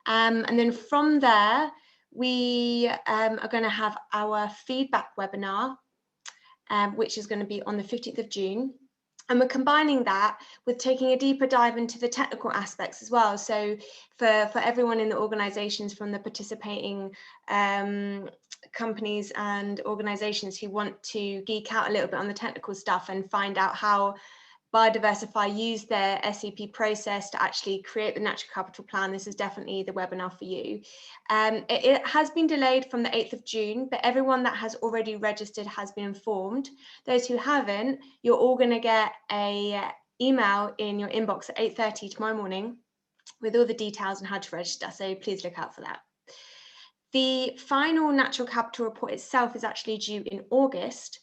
And then from there, we are going to have our feedback webinar, which is going to be on the 15th of June. And we're combining that with taking a deeper dive into the technical aspects as well. So for everyone in the organizations, from the participating companies and organizations who want to geek out a little bit on the technical stuff and find out how Biodiversify use their SCP process to actually create the Natural Capital Plan, this is definitely the webinar for you. It has been delayed from the 8th of June, but everyone that has already registered has been informed. Those who haven't, you're all going to get a email in your inbox at 8:30 tomorrow morning with all the details on how to register, so please look out for that. The final Natural Capital report itself is actually due in August.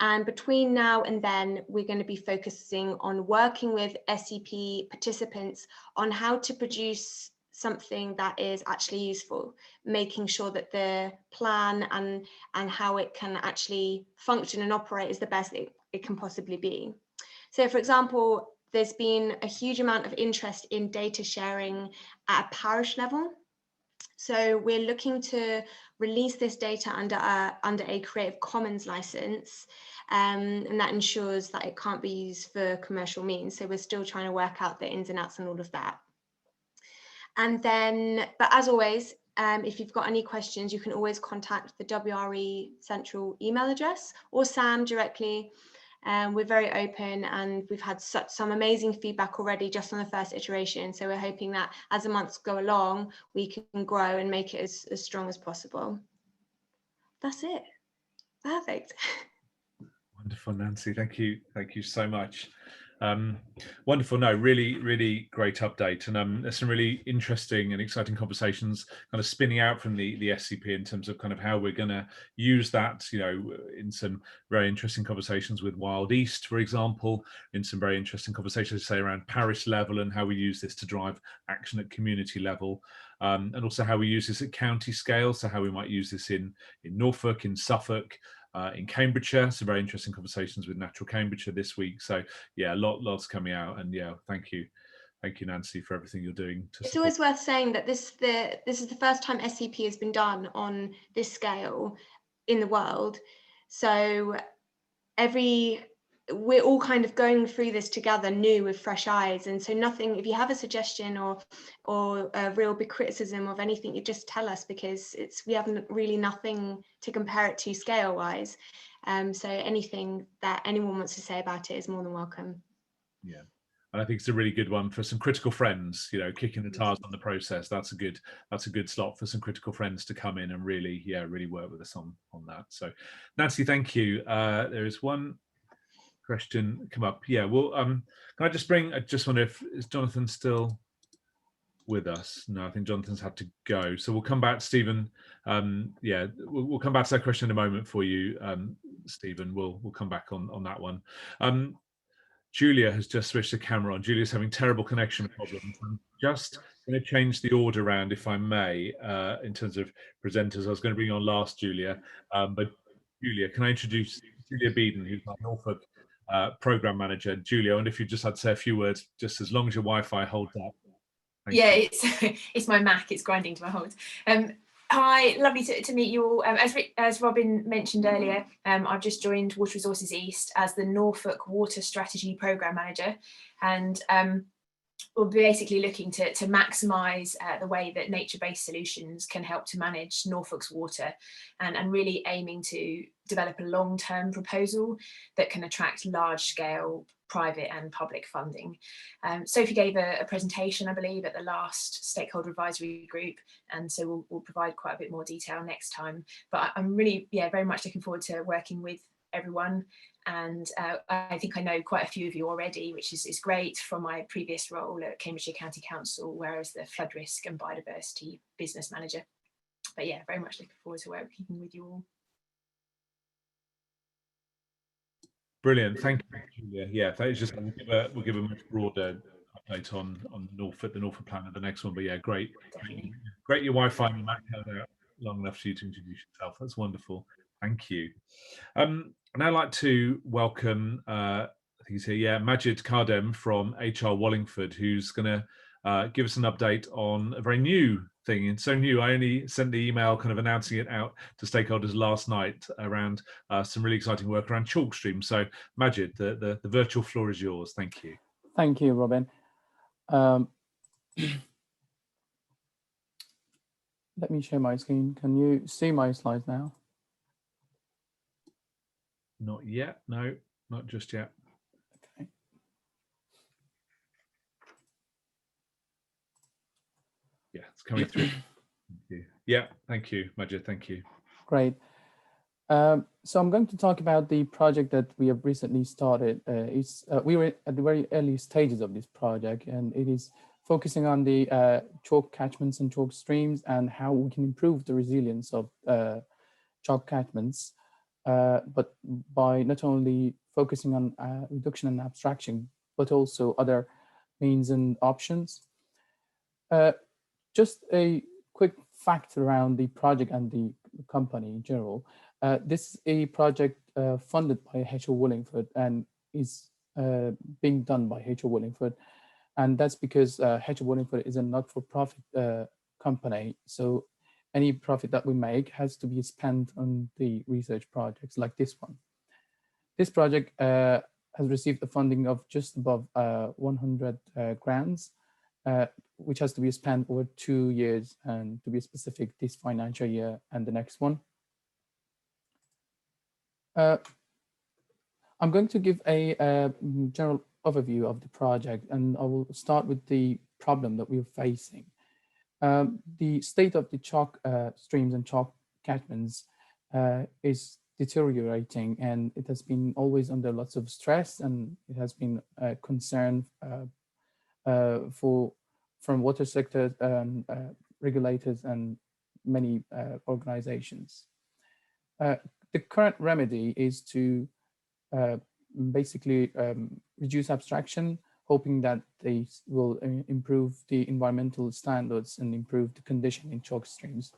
And between now and then, we're going to be focusing on working with SCP participants on how to produce something that is actually useful, making sure that the plan and how it can actually function and operate is the best it can possibly be. So, for example, there's been a huge amount of interest in data sharing at a parish level. So we're looking to release this data under a Creative Commons license, and that ensures that it can't be used for commercial means. So we're still trying to work out the ins and outs and all of that. And then, but as always, if you've got any questions, you can always contact the WRE Central email address or Sam directly. We're very open, and we've had some amazing feedback already just on the first iteration. So we're hoping that as the months go along, we can grow and make it as strong as possible. That's it. Perfect. Wonderful, Nancy. Thank you so much. Wonderful. No, really great update, and there's some really interesting and exciting conversations kind of spinning out from the SCP in terms of kind of how we're going to use that, in some very interesting conversations with Wild East, for example, in some very interesting conversations, say, around parish level and how we use this to drive action at community level, and also how we use this at county scale, so how we might use this in Norfolk, in Suffolk, in Cambridgeshire. Some very interesting conversations with Natural Cambridgeshire this week. So yeah, lots coming out, and yeah, thank you, Nancy, for everything you're doing. It's always worth saying that this is the first time SCP has been done on this scale in the world. So we're all kind of going through this together, new, with fresh eyes. And so nothing, if you have a suggestion or a real big criticism of anything, you just tell us, because we haven't really nothing to compare it to scale wise. So anything that anyone wants to say about it is more than welcome. Yeah, and I think it's a really good one for some critical friends, kicking the tires on the process. That's a good slot for some critical friends to come in and really work with us on that. So Nancy, thank you. There is one question come up. Yeah, well, can I just wonder if is Jonathan still with us? No, I think Jonathan's had to go. So we'll come back, Stephen. Yeah, we'll come back to that question in a moment for you, Stephen. We'll come back on that one. Julia has just switched the camera on. Julia's having terrible connection problems. I'm just going to change the order around, if I may, in terms of presenters. I was going to bring you on last, Julia, but Julia, can I introduce Julia Beeden, who's our Norfolk program manager. Julia, I wonder if you just had to say a few words, just as long as your Wi-Fi holds up. Thank yeah, you. it's my Mac. It's grinding to my hold. Hi, lovely to meet you all. As Robin mentioned earlier, I've just joined Water Resources East as the Norfolk Water Strategy Programme Manager, and we're basically looking to maximise the way that nature-based solutions can help to manage Norfolk's water, and really aiming to develop a long-term proposal that can attract large-scale private and public funding. Sophie gave a presentation, I believe, at the last Stakeholder Advisory Group, and so we'll provide quite a bit more detail next time. But I'm really, very much looking forward to working with everyone. And I think I know quite a few of you already, which is great from my previous role at Cambridgeshire County Council, where I was the Flood Risk and Biodiversity Business Manager. But yeah, very much looking forward to working with you all. Brilliant, thank you, Julia. Yeah, that is just we'll give a much broader update on the Norfolk plan at the next one. But yeah, great, great. Your Wi-Fi and your Mac held out long enough for you to introduce yourself. That's wonderful. Thank you. I'd now like to welcome, I think he's here, yeah, Majid Kardem from HR Wallingford, who's going to give us an update on a very new thing. And so new, I only sent the email kind of announcing it out to stakeholders last night around some really exciting work around chalk streams. So Majid, the virtual floor is yours. Thank you. Thank you, Robin. Let me share my screen. Can you see my slides now? Not yet. No, not just yet. Okay. Yeah, it's coming through. Thank you. Yeah, thank you, Majid. Thank you. Great. So I'm going to talk about the project that we have recently started. We were at the very early stages of this project, and it is focusing on the chalk catchments and chalk streams and how we can improve the resilience of chalk catchments, but by not only focusing on reduction and abstraction, but also other means and options. Just a quick fact around the project and the company in general. This is a project funded by HR Wallingford and is being done by HR Wallingford. And that's because HR Wallingford is a not-for-profit company. So any profit that we make has to be spent on the research projects like this one. This project has received a funding of just above 100 grants, which has to be spent over 2 years, and to be specific, this financial year and the next one. I'm going to give a general overview of the project, and I will start with the problem that we're facing. The state of the chalk streams and chalk catchments is deteriorating, and it has been always under lots of stress, and it has been a concern from water sector and regulators and many organizations. The current remedy is to basically reduce abstraction, hoping that they will improve the environmental standards and improve the condition in chalk streams.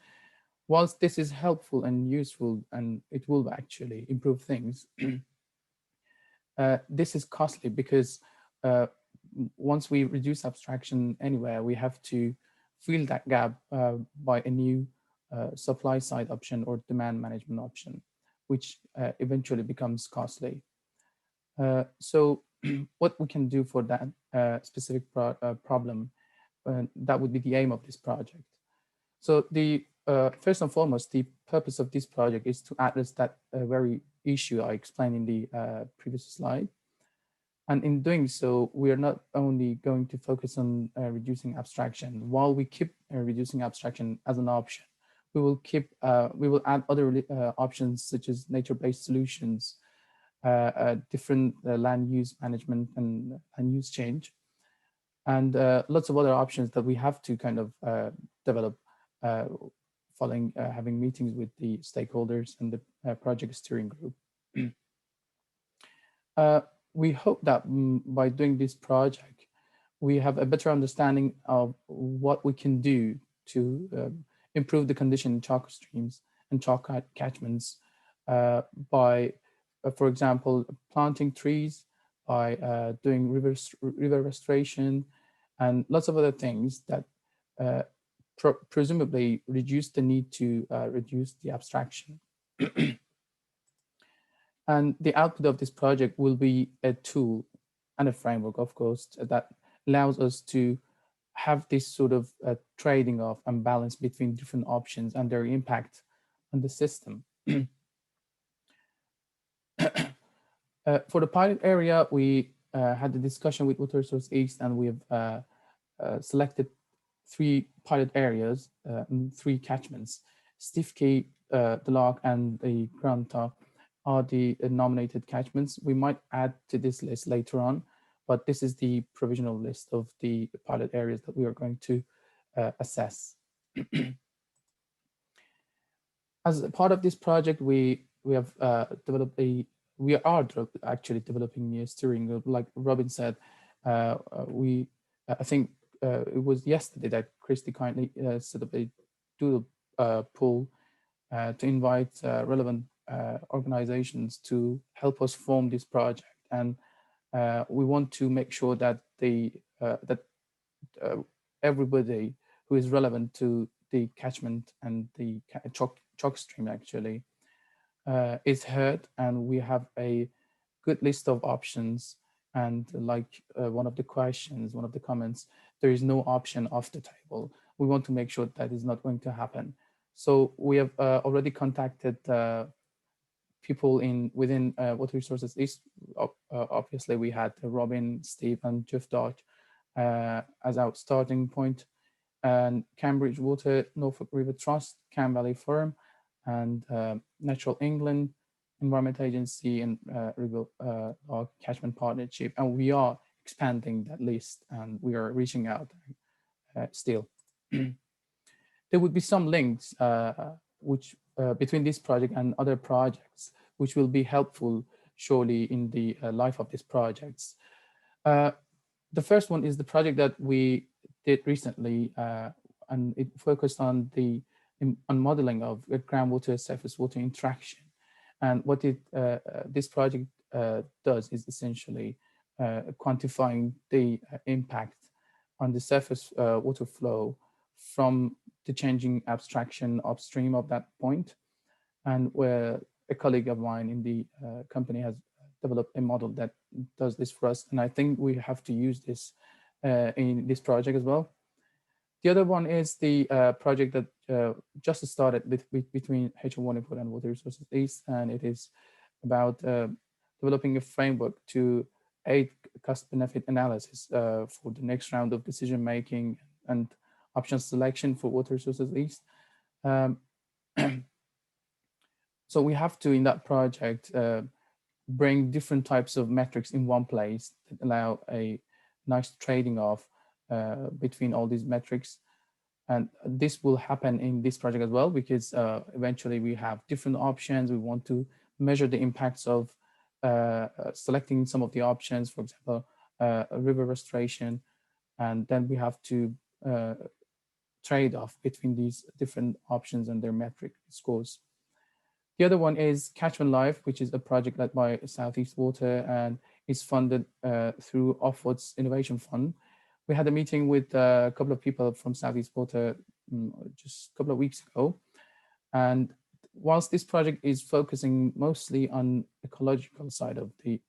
Whilst this is helpful and useful, and it will actually improve things, this is costly because once we reduce abstraction anywhere, we have to fill that gap by a new supply side option or demand management option, which eventually becomes costly. So what we can do for that specific problem, that would be the aim of this project. So the first and foremost, the purpose of this project is to address that very issue I explained in the previous slide. And in doing so, we are not only going to focus on reducing abstraction. While we keep reducing abstraction as an option, we will add other options such as nature-based solutions, different land use management and use change, and lots of other options that we have to kind of develop following having meetings with the stakeholders and the project steering group. we hope that by doing this project, we have a better understanding of what we can do to improve the condition in chalk streams and chalk catchments by, for example, planting trees, by doing river restoration, and lots of other things that presumably reduce the need to reduce the abstraction. And the output of this project will be a tool and a framework, of course, that allows us to have this sort of trading off and balance between different options and their impact on the system. For the pilot area, we had a discussion with Water Resource East, and we have selected 3 pilot areas and 3 catchments. Stifkey, the Loch, and the Granta are the nominated catchments. We might add to this list later on, but this is the provisional list of the pilot areas that we are going to assess. As a part of this project, we have developed we are actually developing a steering group. Like Robin said, I think it was yesterday that Christy kindly set up a doodle poll to invite relevant organizations to help us form this project, and we want to make sure that everybody who is relevant to the catchment and the chalk stream actually is heard, and we have a good list of options. And like one of the comments, there is no option off the table. We want to make sure that is not going to happen. So we have already contacted people within Water Resources East. Obviously, we had Robin, Steve, and Jeff Dodge as our starting point, and Cambridge Water, Norfolk River Trust, Cam Valley Forum, and Natural England, Environment Agency, and River Catchment Partnership. And we are expanding that list, and we are reaching out still. There would be some links between this project and other projects, which will be helpful surely in the life of these projects. The first one is the project that we did recently, and it focused on modeling of groundwater surface water interaction. And what this project does is essentially quantifying the impact on the surface water flow from the changing abstraction upstream of that point. And where a colleague of mine in the company has developed a model that does this for us. And I think we have to use this in this project as well. The other one is the project that just started between HO Wallingford and Water Resources East, and it is about developing a framework to aid cost-benefit analysis for the next round of decision-making and option selection for Water Resources East. So we have to, in that project, bring different types of metrics in one place that allow a nice trading off between all these metrics. And this will happen in this project as well, because eventually we have different options. We want to measure the impacts of selecting some of the options, for example, river restoration, and then we have to trade off between these different options and their metric scores. The other one is Catchment Life, which is a project led by Southeast Water and is funded through Ofwat's Innovation Fund. We had a meeting with a couple of people from Southeast Water just a couple of weeks ago. And whilst this project is focusing mostly on ecological side of the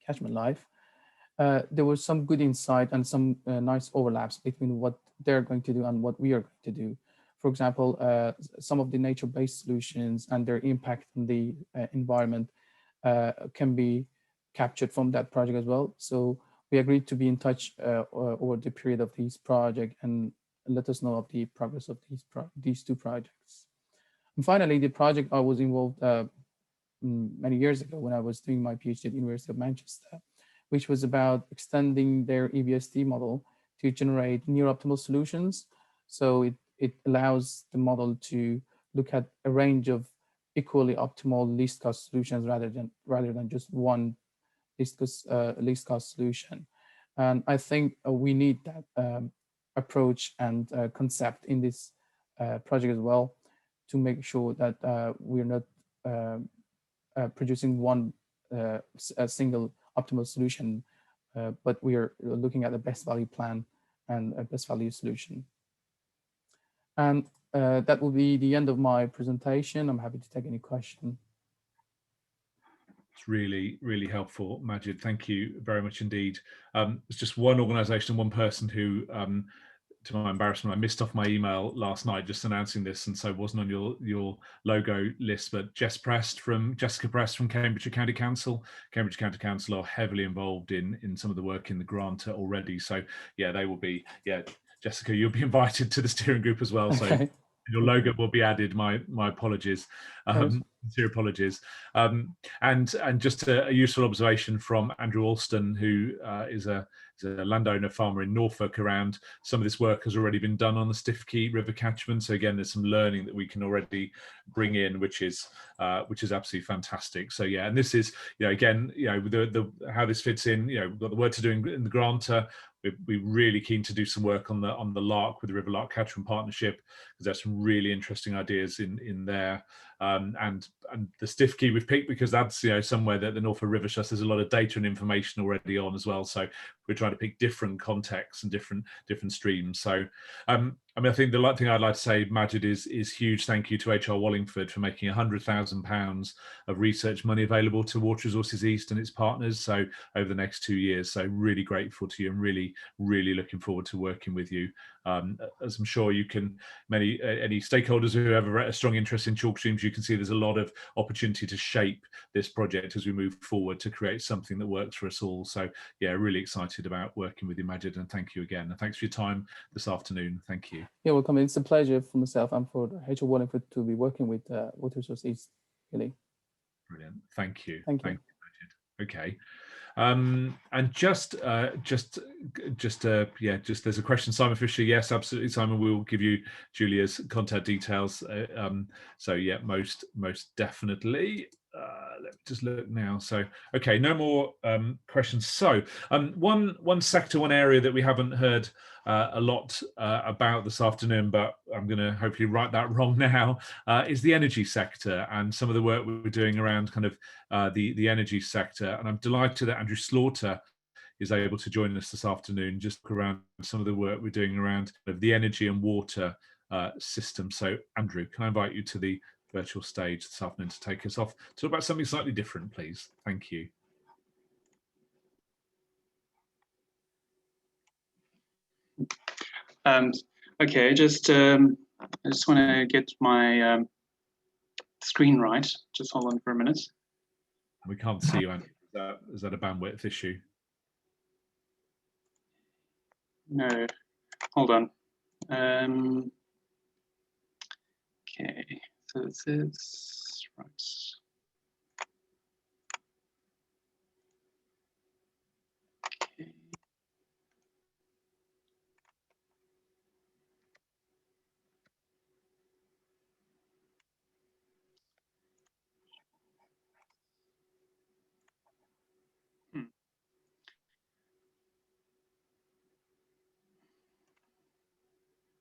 Catchment Life, there was some good insight and some nice overlaps between what they're going to do and what we are going to do. For example, some of the nature-based solutions and their impact on the environment can be captured from that project as well. So we agreed to be in touch over the period of this project and let us know of the progress of these two projects. And finally, the project I was involved many years ago when I was doing my PhD at the University of Manchester, which was about extending their EBSD model to generate near optimal solutions. So it allows the model to look at a range of equally optimal least cost solutions rather than just one least cost solution. And I think we need that approach and concept in this project as well, to make sure that we're not producing a single optimal solution, but we are looking at the best value plan and a best value solution. And that will be the end of my presentation. I'm happy to take any question. It's really, really helpful, Majid. Thank you very much indeed. It's just one organisation and one person who, to my embarrassment, I missed off my email last night just announcing this, and so wasn't on your logo list. But Jessica Prest from Cambridgeshire County Council. Cambridge County Council are heavily involved in some of the work in the grant already. So yeah, they will be. Yeah, Jessica, you'll be invited to the steering group as well. So. Okay. Your logo will be added. My apologies, sincere apologies. And just a useful observation from Andrew Alston, who is a landowner farmer in Norfolk. Around some of this work has already been done on the Stiffkey River catchment. So again, there's some learning that we can already bring in, which is absolutely fantastic. So yeah, and this is, again, the how this fits in. We've got the work to do in the grantor. We're really keen to do some work on the Lark with the River Lark Catchment Partnership, because there's some really interesting ideas in there. And the Stiffkey we've picked because that's somewhere that the Norfolk River Trust there's a lot of data and information already on as well. So we're trying to pick different contexts and different streams. So I think the thing I'd like to say, Majid, is huge thank you to HR Wallingford for making £100,000 of research money available to Water Resources East and its partners. So over the next 2 years, so really grateful to you and really looking forward to working with you. As I'm sure you can, any stakeholders who have a strong interest in chalk streams, you can see there's a lot of opportunity to shape this project as we move forward to create something that works for us all. So yeah, really excited about working with you, Majid, and thank you again. And thanks for your time this afternoon. Thank you. Yeah, welcome. It's a pleasure for myself and for HR Wallingford to be working with Water Resources East. Really. Brilliant. Thank you. Thank you, Majid. Okay. And just there's a question, Simon Fisher. Yes, absolutely, Simon. We will give you Julia's contact details. So yeah, most definitely. Let me just look now. So okay, no more questions. So one sector, one area that we haven't heard a lot about this afternoon, but I'm going to hopefully write that wrong now, is the energy sector and some of the work we're doing around kind of the energy sector. And I'm delighted that Andrew Slaughter is able to join us this afternoon, just around some of the work we're doing around the energy and water system. So Andrew, can I invite you to the virtual stage this afternoon to take us off, talk about something slightly different, please? Thank you. Okay, I just want to get my screen right. Just hold on for a minute. We can't see you, Andrew. Is that a bandwidth issue? No, hold on. Okay, so this is right. Okay.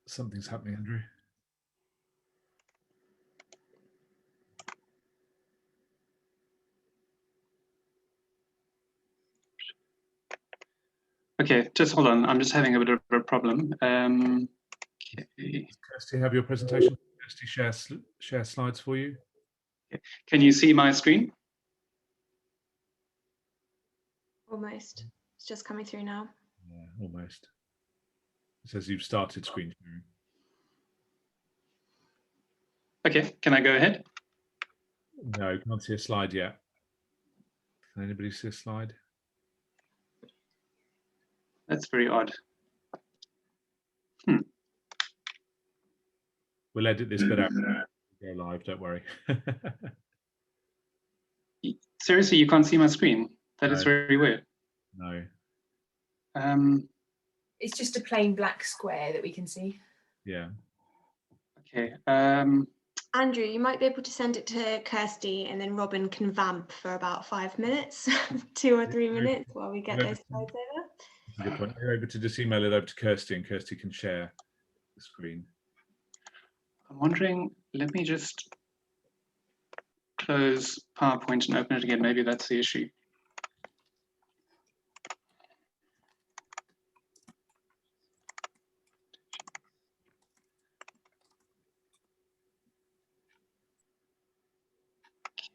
Something's happening, Andrew. Okay, just hold on. I'm just having a bit of a problem. Okay. Kirsty, have your presentation. Kirsty, share slides for you. Can you see my screen? Almost. It's just coming through now. Yeah, almost. It says you've started screen sharing. Okay, can I go ahead? No, can't see a slide yet. Can anybody see a slide? That's very odd. We'll edit this bit out. Go live, don't worry. Seriously, you can't see my screen? That is very weird. No. It's just a plain black square that we can see. Yeah. Okay. Andrew, you might be able to send it to Kirsty, and then Robin can vamp for about 5 minutes, 2 or 3 minutes while we get those slides over. That's a good point. You're able to just email it over to Kirsty, and Kirsty can share the screen. I'm wondering, let me just close PowerPoint and open it again. Maybe that's the issue.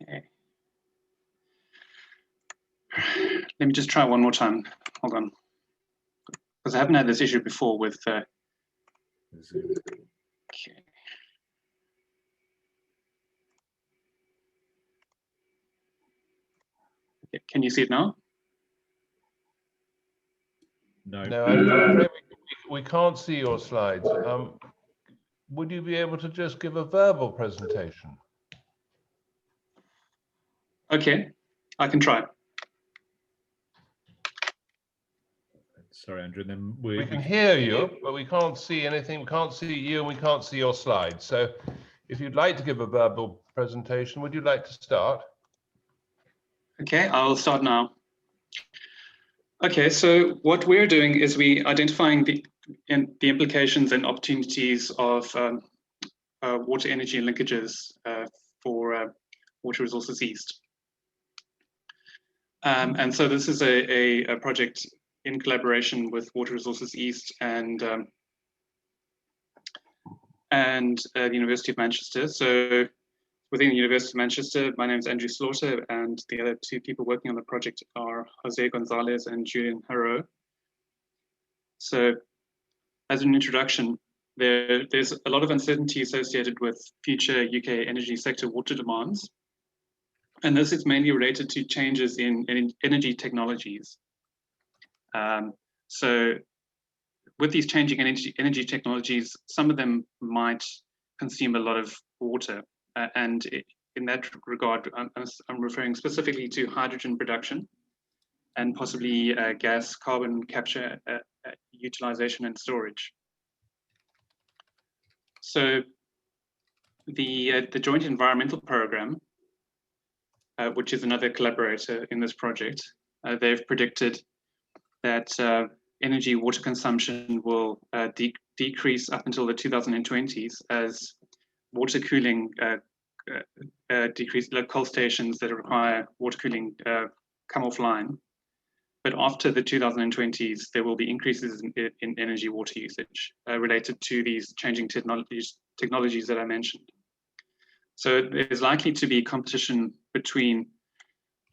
Okay. Let me just try one more time. Hold on. Because I haven't had this issue before with okay. Can you see it now? No, No, I'm afraid we can't see your slides. Would you be able to just give a verbal presentation? Okay, I can try. Sorry, Andrew. Then we can hear you, but we can't see anything. We can't see you, and we can't see your slides. So if you'd like to give a verbal presentation, would you like to start? Okay, I'll start now. Okay, so what we're doing is we identifying the implications and opportunities of water energy linkages for Water Resources East. And so this is a project in collaboration with Water Resources East and the University of Manchester. So within the University of Manchester, my name is Andrew Slaughter, and the other two people working on the project are Jose Gonzalez and Julian Haro. So as an introduction, there's a lot of uncertainty associated with future UK energy sector water demands. And this is mainly related to changes in energy technologies. So with these changing energy technologies, some of them might consume a lot of water. And in that regard, I'm referring specifically to hydrogen production and possibly gas, carbon capture, utilization and storage. So the Joint Environmental Programme, which is another collaborator in this project, they've predicted that energy water consumption will decrease up until the 2020s as water cooling decrease, like coal stations that require water cooling come offline. But after the 2020s, there will be increases in energy water usage related to these changing technologies that I mentioned. So there's likely to be competition between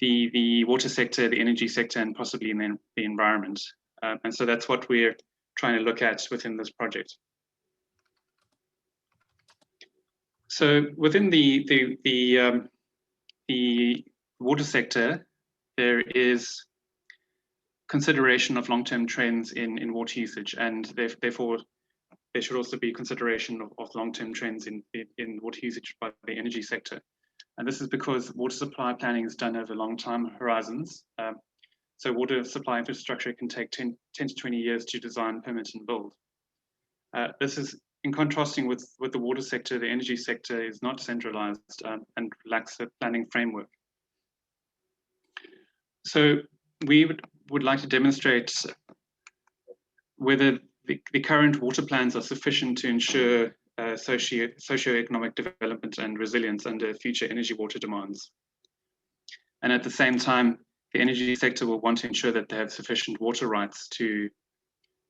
the water sector, the energy sector, and possibly the environment. And so that's what we're trying to look at within this project. So within the water sector, there is consideration of long-term trends in water usage, and therefore there should also be consideration of long-term trends in water usage by the energy sector. And this is because water supply planning is done over long time horizons. So water supply infrastructure can take 10 to 20 years to design, permit, and build. This is in contrasting with the water sector. The energy sector is not centralized and lacks a planning framework. So we would like to demonstrate whether the current water plans are sufficient to ensure socioeconomic development and resilience under future energy water demands. And at the same time, the energy sector will want to ensure that they have sufficient water rights to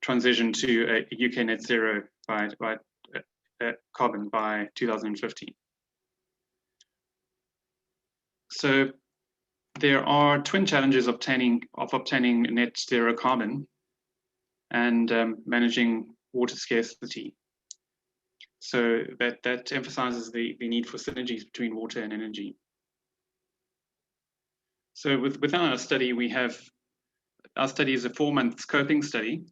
transition to a UK net zero by carbon by 2050. So there are twin challenges of obtaining net zero carbon and managing water scarcity. So that emphasizes the need for synergies between water and energy. So within our study, our study is a 4-month scoping study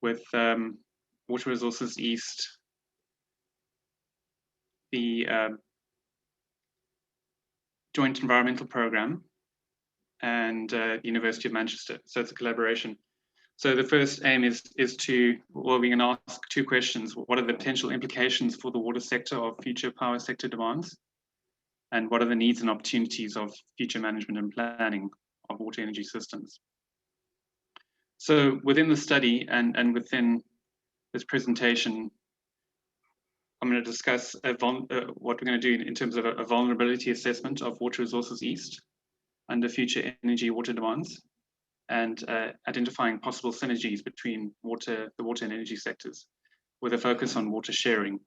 with Water Resources East, the Joint Environmental Programme, and University of Manchester. So it's a collaboration. So the first aim is to, well, we're going to ask two questions. What are the potential implications for the water sector of future power sector demands? And what are the needs and opportunities of future management and planning of water energy systems? So within the study and within this presentation, I'm going to discuss what we're going to do in terms of a vulnerability assessment of Water Resources East under future energy water demands, and identifying possible synergies between the water and energy sectors with a focus on water sharing.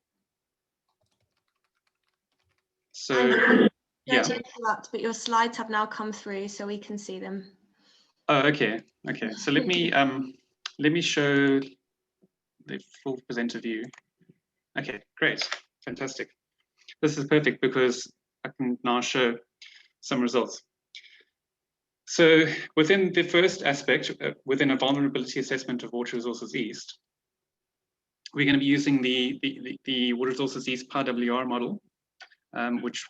So, yeah. To interrupt, but your slides have now come through, so we can see them. Oh, okay. Okay. So let me show the full presenter view. Okay, great, fantastic. This is perfect because I can now show some results. So within the first aspect, within a vulnerability assessment of Water Resources East, we're going to be using the Water Resources East Power WR model, which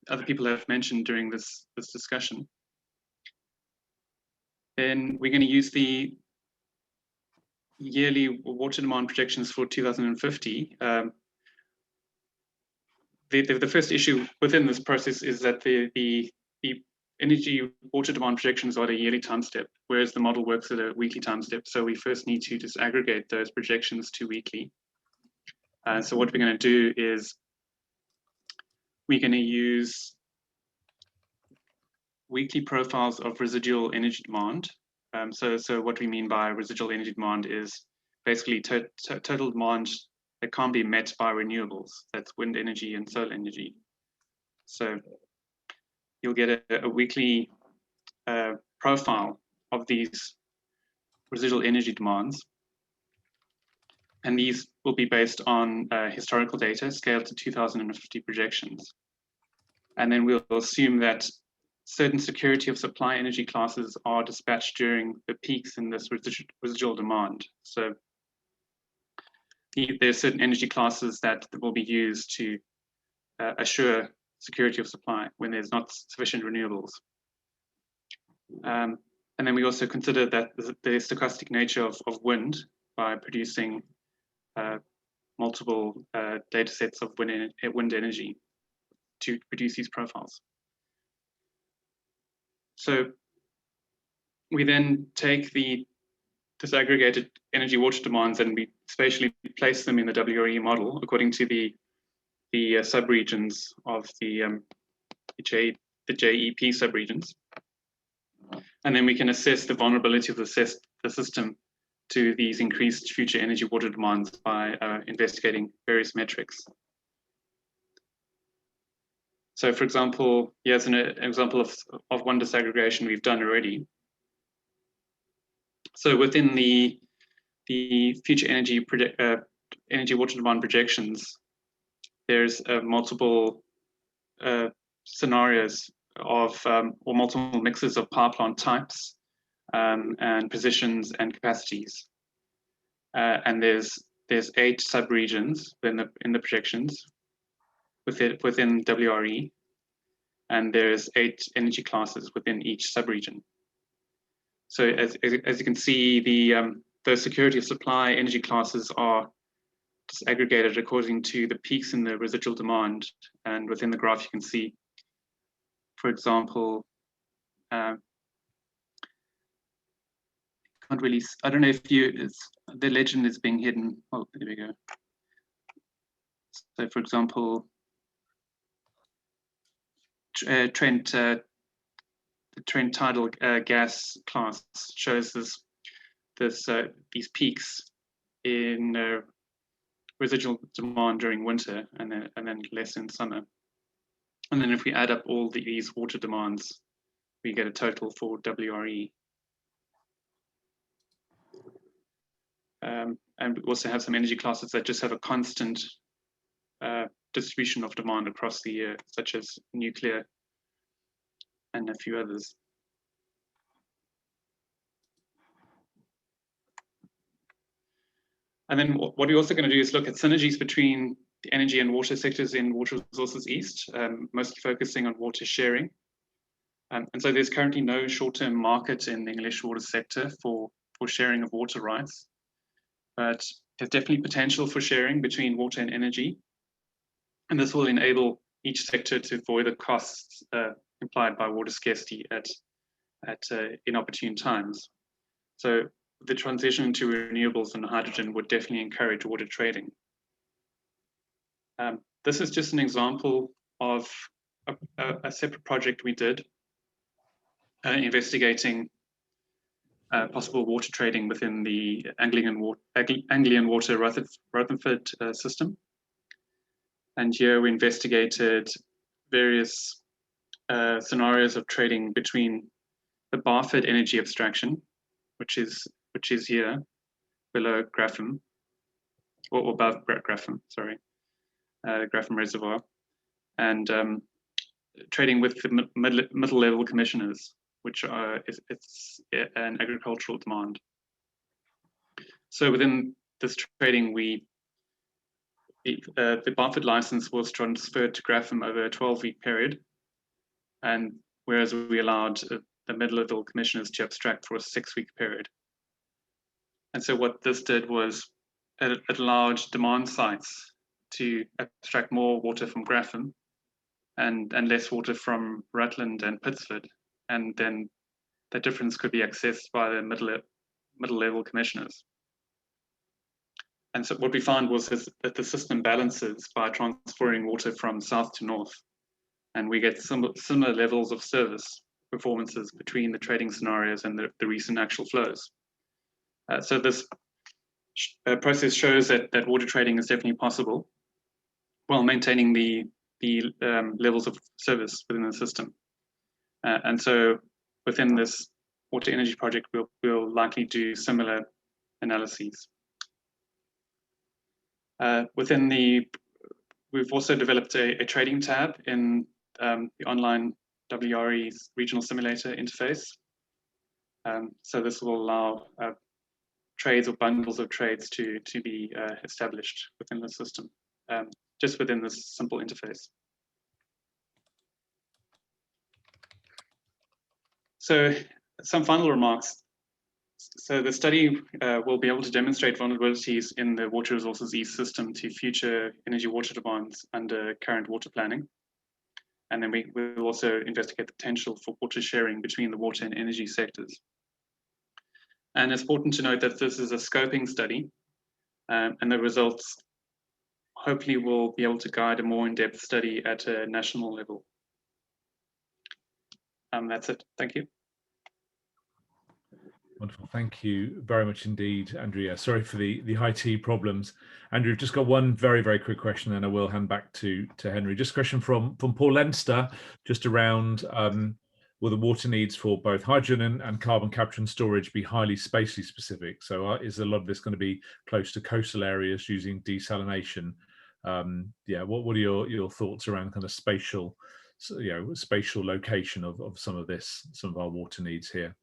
other people have mentioned during this discussion. Then we're going to use the yearly water demand projections for 2050. The first issue within this process is that the energy water demand projections are at a yearly time step, whereas the model works at a weekly time step. So we first need to disaggregate those projections to weekly. So what we're going to do is we're going to use weekly profiles of residual energy demand. So what we mean by residual energy demand is basically total demand that can't be met by renewables. That's wind energy and solar energy. So you'll get a weekly profile of these residual energy demands. And these will be based on historical data scaled to 2050 projections. And then we'll assume that certain security of supply energy classes are dispatched during the peaks in this residual demand. So there are certain energy classes that will be used to assure security of supply when there's not sufficient renewables. And then we also consider that the stochastic nature of wind by producing multiple data sets of wind energy to produce these profiles. So we then take the disaggregated energy water demands and we spatially place them in the WRE model according to the subregions of the JEP subregions. And then we can assess the vulnerability of the system to these increased future energy water demands by investigating various metrics. So for example, here's an example of one disaggregation we've done already. So within the future energy water demand projections, there's multiple scenarios of or multiple mixes of power plant types and positions and capacities. And there's 8 subregions in the projections within WRE, and there's 8 energy classes within each subregion. So as you can see, the security of supply energy classes are disaggregated according to the peaks in the residual demand. And within the graph, you can see, for example, I don't know if the legend is being hidden. Oh, there we go. So for example, the Trent tidal gas class shows these peaks in residual demand during winter and then less in summer. And then if we add up all these water demands, we get a total for WRE. And we also have some energy classes that just have a constant distribution of demand across the year, such as nuclear and a few others. And then what we're also going to do is look at synergies between the energy and water sectors in Water Resources East, mostly focusing on water sharing. And so there's currently no short-term market in the English water sector for sharing of water rights, but there's definitely potential for sharing between water and energy. And this will enable each sector to avoid the costs implied by water scarcity at inopportune times. So the transition to renewables and hydrogen would definitely encourage water trading. This is just an example of a separate project we did investigating possible water trading within the Anglian Water Rutherford system. And here we investigated various scenarios of trading between the Barford energy abstraction, which is here below Grapham, or above Grapham, sorry, Grapham Reservoir, and trading with the middle level commissioners, which it's an agricultural demand. So within this trading, the Barford license was transferred to Grapham over a 12-week period, and whereas we allowed the mid-level commissioners to abstract for a 6-week period. And so what this did was it allowed demand sites to abstract more water from Grapham and less water from Rutland and Pittsford, and then the difference could be accessed by the middle-level commissioners. And so what we found was that the system balances by transferring water from south to north, and we get similar levels of service performances between the trading scenarios and the recent actual flows. So this process shows that water trading is definitely possible while maintaining the levels of service within the system. And so within this water energy project, we'll likely do similar analyses. We've also developed a trading tab in the online WRE regional simulator interface. So this will allow trades or bundles of trades to be established within the system, just within this simple interface. So some final remarks. So the study will be able to demonstrate vulnerabilities in the Water Resources East system to future energy water demands under current water planning. And then we will also investigate the potential for water sharing between the water and energy sectors. And it's important to note that this is a scoping study, and the results hopefully will be able to guide a more in-depth study at a national level. That's it. Thank you. Wonderful. Thank you very much indeed, Andrea. Sorry for the IT problems. Andrew, just got one very, very quick question, and I will hand back to Henry. Just a question from Paul Leinster, just around will the water needs for both hydrogen and carbon capture and storage be highly spatially specific? So is a lot of this going to be close to coastal areas using desalination? Yeah, what are your thoughts around kind of spatial, spatial location of some of our water needs here?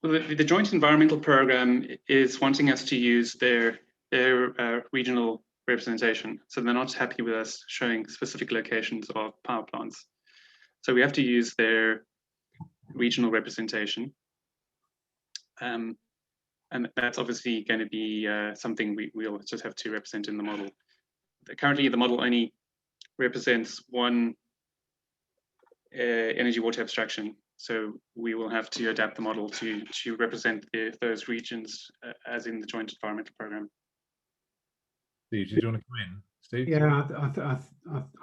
Well, the Joint Environmental Programme is wanting us to use their regional representation. So they're not happy with us showing specific locations of power plants. So we have to use their regional representation. And that's obviously going to be something we'll just have to represent in the model. Currently, the model only represents one energy water abstraction. So we will have to adapt the model to represent those regions as in the Joint Environmental Programme. Steve, did you want to come in? Steve? Yeah,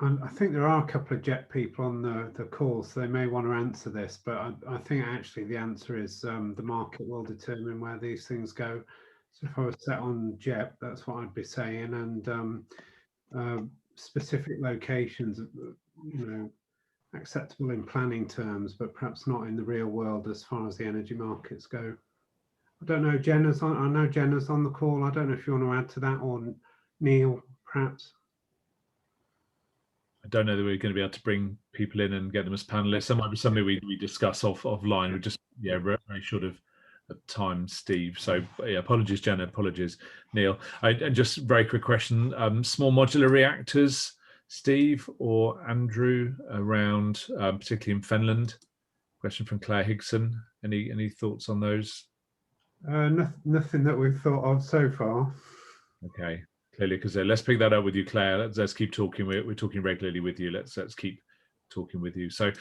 I think there are a couple of JET people on the call, so they may want to answer this, but I think actually the answer is the market will determine where these things go. So if I was set on JET, that's what I'd be saying, and specific locations, acceptable in planning terms, but perhaps not in the real world as far as the energy markets go. I don't know, Jenna's on. I know Jenna's on the call. I don't know if you want to add to that, or Neil, perhaps. I don't know that we're going to be able to bring people in and get them as panelists. That might be something we discuss offline. We're just very short of time, Steve. So yeah, apologies, Jenna. Apologies, Neil. And just very quick question: small modular reactors, Steve or Andrew, around particularly in Finland. Question from Claire Higson. Any thoughts on those? Nothing that we've thought of so far. Okay, clearly, because let's pick that up with you, Claire. Let's keep talking. We're talking regularly with you. Let's keep talking with you. So,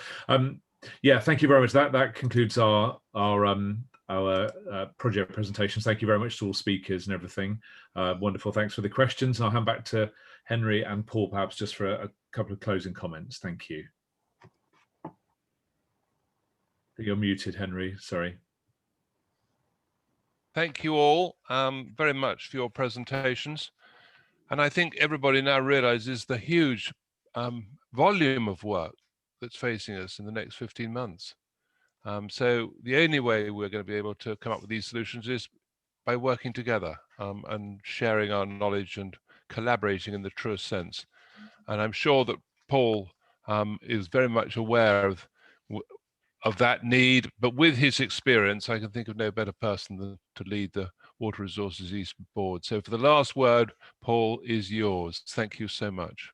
yeah, thank you very much. That concludes our project presentations. Thank you very much to all speakers and everything. Wonderful. Thanks for the questions. I'll hand back to Henry and Paul, perhaps just for a couple of closing comments. Thank you. You're muted, Henry. Sorry. Thank you all very much for your presentations. And I think everybody now realizes the huge volume of work that's facing us in the next 15 months. So the only way we're going to be able to come up with these solutions is by working together and sharing our knowledge and collaborating in the truest sense. And I'm sure that Paul is very much aware of that need, but with his experience, I can think of no better person to lead the Water Resources East board. So for the last word, Paul, is yours. Thank you so much.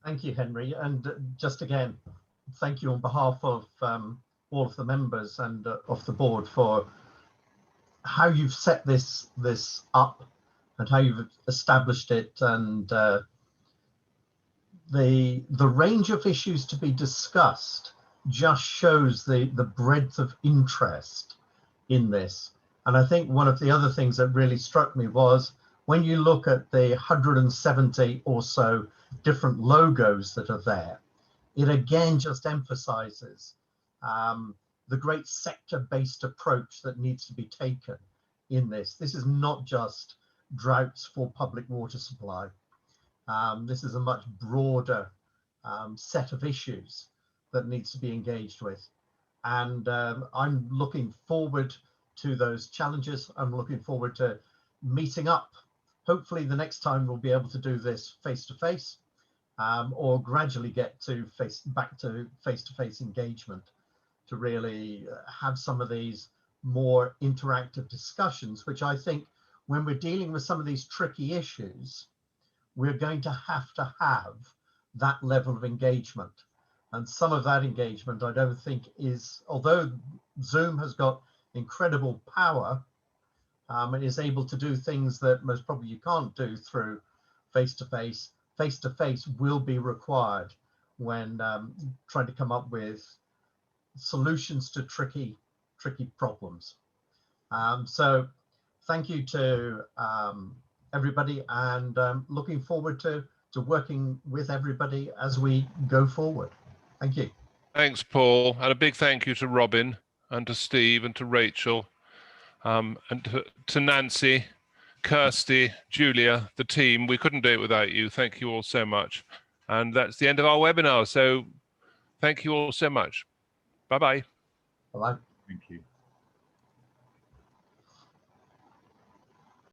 Thank you, Henry. And just again, thank you on behalf of all of the members and of the board for how you've set this up and how you've established it, and the range of issues to be discussed just shows the breadth of interest in this. And I think one of the other things that really struck me was when you look at the 170 or so different logos that are there, it again just emphasizes the great sector-based approach that needs to be taken in this. This is not just droughts for public water supply. This is a much broader set of issues that needs to be engaged with. And I'm looking forward to those challenges. I'm looking forward to meeting up. Hopefully the next time we'll be able to do this face-to-face, or gradually get to back to face-to-face engagement to really have some of these more interactive discussions, which I think when we're dealing with some of these tricky issues, we're going to have that level of engagement. And some of that engagement, I don't think is, although Zoom has got incredible power and is able to do things that most probably you can't do through face-to-face, face-to-face will be required when trying to come up with solutions to tricky problems. So thank you to everybody, and looking forward to working with everybody as we go forward. Thank you. Thanks, Paul. And a big thank you to Robin and to Steve and to Rachel and to Nancy, Kirsty, Julia, the team. We couldn't do it without you. Thank you all so much. And that's the end of our webinar. So thank you all so much. Bye-bye. Bye-bye. Thank you.